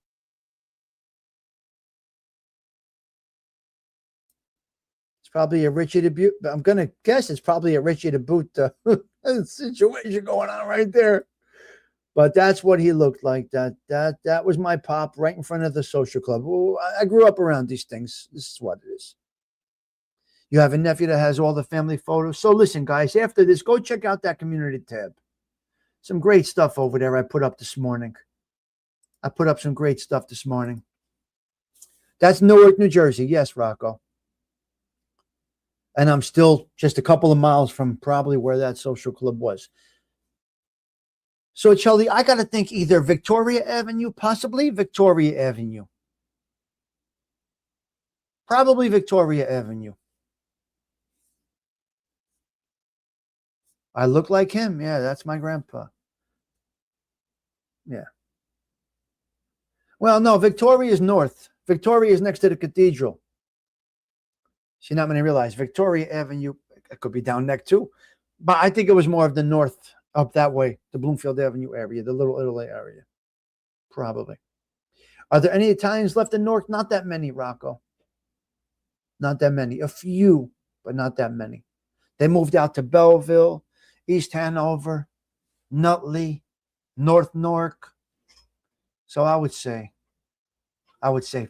It's probably a Richie the Boot. I'm going to guess it's probably a Richie the Boot situation going on right there. But that's what he looked like. That was my pop right in front of the social club. Well, I grew up around these things. This is what it is. You have a nephew that has all the family photos. So listen, guys, after this, go check out that community tab. Some great stuff over there I put up this morning. I put up some great stuff this morning. That's Newark, New Jersey. Yes, Rocco. And I'm still just a couple of miles from probably where that social club was. So, Charlie, I got to think either Victoria Avenue, possibly Victoria Avenue. Probably Victoria Avenue. I look like him. Yeah, that's my grandpa. Yeah. Well, no, Victoria is north. Victoria is next to the cathedral. See, not many realize Victoria Avenue, it could be down neck too. But I think it was more of the north, up that way, the Bloomfield Avenue area, the Little Italy area. Probably. Are there any Italians left in Newark? Not that many, Rocco. Not that many. A few, but not that many. They moved out to Belleville, East Hanover, Nutley, North Newark. So I would say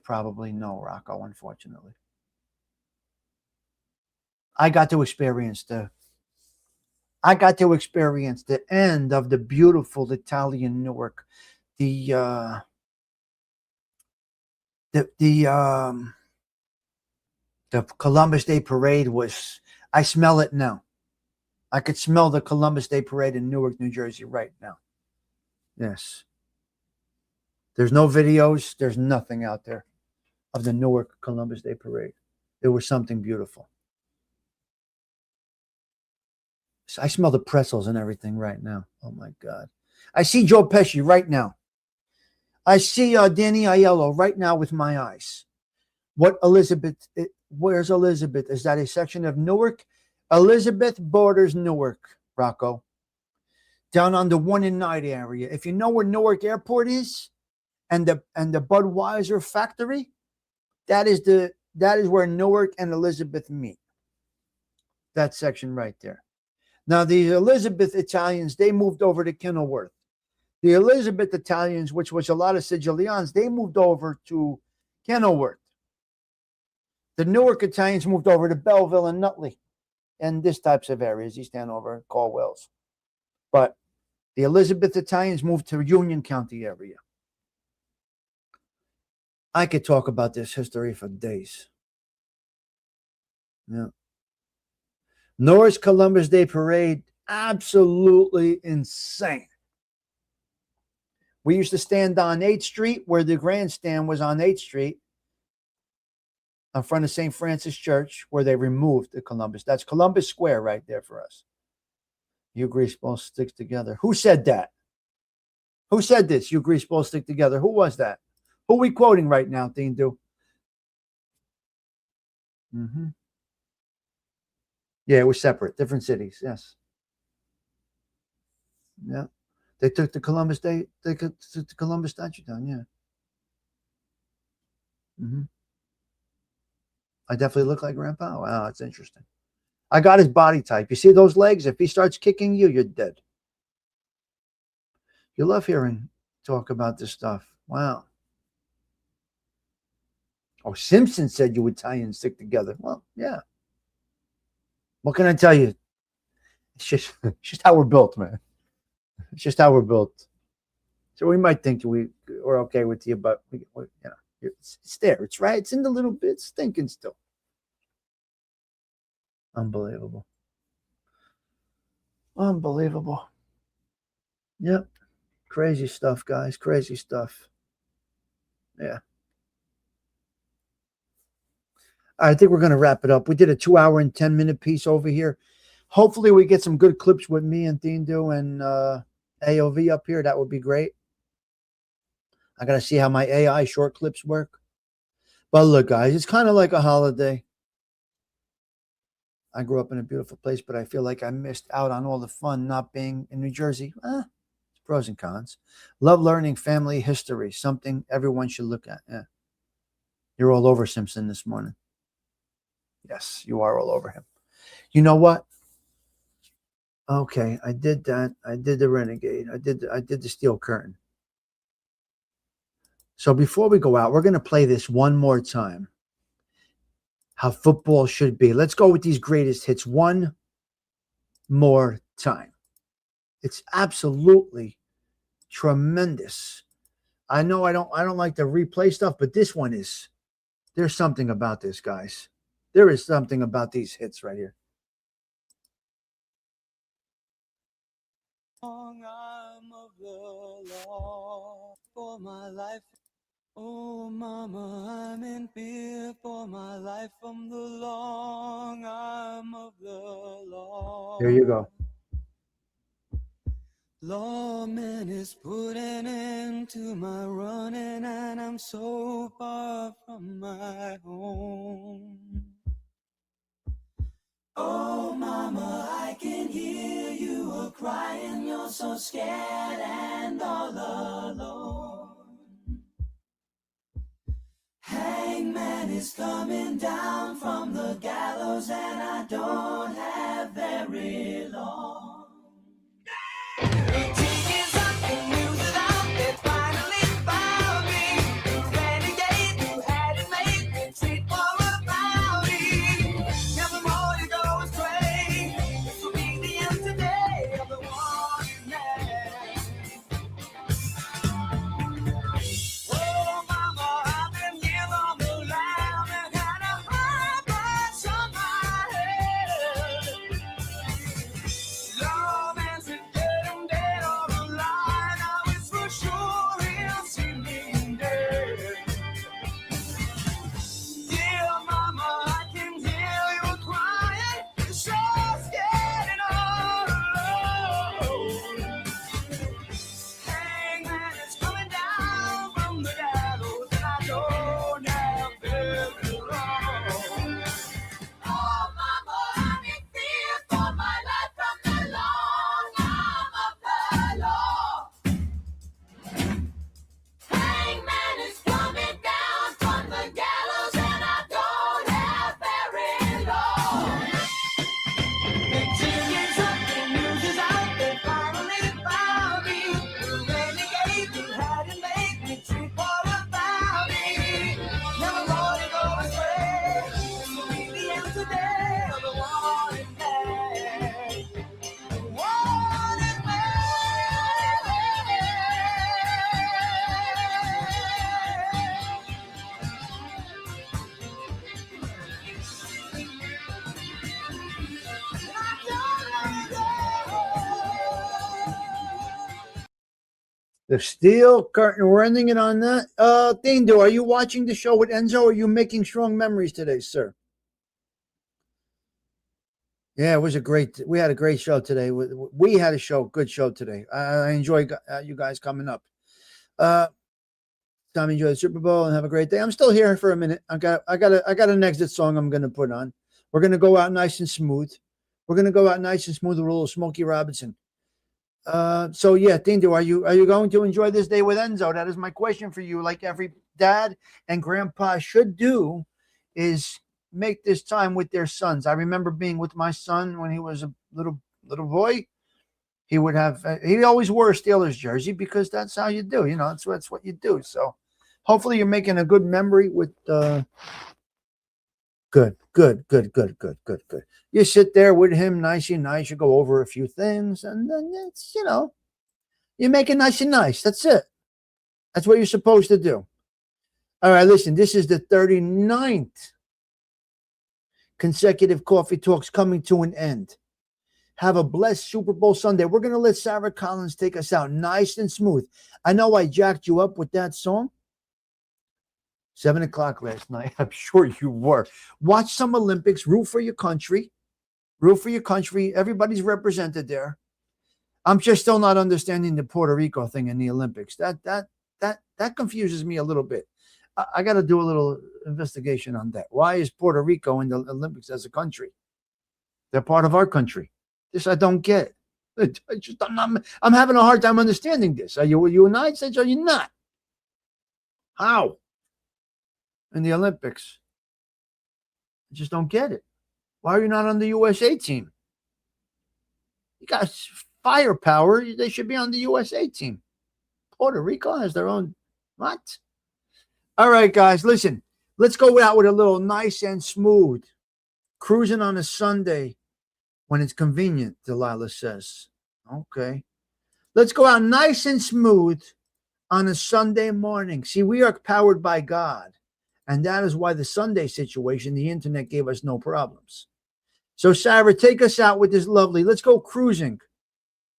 probably no, Rocco, unfortunately. I got to experience the end of the beautiful Italian Newark. The Columbus Day Parade was, I smell it now. I could smell the Columbus Day Parade in Newark, New Jersey right now. Yes. There's no videos. There's nothing out there of the Newark Columbus Day Parade. It was something beautiful. I smell the pretzels and everything right now. Oh, my God. I see Joe Pesci right now. I see Danny Aiello right now with my eyes. What Elizabeth? Where's Elizabeth? Is that a section of Newark? Elizabeth borders Newark, Rocco. Down on the 1 and 9 area. If you know where Newark Airport is and the Budweiser factory, that is where Newark and Elizabeth meet. That section right there. Now, the Elizabeth Italians, they moved over to Kenilworth. The Elizabeth Italians, which was a lot of Sicilians, they moved over to Kenilworth. The Newark Italians moved over to Belleville and Nutley and this types of areas, East Hanover, Caldwells. But the Elizabeth Italians moved to Union County area. I could talk about this history for days. Yeah. Norris Columbus Day Parade, absolutely insane. We used to stand on 8th Street where the grandstand was on 8th Street in front of St. Francis Church where they removed the Columbus. That's Columbus Square right there for us. You grease balls stick together. Who said that? Who said this? You grease balls stick together. Who was that? Who are we quoting right now, Dean Do? Mm-hmm. Yeah, it was separate, different cities. Yes. Yeah. They took the Columbus Day, they took the Columbus statue down, yeah. Mm-hmm. I definitely look like Grandpa. Wow, that's interesting. I got his body type. You see those legs? If he starts kicking you, you're dead. You love hearing talk about this stuff. Wow. Oh, Simpson said you Italians stick together. Well, yeah. What can I tell you? It's just how we're built, man. It's just how we're built. So we might think we're okay with you, but it's there. It's right. It's in the little bit. It's thinking still. Unbelievable. Unbelievable. Yep. Crazy stuff, guys. Crazy stuff. Yeah. I think we're going to wrap it up. We did a 2 hour and 10-minute piece over here. Hopefully we get some good clips with me and Thindu and AOV up here. That would be great. I got to see how my AI short clips work. But look, guys, it's kind of like a holiday. I grew up in a beautiful place, but I feel like I missed out on all the fun not being in New Jersey. Pros and cons. Love learning family history, something everyone should look at. Yeah. You're all over Simpson this morning. Yes, you are all over him. You know what? Okay, I did that. I did the Renegade. I did the Steel Curtain. So before we go out, we're going to play this one more time. How football should be. Let's go with these greatest hits one more time. It's absolutely tremendous. I know I don't like to replay stuff, but this one is. There's something about this, guys. There is something about these hits right here. Long arm of the law for my life. Oh, mama, I'm in fear for my life from the long arm of the law. Here you go. Lawman is putting end to my running, and I'm so far from my home. Oh, mama, I can hear you a crying. You're so scared and all alone. Hangman is coming down from the gallows, and I don't have very long. The Steel Curtain. We're ending it on that. Thindu, are you watching the show with Enzo, or are you making strong memories today, sir? Yeah, it was we had a great show today. We had a good show today. I enjoy you guys coming up. Time to enjoy the Super Bowl and have a great day. I'm still here for a minute. I got an exit song I'm going to put on. We're going to go out nice and smooth. We're going to go out nice and smooth with a little Smokey Robinson. So yeah, Thindu, are you going to enjoy this day with Enzo? That is my question for you. Like every dad and grandpa should do, is make this time with their sons. I remember being with my son when he was a little boy. He would have he always wore a Steelers jersey because that's how you do. You know, that's what you do. So Hopefully you're making a good memory with good. You sit there with him, nicey nice. You go over a few things, and then it's, you make it nice and nice. That's it. That's what you're supposed to do. All right, listen, this is the 39th consecutive Coffee Talks coming to an end. Have a blessed Super Bowl Sunday. We're going to let Sarah Collins take us out nice and smooth. I know I jacked you up with that song. 7 o'clock last night. I'm sure you were. Watch some Olympics. Root for your country. Root for your country. Everybody's represented there. I'm just still not understanding the Puerto Rico thing in the Olympics. That confuses me a little bit. I got to do a little investigation on that. Why is Puerto Rico in the Olympics as a country? They're part of our country. This I don't get. I'm having a hard time understanding this. Are you United States or are you not? How? In the Olympics. I just don't get it. Why are you not on the USA team? You got firepower. They should be on the USA team. Puerto Rico has their own. What? All right, guys, listen. Let's go out with a little nice and smooth. Cruising on a Sunday when it's convenient, Delilah says. Okay. Let's go out nice and smooth on a Sunday morning. See, we are powered by God. And that is why the Sunday situation, the internet gave us no problems. So, Sarah, take us out with this lovely. Let's go cruising.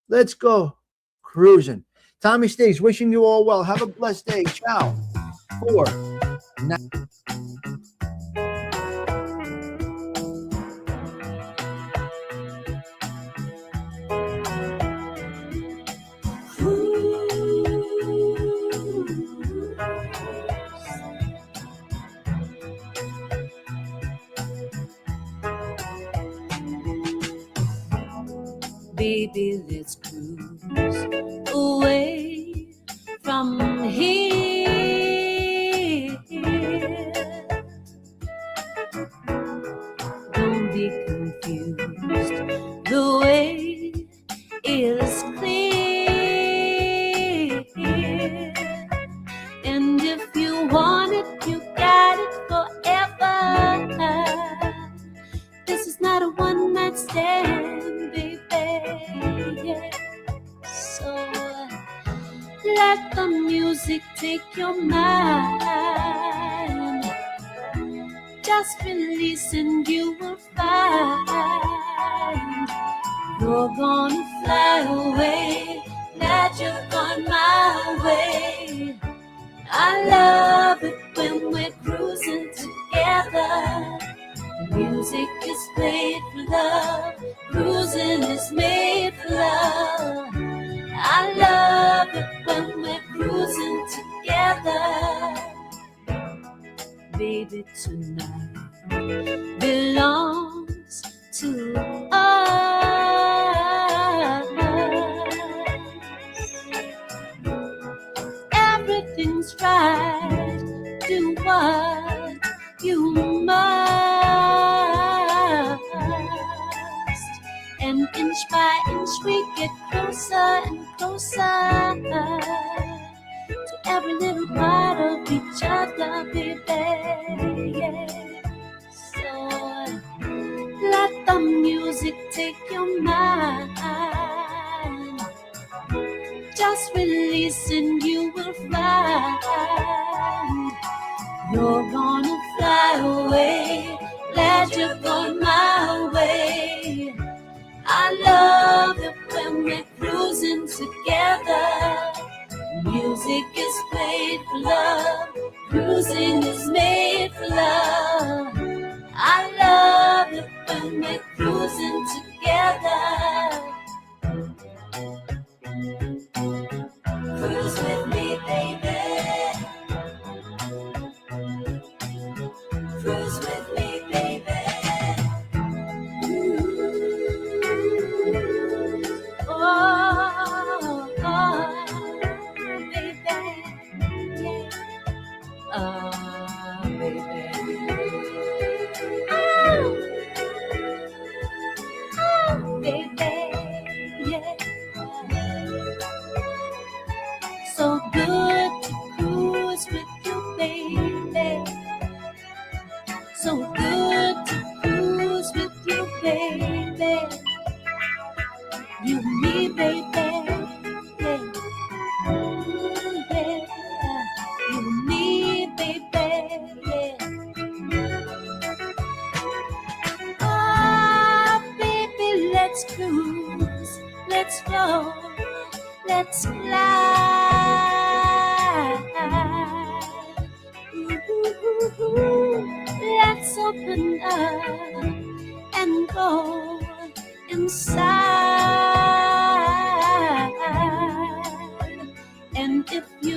Let's go cruising. Tommy Stigs, wishing you all well. Have a blessed day. Ciao. 4. Baby, let's cruise away from here. Don't be confused. The way is clear. And if you want it, you got it forever. This is not a one-night stand, baby. So let the music take your mind. Just release and you will find you're gonna fly away, that you're gone my way. I love it when we're cruising together. Music is made for love, cruising is made for love. I love it when we're cruising together. Baby, tonight belongs to us. Everything's right, do what you must. And inch by inch we get closer and closer to every little part of each other, baby. Yeah. So let the music take your mind. Just release and you will find you're gonna fly away, glad you're going my way. I love it when we're cruising together. Music is made for love, cruising is made for love. I love it when we're cruising together. Cruise with me, baby. Cruise with me, baby. Oh, baby. Yeah. Baby. Baby. Yeah. So good to cruise with you. You and me, baby. Yeah. Ooh, yeah. You and me, baby. Yeah. Oh, baby, let's cruise. Let's flow. Let's fly. Ooh, let's open up and go inside. And if you